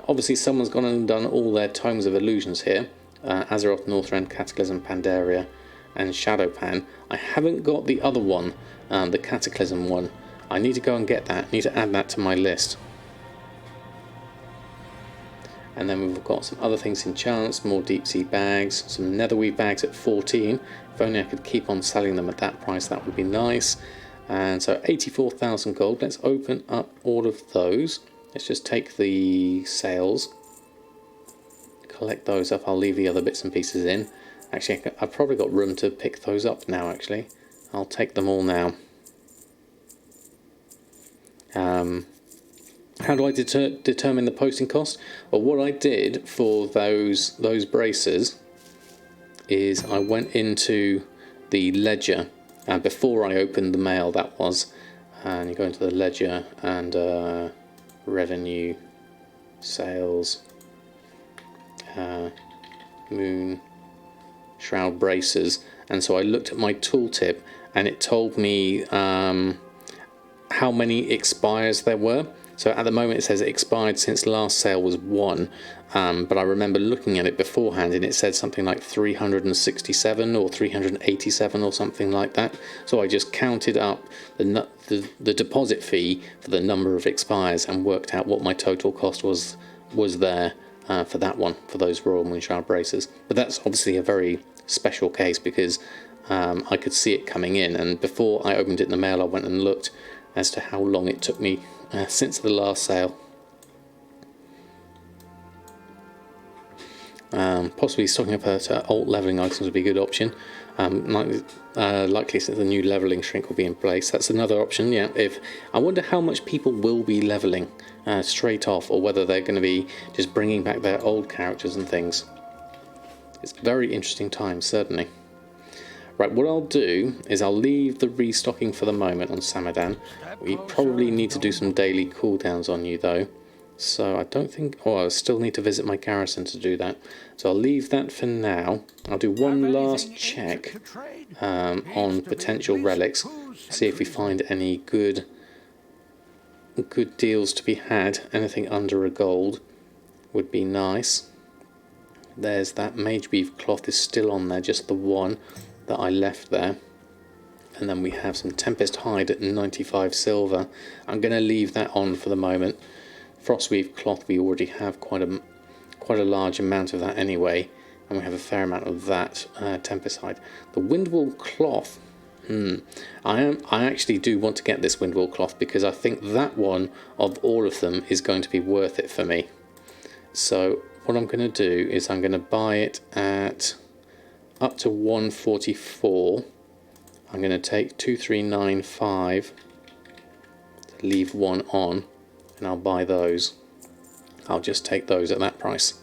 Obviously, someone's gone and done all their Tomes of Illusions here. Azeroth, Northrend, Cataclysm, Pandaria, and Shadowpan. I haven't got the other one, the Cataclysm one. I need to go and get that. I need to add that to my list. And then we've got some other things in chance, more deep sea bags, some netherweave bags at 14. If only I could keep on selling them at that price, that would be nice. And so 84,000 gold. Let's open up all of those. Let's just take the sales, collect those up. I'll leave the other bits and pieces in. Actually, I've probably got room to pick those up now, actually. I'll take them all now. How do I determine the posting cost? Well, what I did for those braces is I went into the ledger before I opened the mail, that was, and you go into the ledger and revenue, sales, moon shroud braces, and so I looked at my tooltip and it told me how many expires there were. So at the moment it says it expired since last sale was 1, but I remember looking at it beforehand and it said something like 367 or 387 or something like that. So I just counted up the deposit fee for the number of expires and worked out what my total cost was there for that one, for those Royal Moonshroud braces. But that's obviously a very special case because I could see it coming in, and before I opened it in the mail I went and looked as to how long it took me since the last sale. Possibly stocking up at alt leveling items would be a good option. Likely since the new leveling shrink will be in place. That's another option. Yeah. I wonder how much people will be leveling straight off, or whether they're going to be just bringing back their old characters and things. It's very interesting times, certainly. Right, what I'll do is I'll leave the restocking for the moment on Samadan. We probably need to do some daily cooldowns on you though. So I don't think... Oh, I still need to visit my garrison to do that. So I'll leave that for now. I'll do one last check on potential relics. See if we find any good deals to be had. Anything under a gold would be nice. There's that mage weave cloth is still on there, just the one that I left there. And then we have some Tempest hide at 95 silver. I'm going to leave that on for the moment. Frostweave cloth, we already have quite a large amount of that anyway, and we have a fair amount of that Tempest hide. The Windwall cloth, I actually do want to get this Windwall cloth, because I think that one of all of them is going to be worth it for me. So what I'm going to do is I'm going to buy it at up to 144. I'm going to take 2395 to leave one on, and I'll buy those. I'll just take those at that price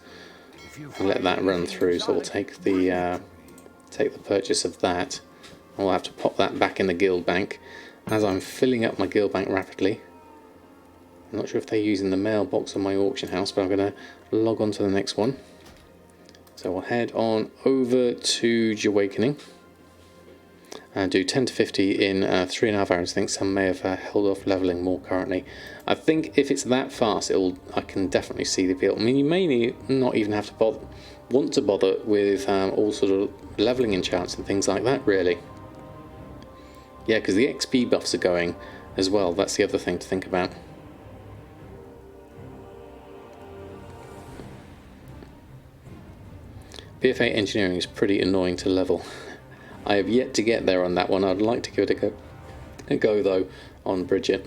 and let that run through. So we'll take the purchase of that. I'll have to pop that back in the guild bank as I'm filling up my guild bank rapidly. I'm not sure if they're using the mailbox or my auction house, but I'm going to log on to the next one. So we'll head on over to Awakening and do 10 to 50 in 3.5 hours. I think some may have held off leveling more currently. I think if it's that fast, I can definitely see the appeal. I mean, you may not even have to want to bother with all sort of leveling enchants and things like that, really. Yeah, because the XP buffs are going as well. That's the other thing to think about. BFA engineering is pretty annoying to level. I have yet to get there on that one. I'd like to give it a go though on Bridget.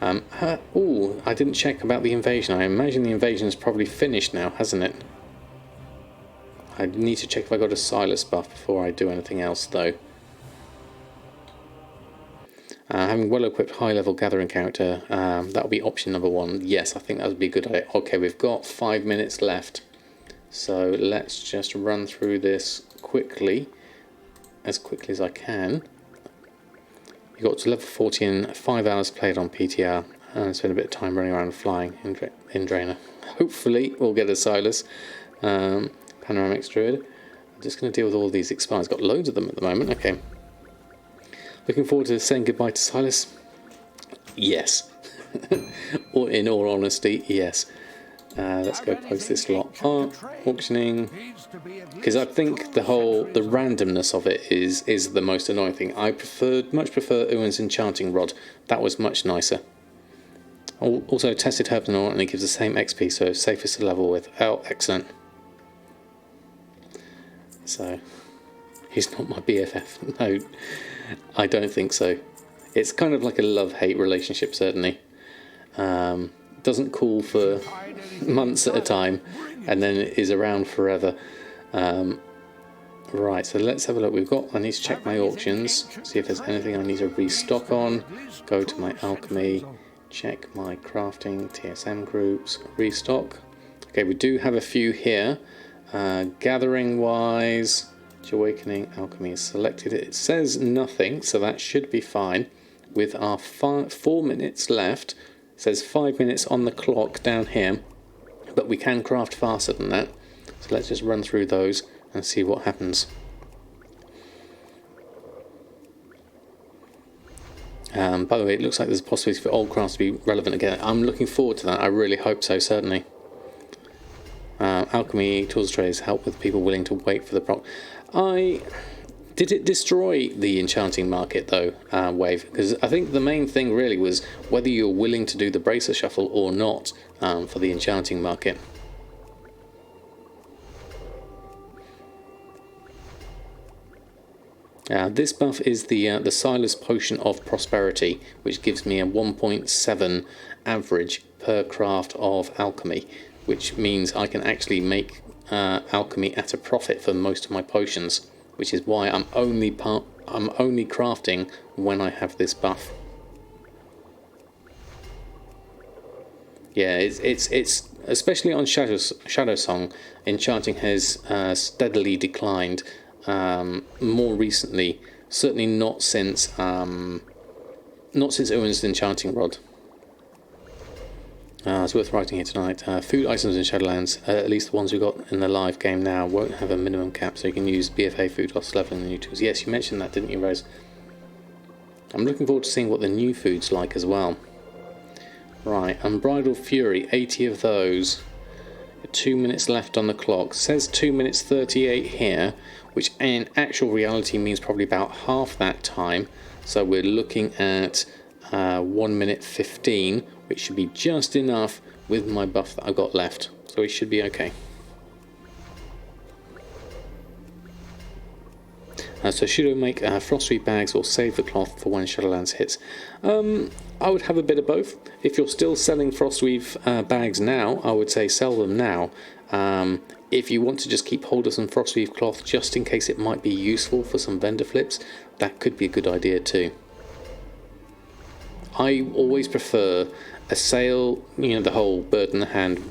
Oh, I didn't check about the invasion. I imagine the invasion is probably finished now, hasn't it? I need to check if I got a Silas buff before I do anything else though. Having well-equipped high-level gathering character, that'll be option number 1. Yes, I think that would be a good idea. Okay, we've got 5 minutes left. So let's just run through this quickly as I can. You got to level 40 in 5 hours played on PTR, and spend a bit of time running around and flying in Draenor. Hopefully we'll get a Silas Panoramic Druid. I'm just going to deal with all these expires. Got loads of them at the moment. Okay. Looking forward to saying goodbye to Silas. Yes. Or in all honesty, yes. Let's go post this lot. Auctioning, because I think the randomness of it is the most annoying thing. I much prefer Uwen's enchanting rod. That was much nicer. Also tested herbs and all, and it gives the same XP, so safest to level with. Oh, excellent. So he's not my BFF. No, I don't think so. It's kind of like a love-hate relationship, certainly. Doesn't call for months at a time, and then it is around forever. Right, so let's have a look. I need to check my auctions, see if there's anything I need to restock on. Go to my alchemy, check my crafting, TSM groups, restock. Okay, we do have a few here. Gathering wise, Awakening, alchemy is selected. It says nothing, so that should be fine. With our 4 minutes left, it says 5 minutes on the clock down here, but we can craft faster than that. So let's just run through those and see what happens. By the way, it looks like there's a possibility for old crafts to be relevant again. I'm looking forward to that. I really hope so, certainly. Alchemy tools trays help with people willing to wait for the proc. Did it destroy the enchanting market though, Wave? Because I think the main thing really was whether you're willing to do the bracer shuffle or not for the enchanting market. This buff is the Silas Potion of Prosperity, which gives me a 1.7 average per craft of alchemy, which means I can actually make alchemy at a profit for most of my potions, which is why I'm only crafting when I have this buff. Yeah, it's especially on Shadow Song, enchanting has steadily declined more recently. Certainly not since Owen's enchanting rod. It's worth writing here tonight. Food items in Shadowlands, at least the ones we've got in the live game now, won't have a minimum cap, so you can use BFA food cost level in the new tools. Yes, you mentioned that, didn't you, Rose? I'm looking forward to seeing what the new food's like as well. Right, Unbridled Fury, 80 of those. 2 minutes left on the clock. Says 2 minutes 38 here, which in actual reality means probably about half that time. So we're looking at 1 minute 15, which should be just enough with my buff that I've got left. So it should be okay. So should I make Frostweave bags or save the cloth for when Shadowlands hits? I would have a bit of both. If you're still selling Frostweave bags now, I would say sell them now. If you want to just keep hold of some Frostweave cloth just in case it might be useful for some vendor flips, that could be a good idea too. I always prefer a sale, you know, the whole bird in the hand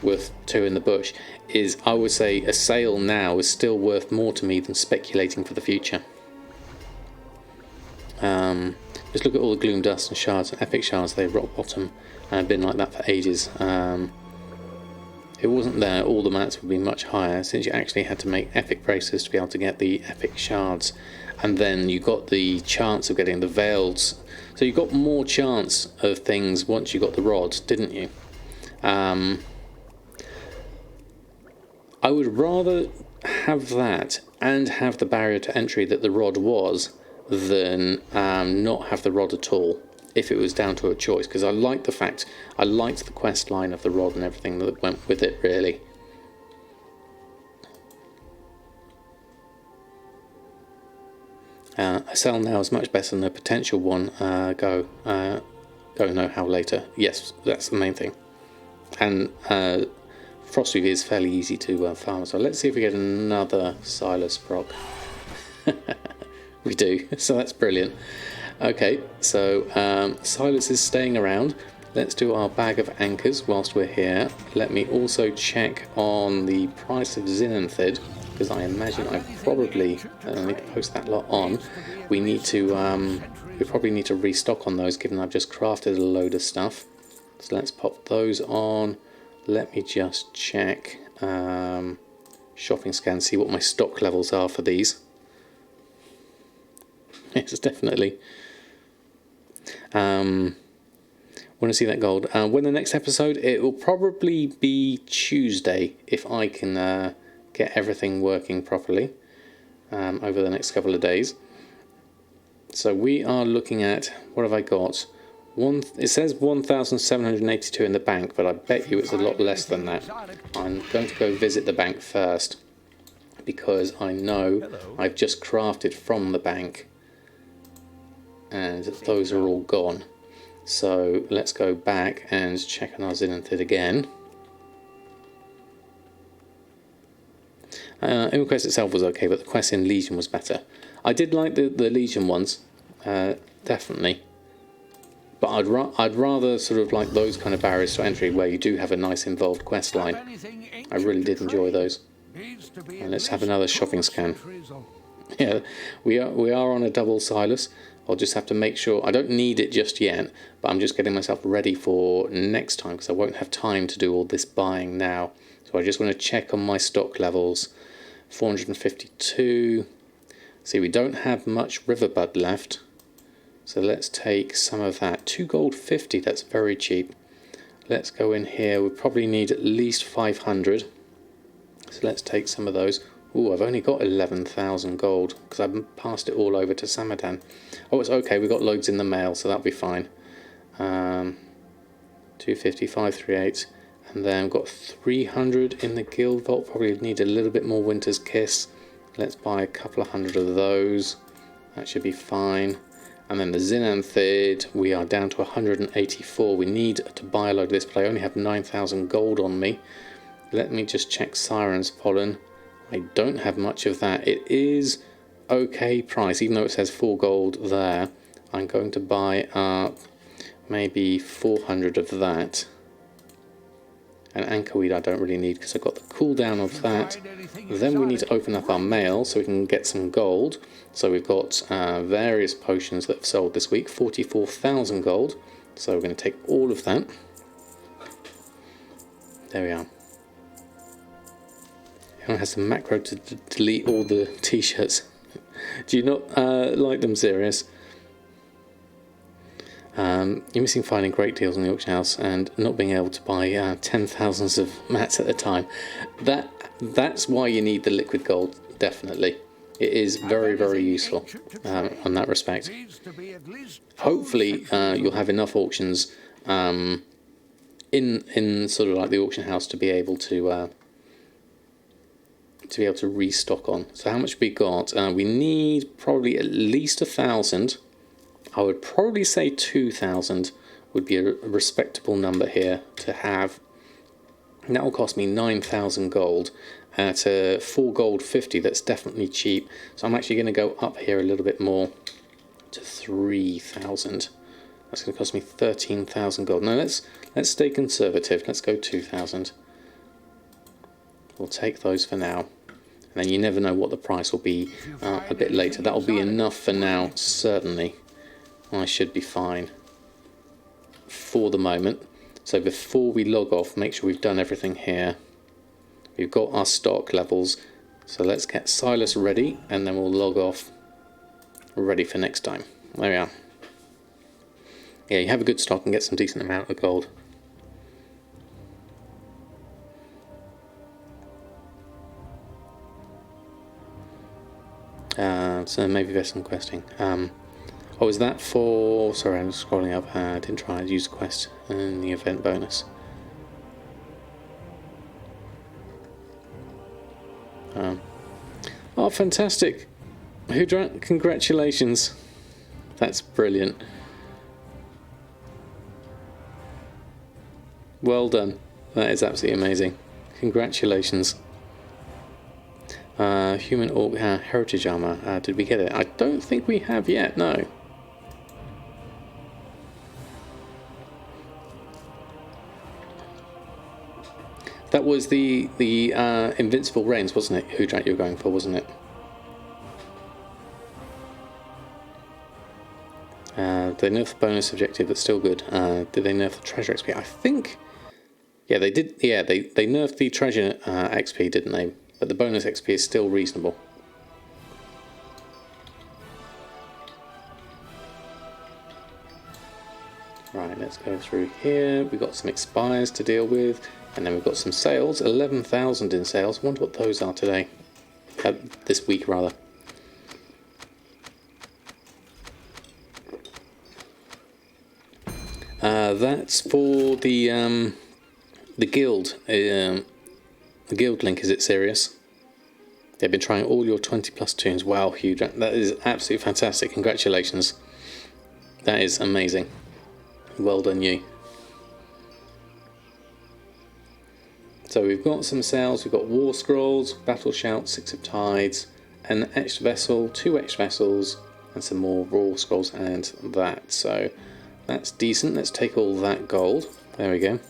worth two in the bush, is I would say a sale now is still worth more to me than speculating for the future. Just look at all the gloom dust and shards, epic shards, they rock bottom and have been like that for ages. If it wasn't there, all the mats would be much higher, since you actually had to make epic braces to be able to get the epic shards, and then you got the chance of getting the veils. So you got more chance of things once you got the rods, didn't you? I would rather have that and have the barrier to entry that the rod was than not have the rod at all, if it was down to a choice, because I liked the quest line of the rod and everything that went with it, really. A sell now is much better than a potential one. Go know how later. Yes, that's the main thing. And Frostweave is fairly easy to farm, so let's see if we get another Silas proc. We do, so that's brilliant. Okay, so Silas is staying around. Let's do our bag of anchors whilst we're here. Let me also check on the price of Zinanthid, because I imagine I probably need to post that lot on. We need to we probably need to restock on those, given I've just crafted a load of stuff. So let's pop those on. Let me just check shopping scan, see what my stock levels are for these. Yes, definitely. Want to see that gold. When the next episode, it will probably be Tuesday, if I can get everything working properly over the next couple of days. So we are looking at, what have I got? It says 1,782 in the bank, but I bet you it's a lot less than that. I'm going to go visit the bank first, because I know I've just crafted from the bank and those are all gone. So let's go back and check on our Zinanthid again. InQuest itself was okay, but the quest in Legion was better. I did like the Legion ones, definitely. But I'd rather sort of like those kind of barriers to entry where you do have a nice involved quest line. I really did enjoy those. And let's have another shopping scan. Yeah, we are on a double Silas. I'll just have to make sure. I don't need it just yet, but I'm just getting myself ready for next time, because I won't have time to do all this buying now. So I just want to check on my stock levels. 452. See, we don't have much Riverbud left. So let's take some of that. 2 gold 50, that's very cheap. Let's go in here. We probably need at least 500. So let's take some of those. Ooh, I've only got 11,000 gold because I've passed it all over to Samadan. Oh, it's okay, we got loads in the mail, so that'll be fine. 250, 538, and then I've got 300 in the guild vault. Probably need a little bit more Winter's Kiss. Let's buy a couple of hundred of those. That should be fine. And then the Zinanthid, we are down to 184. We need to buy a load of this, but I only have 9,000 gold on me. Let me just check Siren's pollen. I don't have much of that. It is okay price, even though it says 4 gold there. I'm going to buy up maybe 400 of that. And anchorweed I don't really need because I've got the cooldown of that. Then we need to open up our mail so we can get some gold. So we've got various potions that have sold this week, 44,000 gold. So we're going to take all of that. There we are. It has the macro to delete all the t-shirts. Do you not like them, serious? You're missing finding great deals in the auction house and not being able to buy 10,000s of mats at a time. That's why you need the liquid gold, definitely. It is very, very useful on that respect. Hopefully you'll have enough auctions in sort of like the auction house to be able to restock on. So how much we got? We need probably at least 1,000. I would probably say 2,000 would be a respectable number here to have. And that will cost me 9,000 gold at 4 gold 50. That's definitely cheap. So I'm actually going to go up here a little bit more to 3,000. That's going to cost me 13,000 gold. No, let's stay conservative. Let's go 2,000. We'll take those for now. And then you never know what the price will be a bit later. That will be enough for now, certainly. I should be fine for the moment. So before we log off, make sure we've done everything here. We've got our stock levels. So let's get Silas ready and then we'll log off ready for next time. There we are. Yeah, you have a good stock and get some decent amount of gold. So maybe there's some questing. Oh, is that for... Sorry, I'm scrolling up. I didn't try to use the quest and the event bonus. Oh, fantastic. Hudra, congratulations. That's brilliant. Well done. That is absolutely amazing. Congratulations. Human Orc Heritage Armor. Did we get it? I don't think we have yet, no. That was the Invincible Reigns, wasn't it? Hudra you were going for, wasn't it? They nerfed the bonus objective, but still good. Did they nerf the treasure XP? I think... Yeah, they did. Yeah, they nerfed the treasure XP, didn't they? But the bonus XP is still reasonable. Right, let's go through here. We've got some expires to deal with. And then we've got some sales. 11,000 in sales. I wonder what those are today. This week, rather. That's for the guild. The guild link, is it serious? They've been trying all your 20 plus tunes. Wow, huge. That is absolutely fantastic. Congratulations. That is amazing. Well done you. So we've got some sales. We've got War Scrolls, Battle Shout, 6 of Tides, an extra vessel, 2 extra vessels, and some more War Scrolls and that. So that's decent. Let's take all that gold. There we go.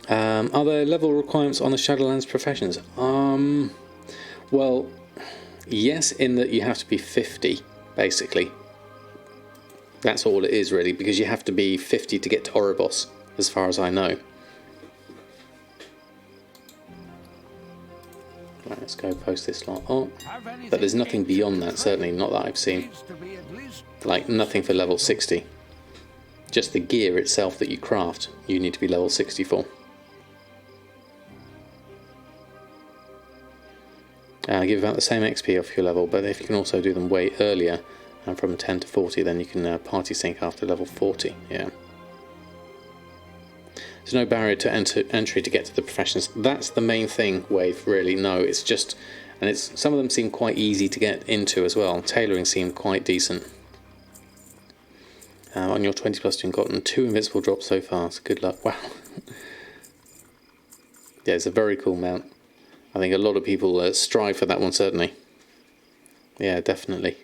Are there level requirements on the Shadowlands professions? Well, yes, in that you have to be 50, basically. That's all it is, really, because you have to be 50 to get to Oribos, as far as I know. Right, let's go post this lot on. But there's nothing beyond that, certainly, not that I've seen. Like, nothing for level 60. Just the gear itself that you craft, you need to be level 60 for. Give about the same XP off your level, but if you can also do them way earlier, from 10 to 40, then you can party sync after level 40, yeah. There's no barrier to entry to get to the professions. That's the main thing, Wave, really. No, it's just... And it's some of them seem quite easy to get into as well. Tailoring seemed quite decent. On your 20 plus, you've gotten 2 invincible drops so far, so good luck. Wow. Yeah, it's a very cool mount. I think a lot of people strive for that one, certainly. Yeah, definitely.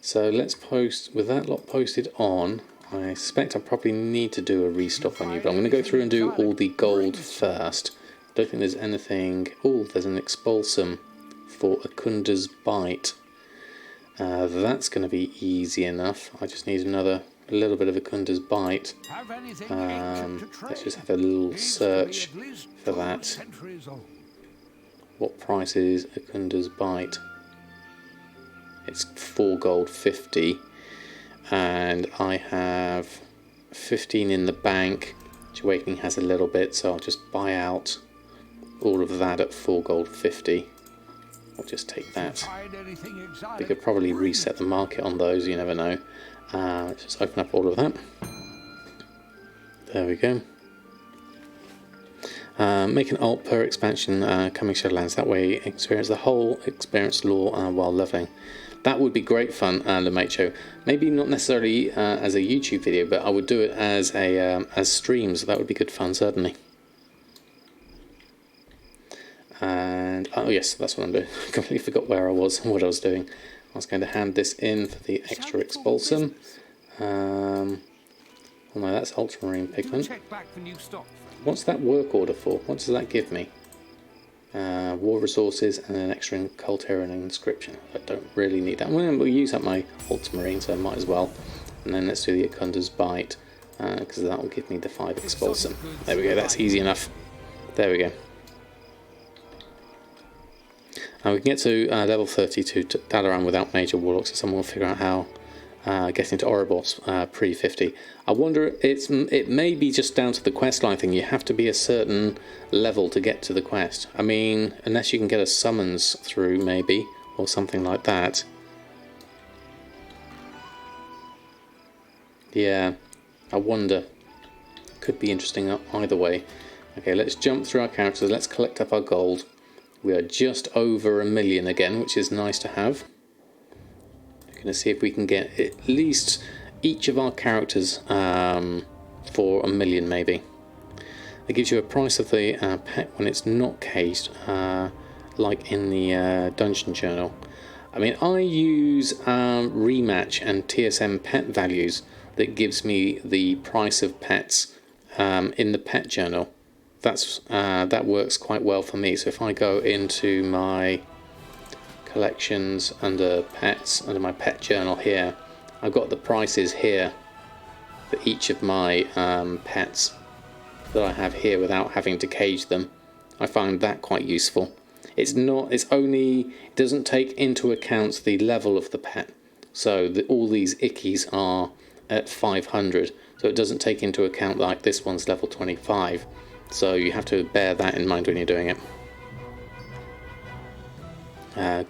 So let's post, with that lot posted on, I suspect I probably need to do a restock on you, but I'm going to go through and do all the gold first. I don't think there's anything... Oh, there's an expulsum for Akunda's Bite. That's going to be easy enough. I just need a little bit of Akunda's Bite. Let's just have a little search for that. What price is Akunda's Bite? It's 4 gold 50, and I have 15 in the bank. Awakening has a little bit, so I'll just buy out all of that at 4 gold 50. I'll just take that. We could probably reset the market on those, you never know. Let's just open up all of that. There we go. Make an alt per expansion coming Shadowlands. That way experience the whole experience lore while leveling. That would be great fun, Lemacho. Maybe not necessarily as a YouTube video, but I would do it as streams. That would be good fun, certainly. And oh yes, that's what I'm doing. I completely forgot where I was and what I was doing. I was going to hand this in for the extra expulsum. Oh no, that's ultramarine pigment. What's that work order for? What does that give me? War resources and an extra culture and inscription. I don't really need that. We'll use up my ultramarine, so I might as well. And then let's do the Akunda's Bite, because that will give me the 5 expulsum. There we go, that's easy enough. There we go. We can get to level 32 to Dalaran without major warlocks, so someone will figure out how getting to Ouroboros pre-50. I wonder, it may be just down to the questline thing. You have to be a certain level to get to the quest. I mean, unless you can get a summons through, maybe, or something like that. Yeah, I wonder. Could be interesting either way. Okay, let's jump through our characters. Let's collect up our gold. We are just over 1 million again, which is nice to have. We're going to see if we can get at least each of our characters for 1 million, maybe. It gives you a price of the pet when it's not caged, like in the dungeon journal. I mean, I use rematch and TSM pet values that gives me the price of pets in the pet journal. That works quite well for me. So if I go into my collections under pets, under my pet journal here, I've got the prices here for each of my pets that I have here without having to cage them. I find that quite useful. It doesn't take into account the level of the pet. So all these ickies are at 500, so it doesn't take into account like this one's level 25. So you have to bear that in mind when you're doing it.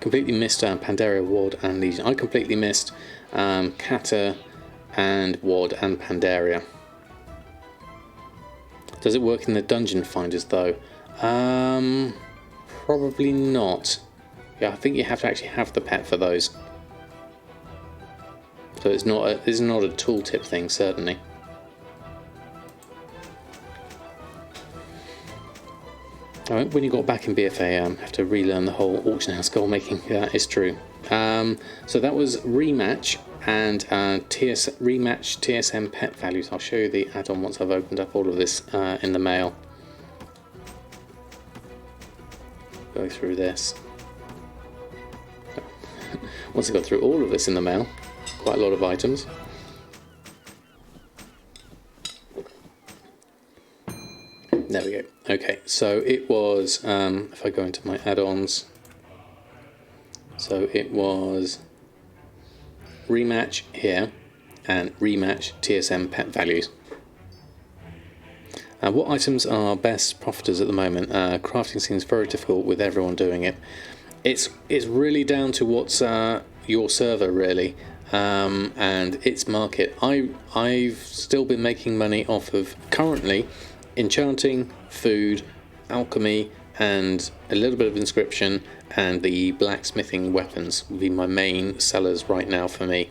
Completely missed Pandaria, Ward and Legion. I completely missed Kata and Ward and Pandaria. Does it work in the dungeon finders though? Probably not. Yeah, I think you have to actually have the pet for those. So it's not a tooltip thing, certainly. Alright, when you got back in BFA, have to relearn the whole auction house goal making. Yeah, that is true. So that was rematch and rematch TSM pet values. I'll show you the add-on once I've opened up all of this in the mail. Go through this. Once I got through all of this in the mail, quite a lot of items. There we go. Okay, so it was, if I go into my add-ons, so it was rematch here and rematch TSM pet values. What items are best profiters at the moment? Crafting seems very difficult with everyone doing it. It's really down to what's your server really, and its market. I've still been making money off of currently enchanting, food, alchemy, and a little bit of inscription, and the blacksmithing weapons will be my main sellers right now for me.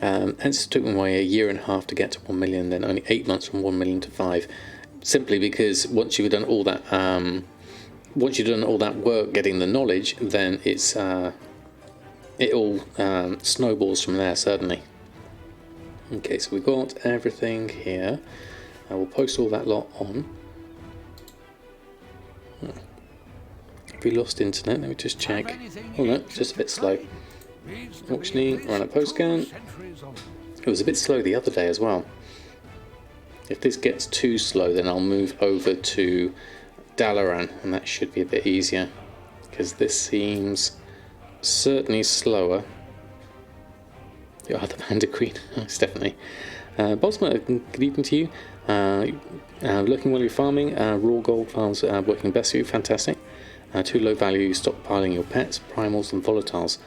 Hence it took me a year and a half to get to 1 million, then only 8 months from 1 million to 5. Simply because once you've done all that, work getting the knowledge, then it all snowballs from there, certainly. Okay, so we've got everything here. We'll post all that lot on. Have we lost internet? Let me just check. Oh no, it's just a bit slow. Auctioning, run a post scan. It was a bit slow the other day as well. If this gets too slow, then I'll move over to Dalaran, and that should be a bit easier, because this seems certainly slower. You are the Panda Queen, it's definitely. Bosma, good evening to you. Looking while you're farming, raw gold farms working best for you, fantastic. Too low value, stockpiling your pets, primals and volatiles.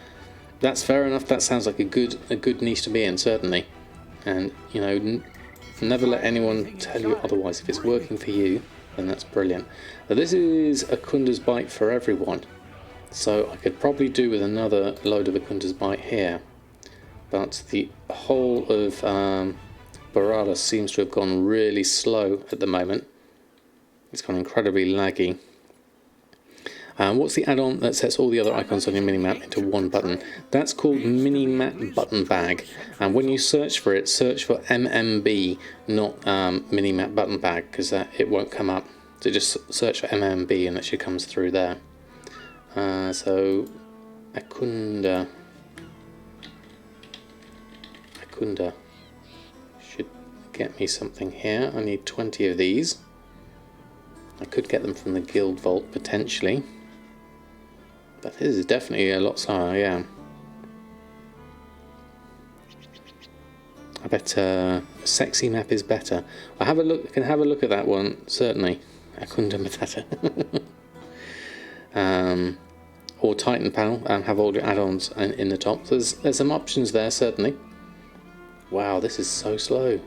That's fair enough, that sounds like a good niche to be in, certainly. And, you know, never let anyone tell you otherwise. If it's working for you, then that's brilliant. Now, this is Akunda's Bite for everyone. So I could probably do with another load of Akunda's Bite here. But the whole of Barada seems to have gone really slow at the moment. It's gone incredibly laggy. What's the add-on that sets all the other icons on your minimap into one button? That's called Minimap Button Bag. And when you search for it, search for MMB, not Minimap Button Bag, because it won't come up. So just search for MMB and it should comes through there. So Akunda should get me something here. I need 20 of these. I could get them from the guild vault potentially. But this is definitely a lot slower, yeah. I bet sexy map is better. I can have a look at that one, certainly. Akunda Matata. Or Titan panel, and have all your add-ons in the top. So there's some options there, certainly. Wow, this is so slow.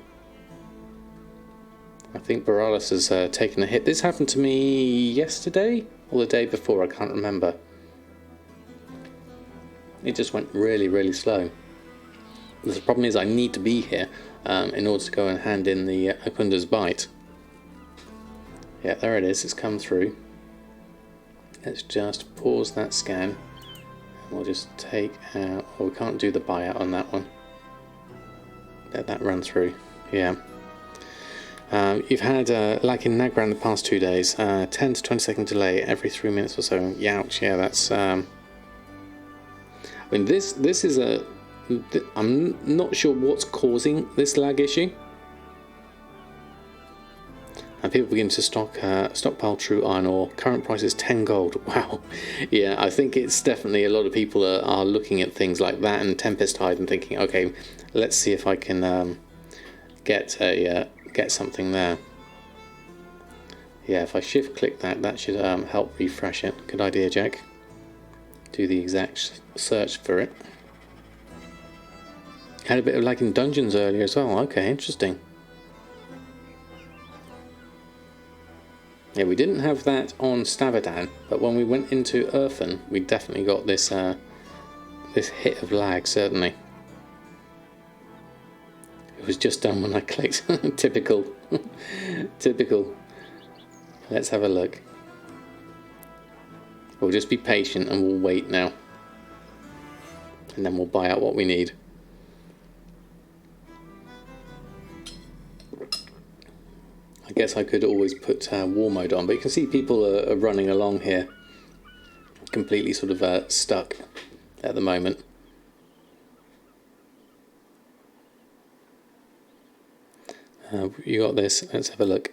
I think Borealis has taken a hit. This happened to me yesterday or the day before, I can't remember. It just went really, really slow. The problem is I need to be here in order to go and hand in the Akunda's Bite. Yeah, there it is, it's come through. Let's just pause that scan. And we'll just take out, oh, we can't do the buyout on that one. Let that run through, yeah. You've had like in Nagran the past 2 days, 10 to 20 second delay every 3 minutes or so. Youch, yeah, that's... I mean, this is a... I'm not sure what's causing this lag issue. And people begin to stockpile true iron ore. Current price is 10 gold. Wow. Yeah, I think it's definitely a lot of people are looking at things like that and Tempest Hide and thinking, okay, let's see if I can get something there. Yeah, if I shift click that, that should help refresh it. Good idea, Jack. Do the exact search for it. Had a bit of lag in dungeons earlier as well. Okay, interesting. Yeah, we didn't have that on Samadan, but when we went into Earthen, we definitely got this this hit of lag, certainly. It was just done when I clicked. Typical. Typical. Let's have a look. We'll just be patient and we'll wait now. And then we'll buy out what we need. I guess I could always put war mode on, but you can see people are running along here. Completely sort of stuck at the moment. You got this, let's have a look.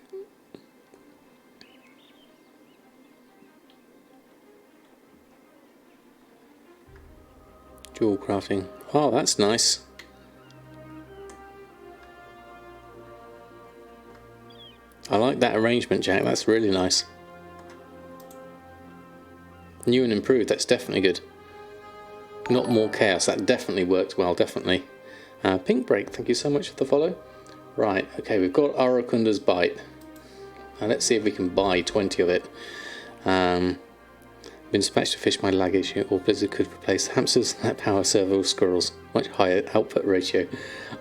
Jewel crafting. Oh, that's nice. I like that arrangement, Jack. That's really nice. New and improved, that's definitely good. Not more chaos, that definitely works well, definitely. Pink Break, thank you so much for the follow. Right, okay, we've got our Akunda's Bite. Now let's see if we can buy 20 of it. Been been dispatched to fish my lag issue, or Blizzard could replace hamsters that power server with squirrels. Much higher output ratio.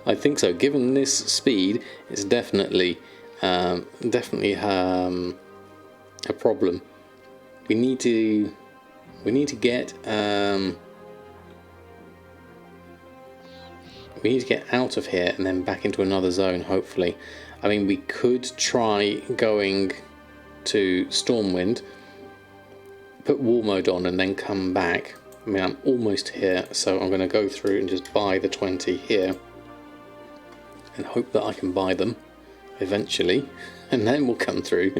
I think so. Given this speed, it's definitely a problem. We need to get out of here and then back into another zone, hopefully. I mean, we could try going to Stormwind, put war mode on and then come back. I mean, I'm almost here, so I'm going to go through and just buy the 20 here and hope that I can buy them eventually, and then we'll come through.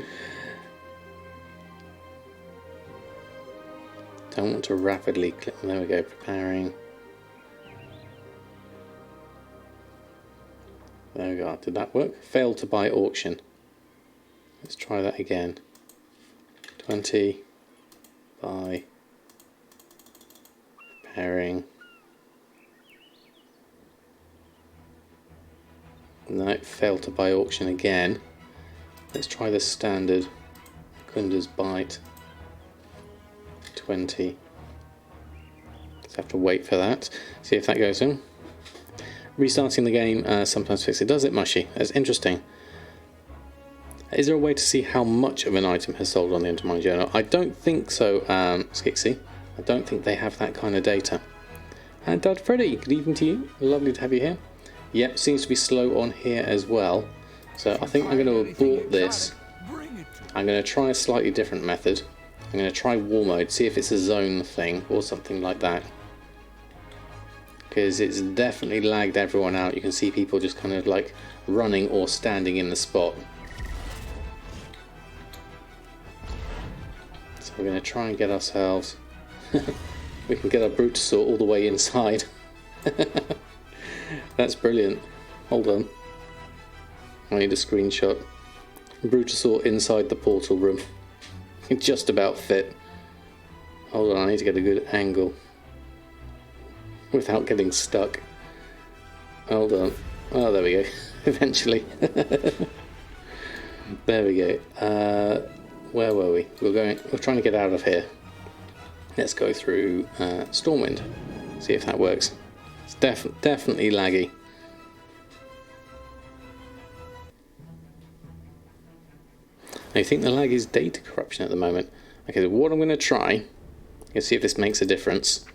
Don't want to rapidly click. There we go, preparing. There we go. Did that work? Failed to buy auction. Let's try that again. 20. Buy. Preparing. No, failed to buy auction again. Let's try the standard. Kunda's Bite. 20. Just have to wait for that. See if that goes in. Restarting the game sometimes fixes it. Does it, Mushy? That's interesting. Is there a way to see how much of an item has sold on the Intermine Journal? I don't think so, Skixie. I don't think they have that kind of data. And Dad Freddy, good evening to you. Lovely to have you here. Yep, seems to be slow on here as well. So I think I'm going to abort this. I'm going to try a slightly different method. I'm going to try war mode, see if it's a zone thing or something like that. Because it's definitely lagged everyone out. You can see people just kind of like running or standing in the spot. So we're going to try and get ourselves... we can get our Brutosaur all the way inside. That's brilliant. Hold on. I need a screenshot. Brutosaur inside the portal room. Just about fit. Hold on, I need to get a good angle without getting stuck. Hold on. Oh, there we go. Eventually. There we go. Where were we? We're trying to get out of here. Let's go through Stormwind. See if that works. It's definitely laggy. I think the lag is data corruption at the moment. Okay, so what I'm going to try is see if this makes a difference.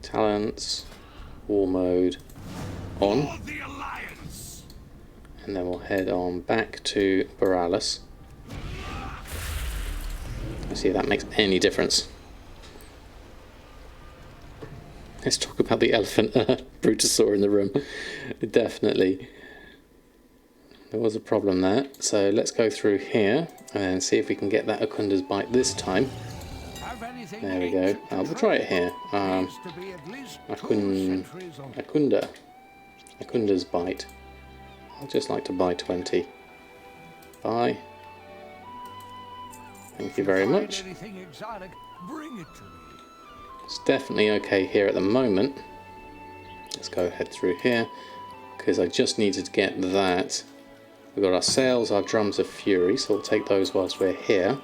Talents, war mode, on. And then we'll head on back to Borealis. Let's see if that makes any difference. Let's talk about the elephant Brutosaur in the room. Definitely. There was a problem there. So let's go through here and see if we can get that Akunda's Bite this time. There we go. We'll try it here. Akunda's Bite. I'd just like to buy 20. Buy. Thank you very much. It's definitely okay here at the moment. Let's go ahead through here because I just needed to get that. We've got our sails, our drums of fury, so we'll take those whilst we're here.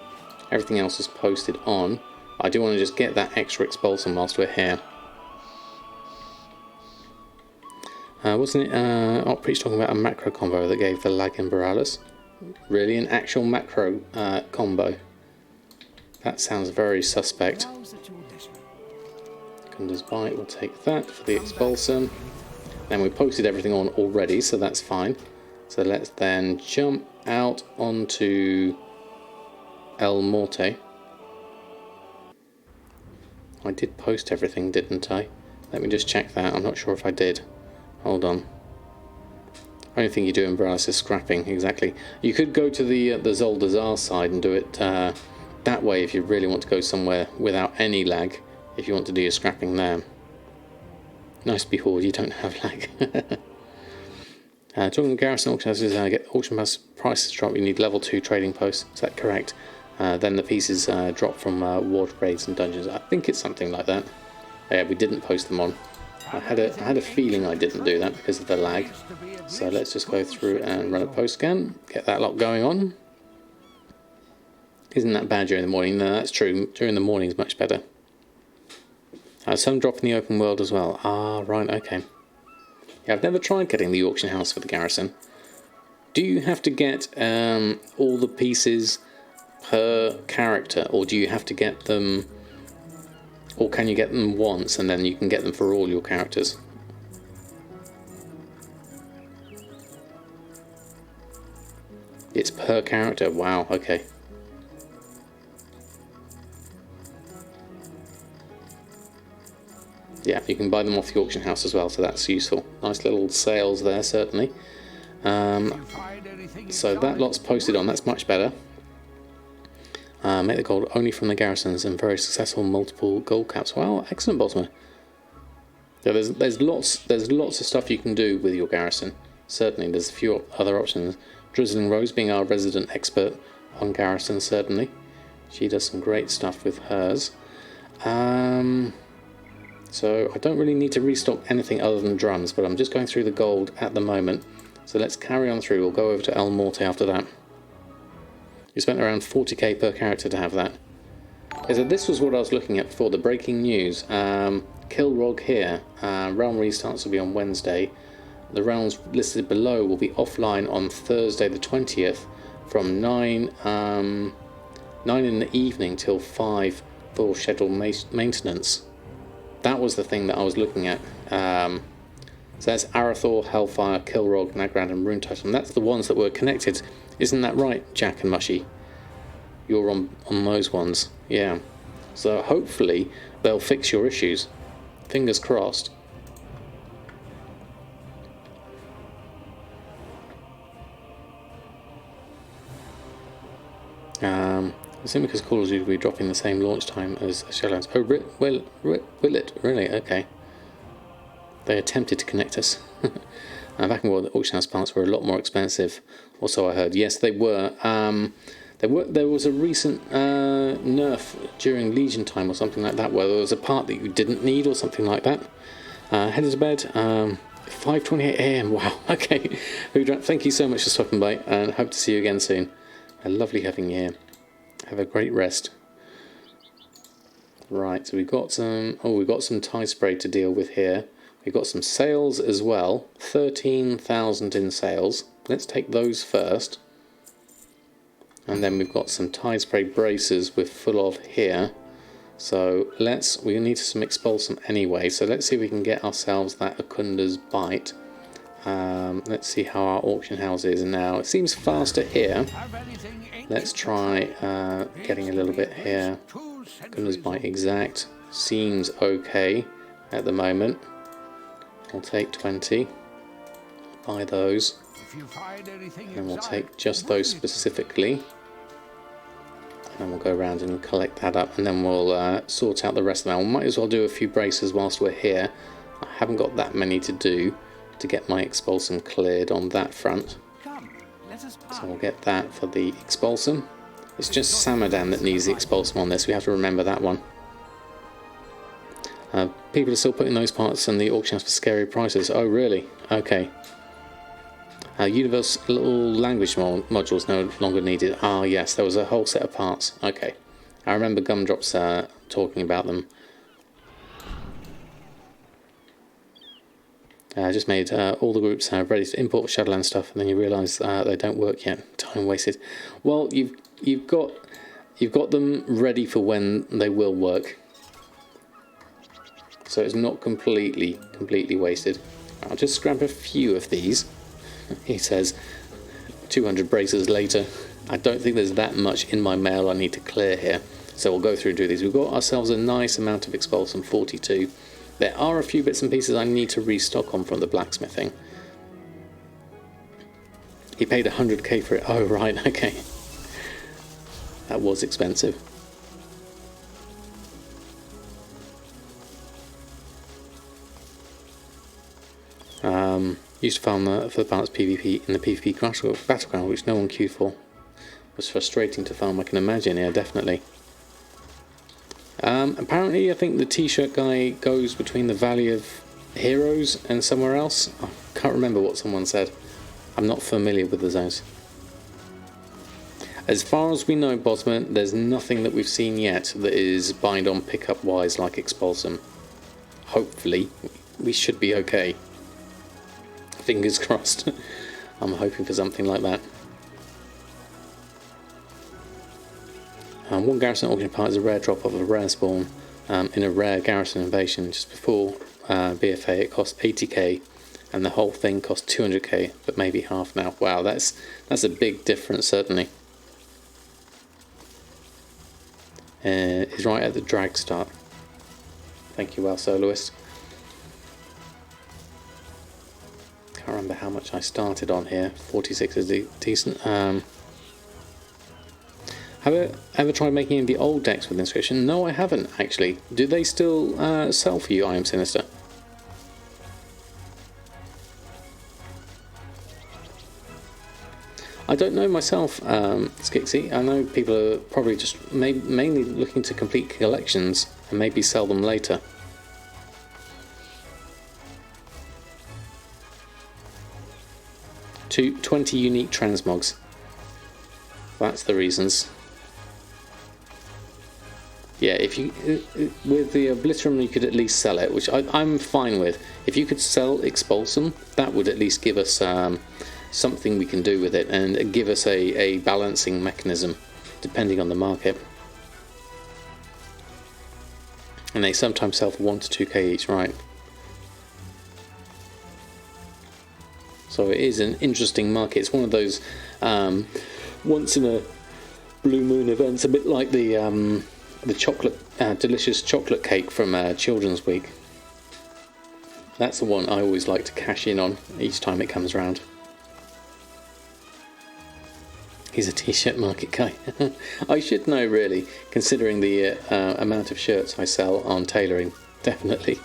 Everything else is posted on. I do want to just get that extra expulsion whilst we're here. Wasn't it Preach talking about a macro combo that gave the lag in Borealis? Really, an actual macro combo? That sounds very suspect. Kunda's Bite, we'll take that for the expulsion. Then we posted everything on already, so that's fine. So let's then jump out onto El Morte. I did post everything, didn't I? Let me just check that. I'm not sure if I did. Hold on. Only thing you do in Borealis is scrapping, exactly. You could go to the Zoldazar side and do it that way if you really want to go somewhere without any lag, if you want to do your scrapping there. Nice to be Horde, you don't have lag. Talking of Garrison auction houses, get auction house prices drop, you need level 2 trading posts, is that correct? Then the pieces drop from ward raids and dungeons. I think it's something like that. Yeah, we didn't post them on. I had a feeling I didn't do that because of the lag. So let's just go through and run a post scan, get that lot going on. isn't that bad during the morning. No, that's true. During the morning is much better. Some drop in the open world as well. Ah, right, okay. Yeah, I've never tried getting the auction house for the garrison. Do you have to get all the pieces per character, or do you have to get them, or can you get them once and then you can get them for all your characters? It's per character. Wow, okay. Yeah, you can buy them off the auction house as well, so that's useful. Nice little sales there, certainly. So that lot's posted on, that's much better. Make the gold only from the garrisons and very successful multiple gold caps. Wow, excellent, Bosma. Yeah, there's lots of stuff you can do with your garrison. Certainly, there's a few other options. Drizzling Rose being our resident expert on garrison, certainly. She does some great stuff with hers. So I don't really need to restock anything other than drums, but I'm just going through the gold at the moment. So let's carry on through. We'll go over to El Morte after that. You spent around 40k per character to have that. So this was what I was looking at before, the breaking news. Kilrog here. Realm restarts will be on Wednesday. The realms listed below will be offline on Thursday the 20th from 9 in the evening till 5 for scheduled maintenance. That was the thing that I was looking at. So that's Arathor, Hellfire, Kilrog, Nagrand and Rune Titan. That's the ones that were connected. Isn't that right, Jack and Mushy? You're on those ones. Yeah. So hopefully they'll fix your issues. Fingers crossed. Assuming because Call of Duty will be dropping the same launch time as Shadowlands. Oh, will it? Really? Okay. They attempted to connect us. Back in the world, the auction house parts were a lot more expensive. Also, I heard. Yes, they were. There was a recent nerf during Legion time or something like that, where there was a part that you didn't need or something like that. Headed to bed. 5:28 AM. Wow. Okay. Thank you so much for stopping by, and hope to see you again soon. Lovely having you here. Have a great rest. Right, so we've got some tie spray to deal with here. We've got some sales as well. 13,000 in sales. Let's take those first. And then we've got some tie spray braces we're full of here. So we need some expulsum anyway. So let's see if we can get ourselves that Akunda's Bite. Let's see how our auction house is now. It seems faster here. Let's try getting a little bit here. Akunda's Bite exact. Seems okay at the moment. I'll take 20. Buy those. And we'll take just those specifically. And then we'll go around and collect that up. And then we'll sort out the rest of them. We might as well do a few braces whilst we're here. I haven't got that many to do to get my expulsum cleared on that front. So we'll get that for the expulsum. It's just Samadan that needs the expulsum on this. We have to remember that one. People are still putting those parts in the auction house for scary prices. Oh, really? Okay. Universal language modules no longer needed. Ah, yes, there was a whole set of parts. Okay. I remember Gumdrops talking about them. I just made all the groups ready to import Shadowlands stuff, and then you realise they don't work yet. Time wasted. Well, you've got them ready for when they will work, so it's not completely wasted. I'll just grab a few of these. He says 200 braces later. I don't think there's that much in my mail I need to clear here, so we'll go through and do these. We've got ourselves a nice amount of expulsum, 42. There are a few bits and pieces I need to restock on from the blacksmithing. He paid 100k for it. Oh, right, okay. That was expensive. Used to farm for the balance PvP in the PvP battleground, which no one queued for. It was frustrating to farm, I can imagine, yeah, definitely. Apparently, I think the t-shirt guy goes between the Valley of Heroes and somewhere else. I can't remember what someone said. I'm not familiar with the zones. As far as we know, Bosman, there's nothing that we've seen yet that is bind on pickup wise like Expulsum. Hopefully, we should be okay. Fingers crossed. I'm hoping for something like that. One garrison auction part is a rare drop of a rare spawn in a rare garrison invasion. Just before BFA it cost 80k and the whole thing cost 200k, but maybe half now. Wow, that's a big difference certainly. Is right at the drag start. Thank you, well soloist. Can't remember how much I started on here. 46 is decent. Have I ever tried making the old decks with inscription? No, I haven't actually. Do they still sell for you, I Am Sinister? I don't know myself, Skixie. I know people are probably just mainly looking to complete collections and maybe sell them later. To 20 unique transmogs. That's the reasons. Yeah, if you with the Obliterum you could at least sell it, which I'm fine with. If you could sell Expulsum, that would at least give us something we can do with it and give us a balancing mechanism depending on the market. And they sometimes sell for 1 to 2k each, right? So it is an interesting market. It's one of those once in a blue moon events, a bit like the chocolate delicious chocolate cake from Children's Week. That's the one I always like to cash in on each time it comes round. He's a t-shirt market guy. I should know really, considering the amount of shirts I sell on tailoring. Definitely.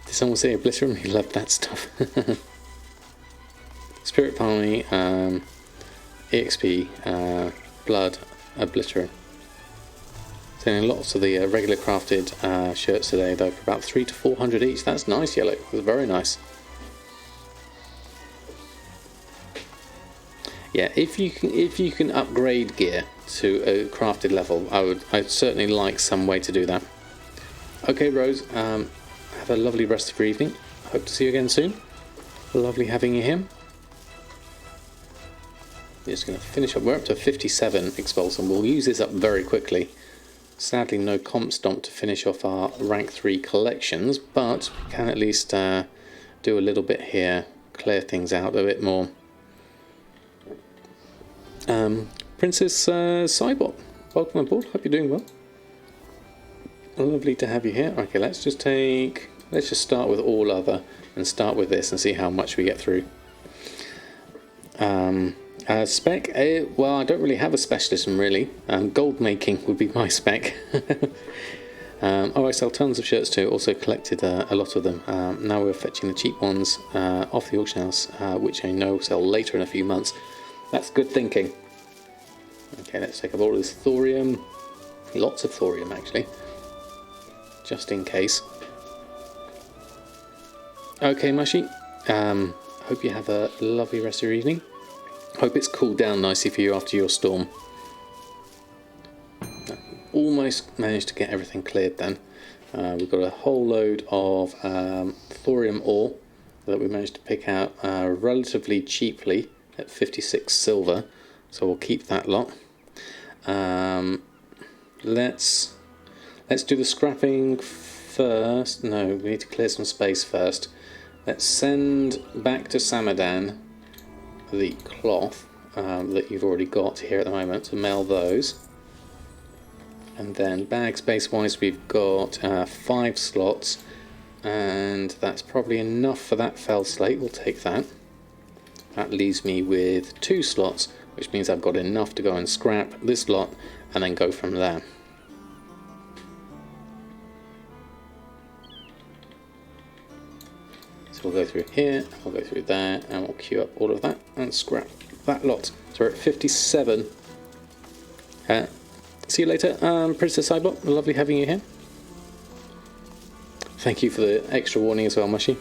Did someone say Obliterum? He loved that stuff. Spirit Palmy, EXP, Blood, Obliterum. Selling lots of the regular crafted shirts today though for about 300 to 400 each. That's nice, Yellow. That's very nice. Yeah, if you can upgrade gear to a crafted level, I'd certainly like some way to do that. Okay, Rose, have a lovely rest of your evening. Hope to see you again soon. Lovely having you here. Just going to finish up. We're up to 57 Expulsum. We'll use this up very quickly. Sadly, no comp stomp to finish off our rank 3 collections, but we can at least do a little bit here, clear things out a bit more. Princess Cybot, welcome aboard. Hope you're doing well. Lovely to have you here. Okay, let's just start with all other and start with this and see how much we get through. Spec, well, I don't really have a specialism really. Gold making would be my spec. Oh, I sell tons of shirts too. Also collected a lot of them. Now we're fetching the cheap ones off the auction house, which I know sell later in a few months. That's good thinking. Okay, let's take up all of this thorium. Lots of thorium actually, just in case. Okay, Mushy. Hope you have a lovely rest of your evening. Hope it's cooled down nicely for you after your storm. Almost managed to get everything cleared then. We've got a whole load of thorium ore that we managed to pick out relatively cheaply at 56 silver, so we'll keep that lot. Let's do the scrapping first. No, we need to clear some space first. Let's send back to Samadan the cloth that you've already got here at the moment to mail those. And then bag space wise we've got 5 slots, and that's probably enough for that fell slate. We'll take that. That leaves me with 2 slots, which means I've got enough to go and scrap this lot and then go from there. So we'll go through here, we'll go through there, and we'll queue up all of that and scrap that lot. So we're at 57. See you later, Princess Cybot. Lovely having you here. Thank you for the extra warning as well, Mushy.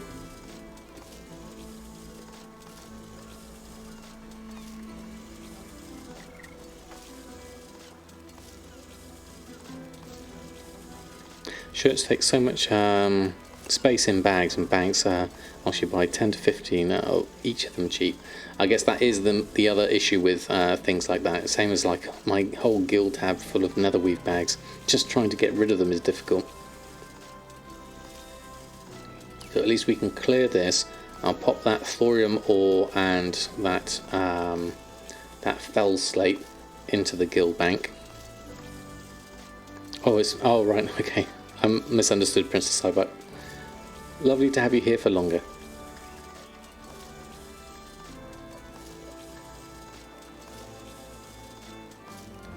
shirts take so much space in bags, and bags whilst you buy 10 to 15, each of them cheap. I guess that is the other issue with things like that. Same as like my whole guild tab full of netherweave bags. Just trying to get rid of them is difficult. So at least we can clear this. I'll pop that thorium ore and that that fell slate into the guild bank. Oh right, okay. I misunderstood, Princess Cybuck. Lovely to have you here for longer.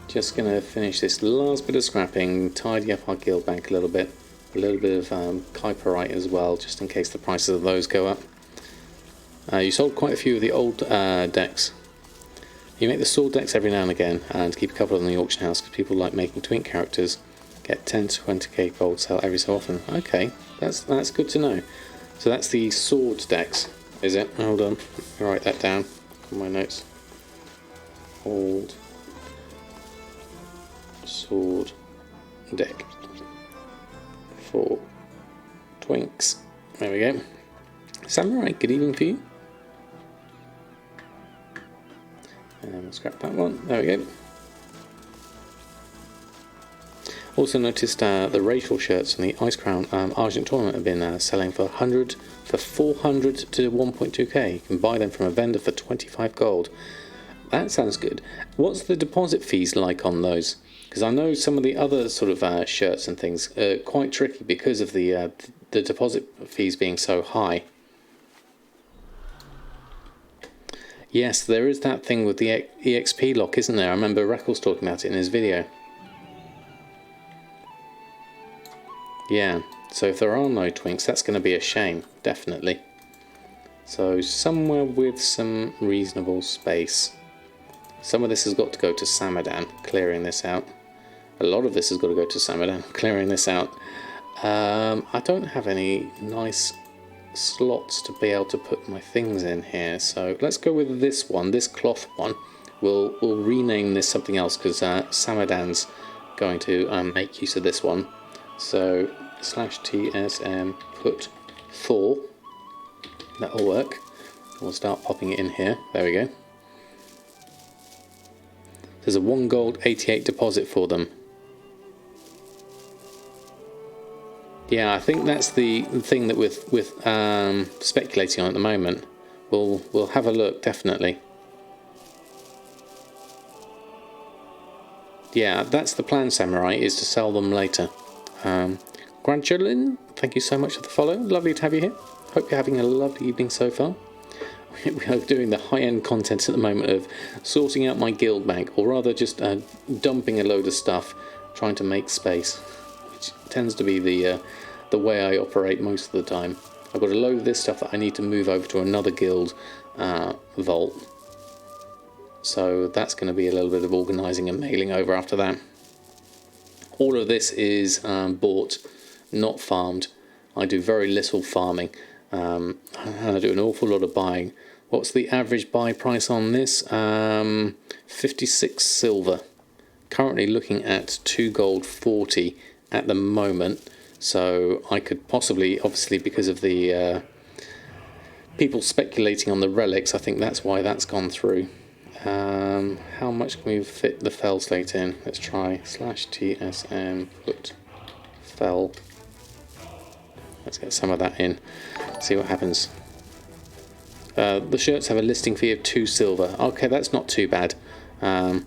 Just gonna finish this last bit of scrapping, tidy up our guild bank a little bit of kyperite as well, just in case the prices of those go up. You sold quite a few of the old decks. You make the sword decks every now and again, and keep a couple on the auction house because people like making twink characters. Get 10 to 20k gold sale every so often. Okay, that's good to know. So that's the sword decks, is it? Hold on, let me write that down on my notes. Old sword deck for twinks. There we go. Samurai, good evening to you. And we'll scrap that one. There we go. Also noticed the racial shirts from the Ice Crown Argent tournament have been selling for 400 to 1.2k. You can buy them from a vendor for 25 gold. That sounds good. What's the deposit fees like on those? Because I know some of the other sort of shirts and things are quite tricky because of the deposit fees being so high. Yes, there is that thing with the EXP lock, isn't there? I remember Reckles talking about it in his video. Yeah, so if there are no twinks, that's going to be a shame, definitely. So somewhere with some reasonable space. Some of this has got to go to Samadan, clearing this out. A lot of this has got to go to Samadan, clearing this out. I don't have any nice slots to be able to put my things in here, so let's go with this one, this cloth one. We'll rename this something else because Samadan's going to make use of this one. So /tsm put Thor, that'll work. We'll start popping it in here. There we go. There's a 1 gold 88 deposit for them. Yeah, I think that's the thing that we're speculating on at the moment. We'll have a look, definitely. Yeah, that's the plan, Samurai, is to sell them later. Grandchildren, thank you so much for the follow. Lovely to have you here. Hope you're having a lovely evening so far. We are doing the high-end content at the moment of sorting out my guild bank, or rather just dumping a load of stuff, trying to make space, which tends to be the way I operate most of the time. I've got a load of this stuff that I need to move over to another guild vault, so that's going to be a little bit of organising and mailing over after that. All of this is bought, not farmed. I do very little farming, and I do an awful lot of buying. What's the average buy price on this? 56 silver. Currently looking at 2 gold 40 at the moment. So I could possibly, obviously because of the people speculating on the relics, I think that's why that's gone through. How much can we fit the fell slate in? Let's try /tsm put fell. Let's get some of that in, see what happens. The shirts have a listing fee of 2 silver. Okay, that's not too bad. I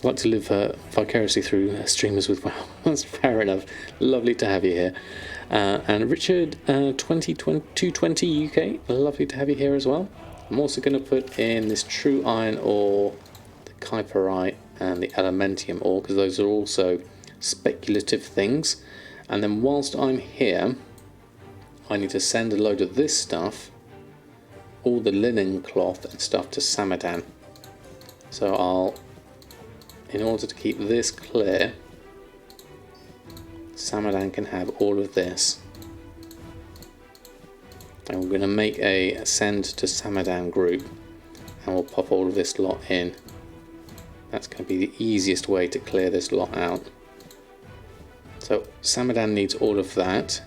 like to live vicariously through streamers with WoW. That's fair enough. Lovely to have you here. And Richard 220 UK, lovely to have you here as well. I'm also going to put in this true iron ore, the kyperite and the elementium ore, because those are also speculative things. And then whilst I'm here, I need to send a load of this stuff, all the linen cloth and stuff, to Samadan. So I'll, in order to keep this clear, Samadan can have all of this. And we're going to make a send to Samadan group, and we'll pop all of this lot in. That's going to be the easiest way to clear this lot out. So Samadan needs all of that.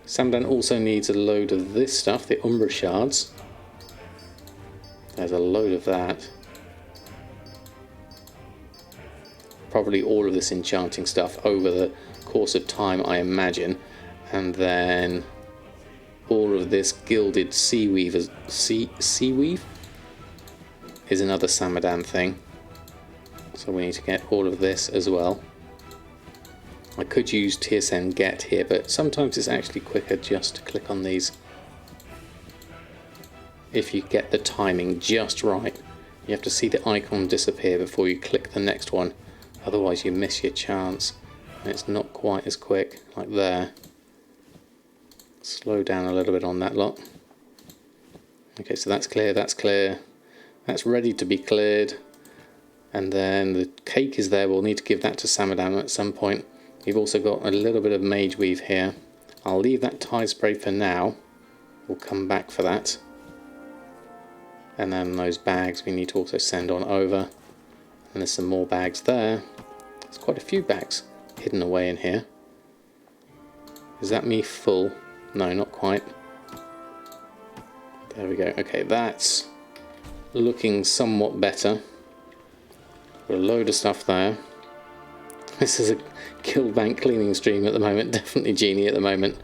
Samadan also needs a load of this stuff, the Umbra shards. There's a load of that. Probably all of this enchanting stuff over the course of time, I imagine. And then all of this gilded seaweave is another Samadan thing. So we need to get all of this as well. I could use TSN get here, but sometimes it's actually quicker just to click on these. If you get the timing just right, you have to see the icon disappear before you click the next one. Otherwise you miss your chance, and it's not quite as quick, like there. Slow down a little bit on that lot. Okay, so that's clear, that's clear. That's ready to be cleared. And then the cake is there, we'll need to give that to Samadan at some point. We've also got a little bit of mage weave here. I'll leave that tide spray for now. We'll come back for that. And then those bags we need to also send on over. And there's some more bags there. There's quite a few bags hidden away in here. Is that me full? No, not quite. There we go. Okay, that's looking somewhat better. Got a load of stuff there. This is a kill bank cleaning stream at the moment. Definitely Genie at the moment.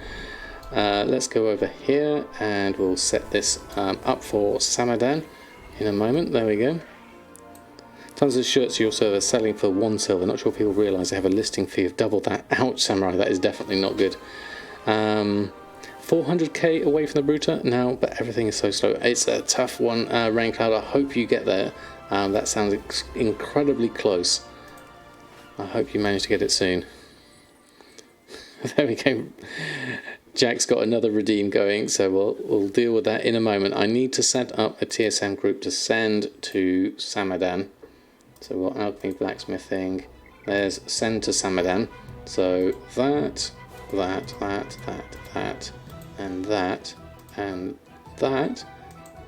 Let's go over here and we'll set this up for Samadan in a moment. There we go. Tons of shirts your server selling for 1 silver. Not sure if people realise they have a listing fee of double that. Ouch, Samurai, that is definitely not good. 400k away from the Bruta now, but everything is so slow. It's a tough one, Raincloud. I hope you get there. That sounds incredibly close. I hope you manage to get it soon. There we go. Jack's got another redeem going, so we'll deal with that in a moment. I need to set up a TSM group to send to Samadan. So we've got alchemy, blacksmithing. There's send to Samadan. So that, and that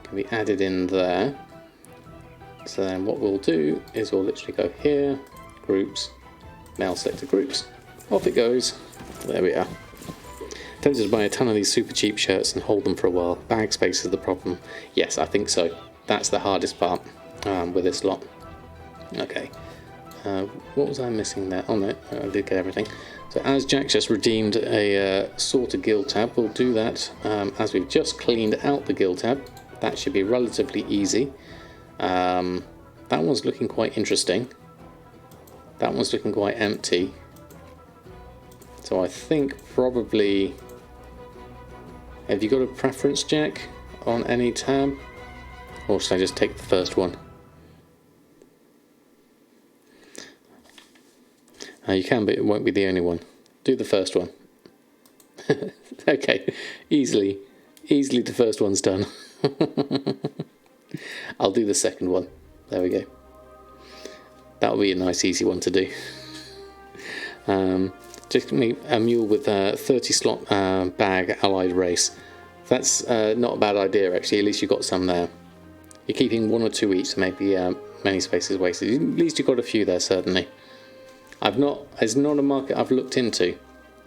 can be added in there. So then what we'll do is we'll literally go here, groups, mail select to groups. Off it goes. There we are. Tempted to buy a ton of these super cheap shirts and hold them for a while. Bag space is the problem. Yes, I think so. That's the hardest part with this lot. Okay. What was I missing there? Oh no, I did get everything. So as Jack just redeemed a sorted guild tab, we'll do that as we've just cleaned out the guild tab. That should be relatively easy. That one's looking quite interesting. That one's looking quite empty. So I think probably... Have you got a preference, Jack, on any tab? Or should I just take the first one? You can, but it won't be the only one. Do the first one. Okay, easily the first one's done. I'll do the second one. There we go. That'll be a nice easy one to do. Just give me a mule with a 30 slot bag allied race. That's not a bad idea actually, at least you've got some there. You're keeping 1 or 2 each, so maybe many spaces wasted. At least you've got a few there, certainly. It's not a market I've looked into.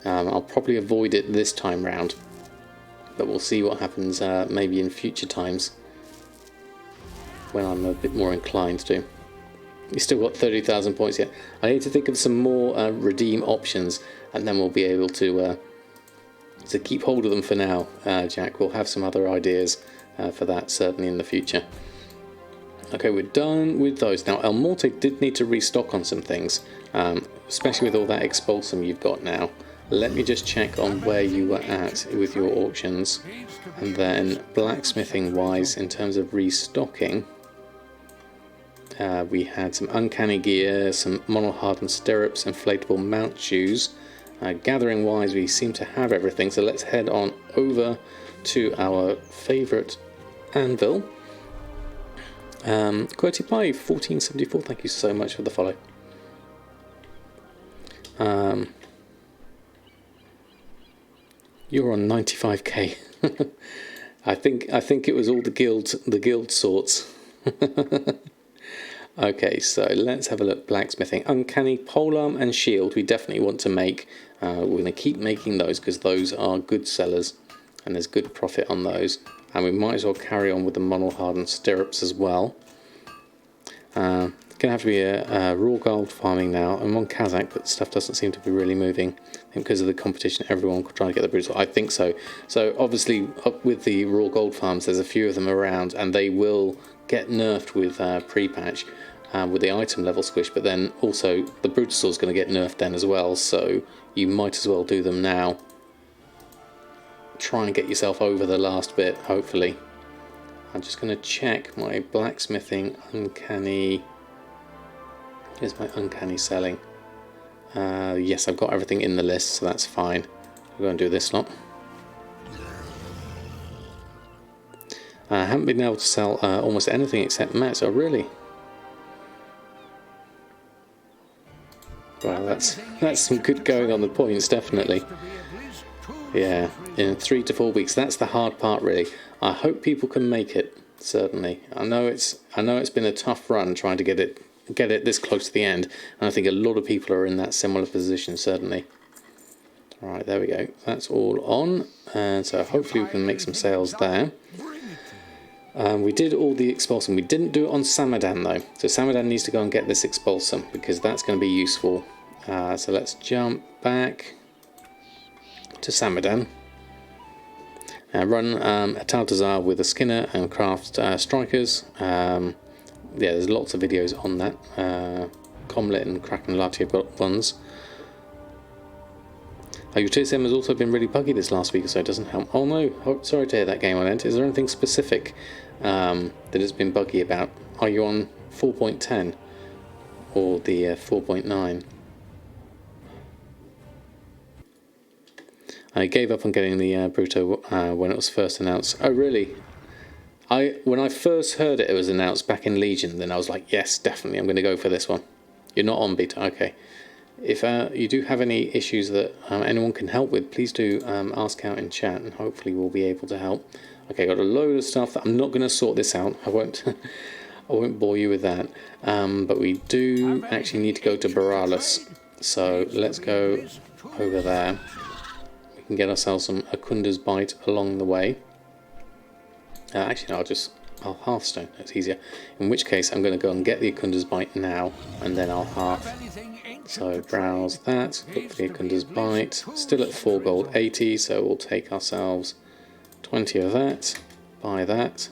I'll probably avoid it this time round. But we'll see what happens maybe in future times. When I'm a bit more inclined to. You've still got 30,000 points yet. I need to think of some more redeem options, and then we'll be able to keep hold of them for now, Jack. We'll have some other ideas for that, certainly in the future. Okay, we're done with those. Now, El Morte did need to restock on some things, especially with all that Expulsum you've got now. Let me just check on where you were at with your auctions, and then blacksmithing-wise, in terms of restocking, we had some uncanny gear, some mono-hardened stirrups, inflatable mount shoes. Gathering-wise, we seem to have everything, so let's head on over to our favourite anvil. QWERTY Pie 1474, thank you so much for the follow. You're on 95k. I think it was all the guild sorts. Okay, so let's have a look. Blacksmithing, uncanny polearm and shield. We definitely want to make. We're going to keep making those because those are good sellers, and there's good profit on those. And we might as well carry on with the monel hardened stirrups as well. Going to have to be a raw gold farming now. I'm on Kazakh, but stuff doesn't seem to be really moving. I think because of the competition, everyone trying to get the brutal. I think so. So obviously, up with the raw gold farms, there's a few of them around, and they will get nerfed with pre-patch with the item level squish. But then also the brutal is going to get nerfed then as well. So you might as well do them now. Try and get yourself over the last bit, hopefully. I'm just going to check my blacksmithing uncanny. Here's my uncanny selling. Yes, I've got everything in the list, so that's fine. We're going to do this lot. I haven't been able to sell almost anything except mats. Oh, really? Well, that's some good going on the points, definitely. Yeah, in 3 to 4 weeks. That's the hard part, really. I hope people can make it. Certainly, I know it's been a tough run trying to get it this close to the end, and I think a lot of people are in that similar position. Certainly. All right, there we go. That's all on, and so hopefully we can make some sales there. We did all the expulsum. We didn't do it on Samadan though, so Samadan needs to go and get this expulsum because that's going to be useful. So let's jump back to Samadan. Run a Taltazar with a Skinner and craft strikers. Yeah, there's lots of videos on that. Comlet and Kraken Lati have got ones. Your TSM has also been really buggy this last week, so it doesn't help. Oh no, sorry to hear that game on end. Is there anything specific that it's been buggy about? Are you on 4.10 or the 4.9? I gave up on getting the Bruto when it was first announced. Oh really? When I first heard it was announced back in Legion, then I was like, yes, definitely, I'm going to go for this one. You're not on beta, okay. If you do have any issues that anyone can help with, please do ask out in chat, and hopefully we'll be able to help. Okay, got a load of stuff that I'm not going to sort this out. I won't bore you with that. But we do actually need to go to Borealis, so let's go over there. We can get ourselves some Akunda's Bite along the way. Actually, no, I'll Hearthstone, that's easier. In which case, I'm going to go and get the Akunda's Bite now, and then I'll Hearth. So browse that, look for the Akunda's Bite. Still at 4 gold 80, so we'll take ourselves 20 of that, buy that.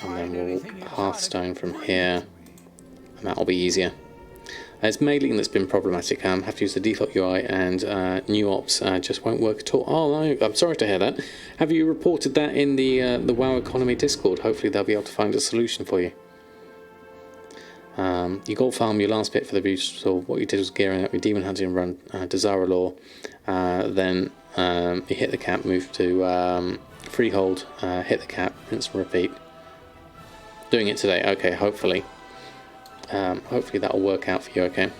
And then we'll Hearthstone from here, and that'll be easier. It's mailing that's been problematic. Have to use the default UI, and new ops just won't work at all. Oh no, I'm sorry to hear that. Have you reported that in the WoW Economy Discord? Hopefully they'll be able to find a solution for you. You gold farm your last bit for the beautiful. What you did was gearing up your demon hunting run to Zara Law. Then you hit the cap, move to freehold, hit the cap, rinse and repeat. Doing it today. Okay, hopefully. Hopefully that'll work out for you, okay?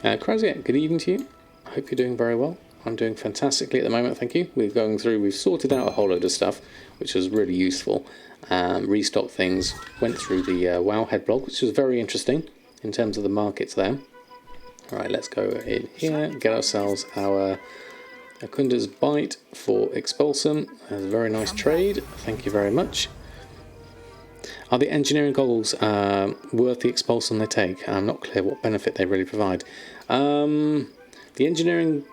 Krasiak, good evening to you. I hope you're doing very well. I'm doing fantastically at the moment, thank you. We've sorted out a whole load of stuff, which was really useful. Restocked things, went through the Wowhead blog, which was very interesting in terms of the markets there. Alright, let's go in here, get ourselves our Akunda's Bite for Expulsum. That's a very nice trade, thank you very much. Are the engineering goggles worth the expulsum they take? I'm not clear what benefit they really provide. The engineering,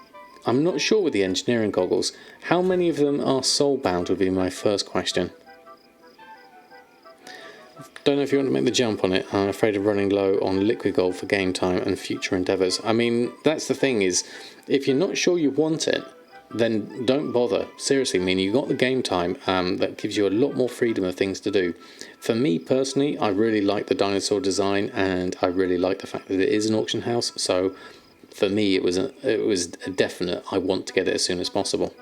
I'm not sure with the engineering goggles. How many of them are soul-bound would be my first question. Don't know if you want to make the jump on it. I'm afraid of running low on liquid gold for game time and future endeavours. I mean, that's the thing is, if you're not sure you want it, then don't bother. Seriously, I mean, you've got the game time that gives you a lot more freedom of things to do. For me personally, I really like the dinosaur design, and I really like the fact that it is an auction house. So for me, it was a definite. I want to get it as soon as possible.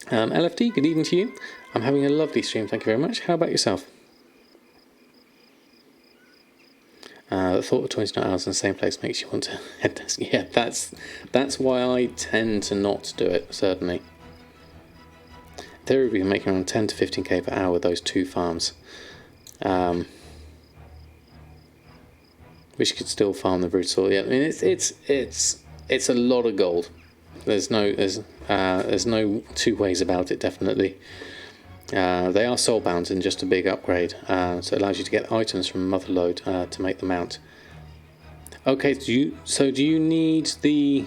LFT, good evening to you. I'm having a lovely stream. Thank you very much. How about yourself? The thought of 29 hours in the same place makes you want to head desk. Yeah, that's why I tend to not do it, certainly. theory, we'll be making around 10 to 15k per hour with those 2 farms. Which could still farm the brutal. Yeah, I mean it's a lot of gold. There's no 2 ways about it. Definitely, they are soulbound and just a big upgrade. So it allows you to get items from Motherlode to make the mount. Okay, do you need the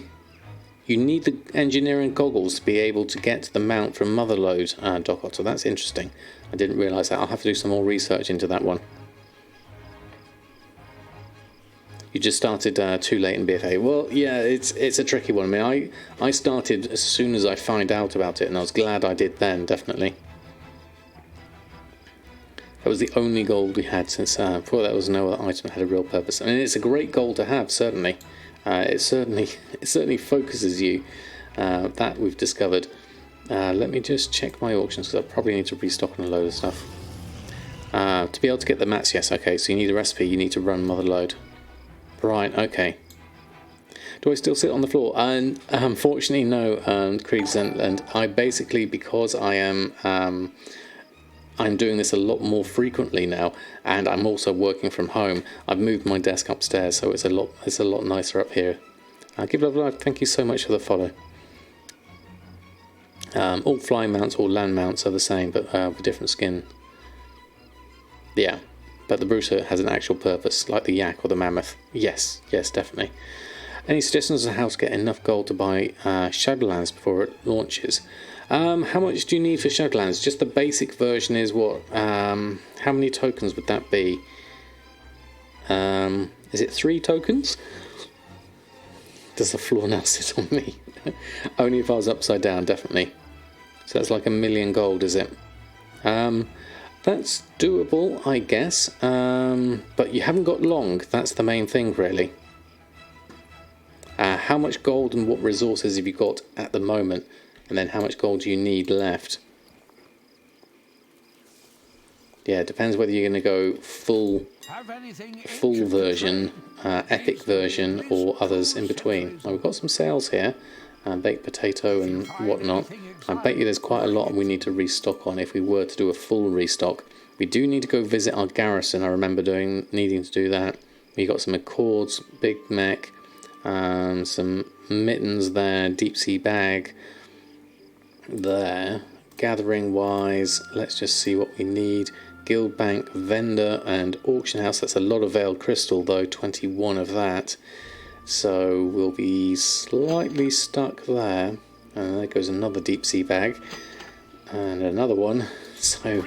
engineering goggles to be able to get the mount from Motherlode, Doc Otter? That's interesting. I didn't realise that. I'll have to do some more research into that one. You just started too late in BFA. Well, yeah, it's a tricky one. I mean, I started as soon as I found out about it, and I was glad I did then, definitely. That was the only gold we had since before that was no other item that had a real purpose. I mean, it's a great goal to have, certainly. It certainly focuses you. That we've discovered. Let me just check my auctions because I probably need to restock on a load of stuff. To be able to get the mats, yes, okay. So you need a recipe. You need to run Motherlode. Right, okay. Do I still sit on the floor? And unfortunately, no, Kriegs, and I basically, because I am I'm doing this a lot more frequently now, and I'm also working from home. I've moved my desk upstairs, so it's a lot nicer up here. Give Love Life, thank you so much for the follow. All flying mounts, all land mounts are the same, but with different skin. Yeah. But the Bruiser has an actual purpose, like the yak or the mammoth. Yes, definitely. Any suggestions on how to get enough gold to buy Shadowlands before it launches? How much do you need for Shadowlands? Just the basic version is what? How many tokens would that be? Is it 3 tokens? Does the floor now sit on me? Only if I was upside down, definitely. So that's like 1 million gold, is it? That's doable, I guess, but you haven't got long. That's the main thing, really. How much gold and what resources have you got at the moment, and then how much gold do you need left? Yeah, it depends whether you're going to go full version, epic version, or others in between. Now, we've got some sales here, baked potato and whatnot. I bet you there's quite a lot we need to restock on if we were to do a full restock. We do need to go visit our garrison. I remember needing to do that. We got some accords, big mech, some mittens there, deep sea bag there. Gathering wise, let's just see what we need. Guild bank, vendor, and auction house. That's a lot of veiled crystal though, 21 of that. So we'll be slightly stuck there. And there goes another deep sea bag. And another one. So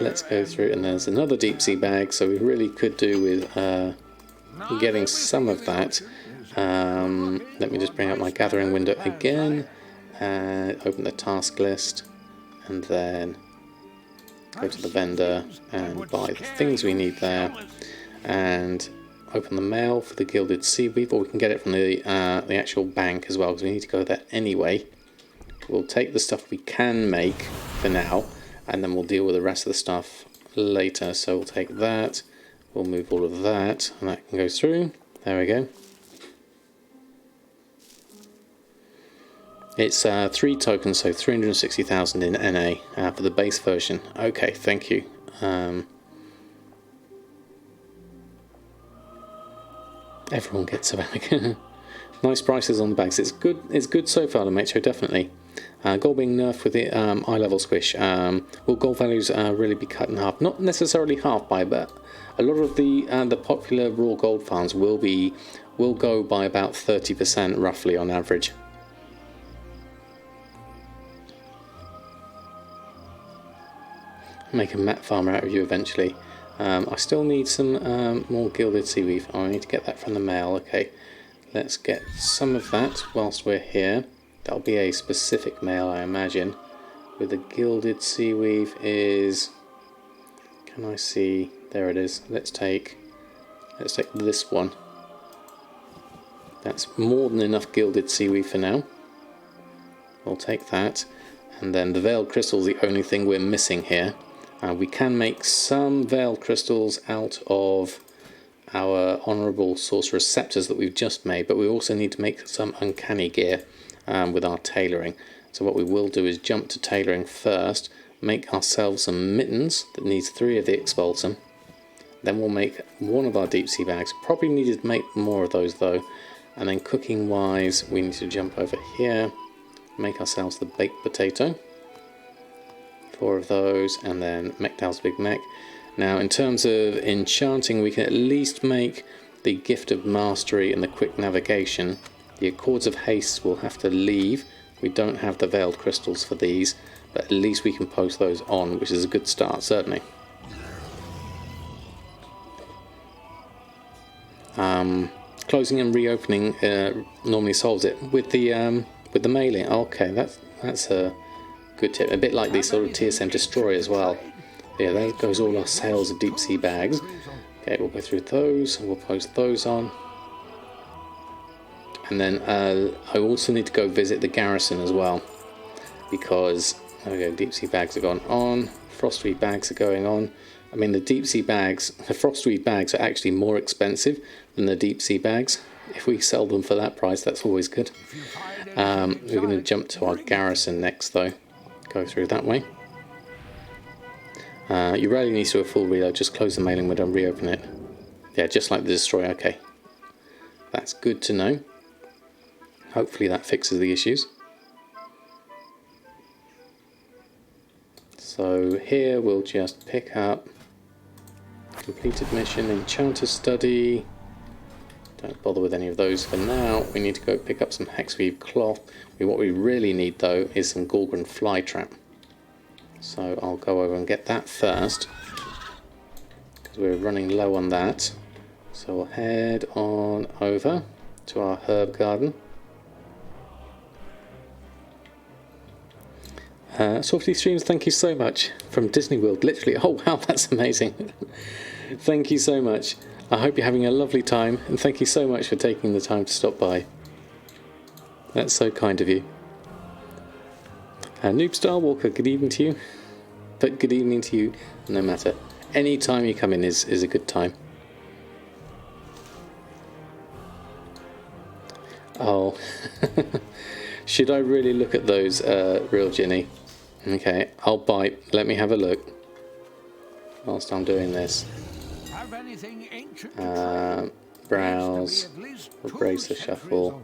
let's go through. And there's another deep sea bag. So we really could do with getting some of that. Let me just bring up my gathering window again. And open the task list. And then go to the vendor and buy the things we need there. And open the mail for the gilded seaweed, or we can get it from the actual bank as well, because we need to go there anyway. We'll take the stuff we can make for now, and then we'll deal with the rest of the stuff later. So we'll take that, we'll move all of that, and that can go through. There we go. It's 3 tokens, so 360,000 in NA for the base version. Okay, thank you. Everyone gets a bag. Nice prices on the bags. It's good so far, the Metro, definitely. Gold being nerfed with the eye level squish. Will gold values really be cut in half? Not necessarily half by, but a lot of the popular raw gold farms will go by about 30% roughly on average. Make a mat farmer out of you eventually. I still need some more gilded seaweed. I need to get that from the mail. Okay, let's get some of that whilst we're here. That'll be a specific mail, I imagine. With the gilded seaweed is... Can I see? There it is. Let's take this one. That's more than enough gilded seaweed for now. We'll take that. And then the veiled crystal is the only thing we're missing here. We can make some veiled crystals out of our honourable sorcerer's scepters that we've just made, but we also need to make some uncanny gear with our tailoring. So what we will do is jump to tailoring first, make ourselves some mittens that needs 3 of the expulsum. Then we'll make 1 of our deep sea bags. Probably needed to make more of those though. And then cooking wise, we need to jump over here, make ourselves the baked potato. 4 of those, and then Mekdal's Big Mech. Now in terms of enchanting, we can at least make the Gift of Mastery and the Quick Navigation. The Accords of Haste will have to leave. We don't have the Veiled Crystals for these, but at least we can post those on, which is a good start, certainly. Closing and reopening normally solves it. With the mailing, okay, that's a good tip. A bit like the sort of TSM Destroy as well. Yeah, there goes all our sales of deep sea bags. Okay, we'll go through those and we'll post those on. And then I also need to go visit the garrison as well, because there we go, deep sea bags are gone on, frostweed bags are going on. I mean, the deep sea bags, the frostweed bags are actually more expensive than the deep sea bags. If we sell them for that price, that's always good. We're going to jump to our garrison next though. Go through that way. You rarely need to do a full reload, just close the mailing window and reopen it. Yeah, just like the Destroyer, okay. That's good to know. Hopefully that fixes the issues. So here we'll just pick up completed mission, Enchanter Study. Don't bother with any of those for now. We need to go pick up some Hexweave Cloth. What we really need though is some Gorgon Flytrap. So I'll go over and get that first, because we're running low on that. So we'll head on over to our herb garden. Softy Streams, thank you so much. From Disney World, literally. Oh wow, that's amazing. Thank you so much. I hope you're having a lovely time, and thank you so much for taking the time to stop by. That's so kind of you. Noob Starwalker, good evening to you. But good evening to you, no matter. Any time you come in is a good time. Oh, should I really look at those, Real Ginny? Okay, I'll bite. Let me have a look whilst I'm doing this. Browse, Bracer Shuffle,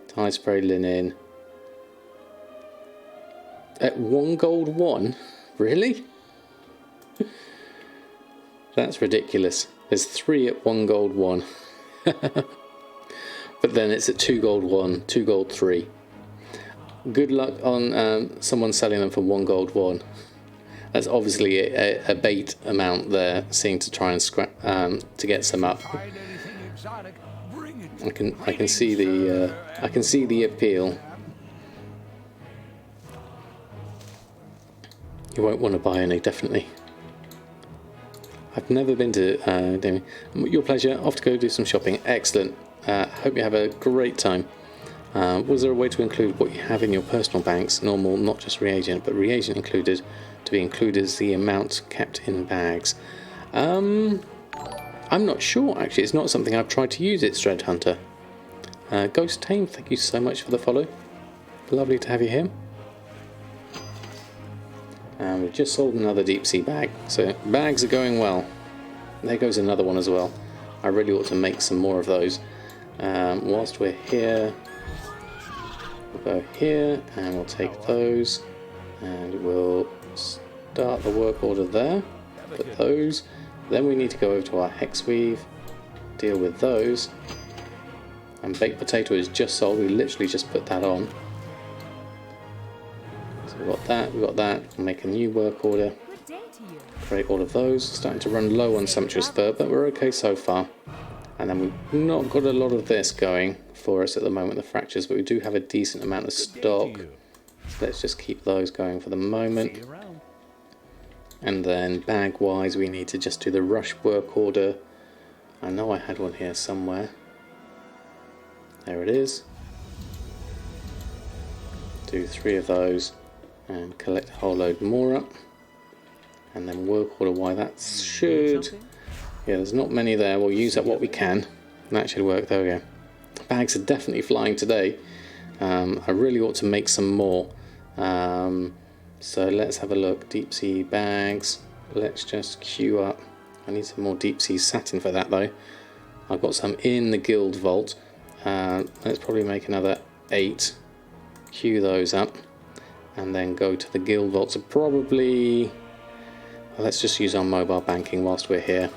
Tie Spray Linen. At 1 gold 1? Really? That's ridiculous. There's 3 at 1 gold 1. But then it's at 2 gold 1, 2 gold 3. Good luck on someone selling them for 1 gold 1. That's obviously a bait amount there, seeing to try and scrap to get some up. I can see the appeal. You won't want to buy any, definitely. I've never been to your pleasure. Off to go do some shopping. Excellent. Hope you have a great time. Was there a way to include what you have in your personal banks, normal, not just reagent, but reagent included, to be included as the amount kept in bags? I'm not sure, actually. It's not something I've tried to use. It's Dread Hunter. Ghost Tame, thank you so much for the follow. Lovely to have you here. We've just sold another deep sea bag, so bags are going well. There goes another one as well. I really ought to make some more of those. Whilst we're here, we'll go here and we'll take those, and we'll start the work order there. Put those. Then we need to go over to our Hexweave, deal with those. And baked potato is just sold. We literally just put that on. We've got that, we'll make a new work order, create all of those. Starting to run low on Sumptuous Fur, but we're okay so far. And then we've not got a lot of this going for us at the moment, the fractures, but we do have a decent amount of stock. So let's just keep those going for the moment. And then bag wise, we need to just do the rush work order. I know I had one here somewhere. There it is. Do 3 of those. And collect a whole load more up, and then work order why that should, yeah, there's not many there. We'll use up what we can. That should work. There we go. Bags are definitely flying today. I really ought to make some more. So let's have a look. Deep sea bags. Let's just queue up. I need some more deep sea satin for that though. I've got some in the guild vault. Let's probably make another 8. Queue those up. And then go to the guild vault. So probably... well, let's just use our mobile banking whilst we're here.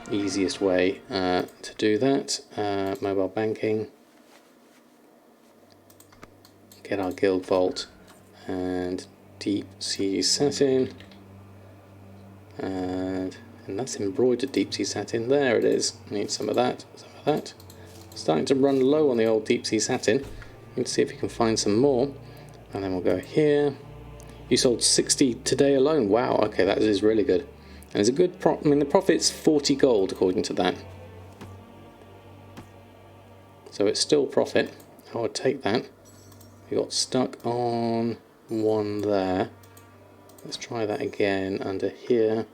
Easiest way to do that. Mobile banking. Get our guild vault. And deep sea satin. And that's embroidered deep sea satin. There it is. Need some of that. Some of that. Starting to run low on the old deep sea satin. Let's see if we can find some more. And then we'll go here. You sold 60 today alone. Wow, okay, that is really good. And it's a good I mean, the profit's 40 gold according to that. So it's still profit. I would take that. We got stuck on one there. Let's try that again under here.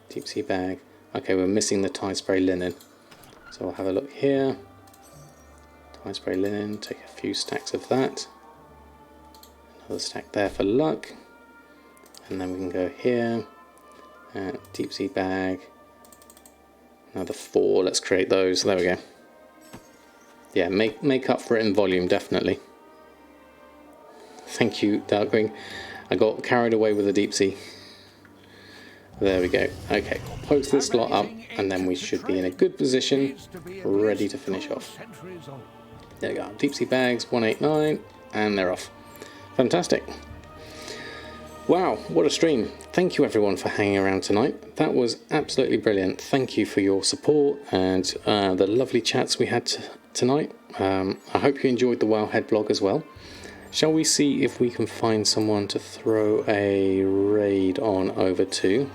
Deep sea bag. Okay, we're missing the tie spray linen. So we'll have a look here. Tie spray linen, take a few stacks of that. Another stack there for luck. And then we can go here. Deep sea bag. Another 4, let's create those. There we go. Yeah, make up for it in volume, definitely. Thank you, Darkwing. I got carried away with the deep sea. There we go. Okay, we'll post this lot up and then we should be in a good position, ready to finish off. There we go. Deep sea bags, 189, and they're off. Fantastic. Wow, what a stream. Thank you everyone for hanging around tonight. That was absolutely brilliant. Thank you for your support and the lovely chats we had tonight. I hope you enjoyed the Wowhead blog as well. Shall we see if we can find someone to throw a raid on over to?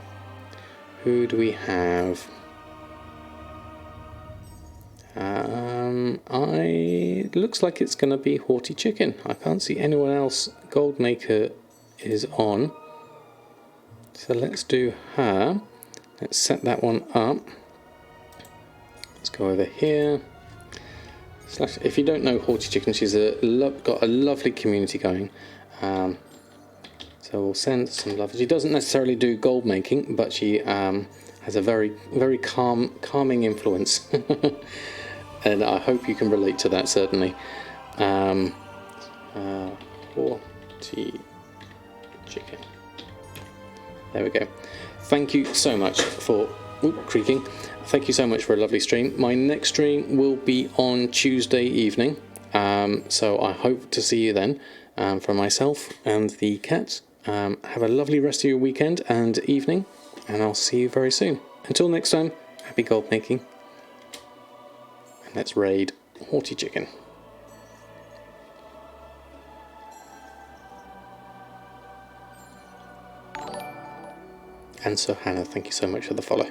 Who do we have? It looks like it's going to be Haughty Chicken. I can't see anyone else. Goldmaker is on. So let's do her. Let's set that one up. Let's go over here. If you don't know Haughty Chicken, she's got a lovely community going. So we'll send some love. She doesn't necessarily do gold making, but she has a very calming influence. And I hope you can relate to that, certainly. Haughty Chicken. There we go. Thank you so much for creaking. Thank you so much for a lovely stream. My next stream will be on Tuesday evening, so I hope to see you then. From myself and the cats. Have a lovely rest of your weekend and evening, and I'll see you very soon. Until next time, happy gold making. And let's raid Haughty Chicken. And so Hannah, thank you so much for the follow.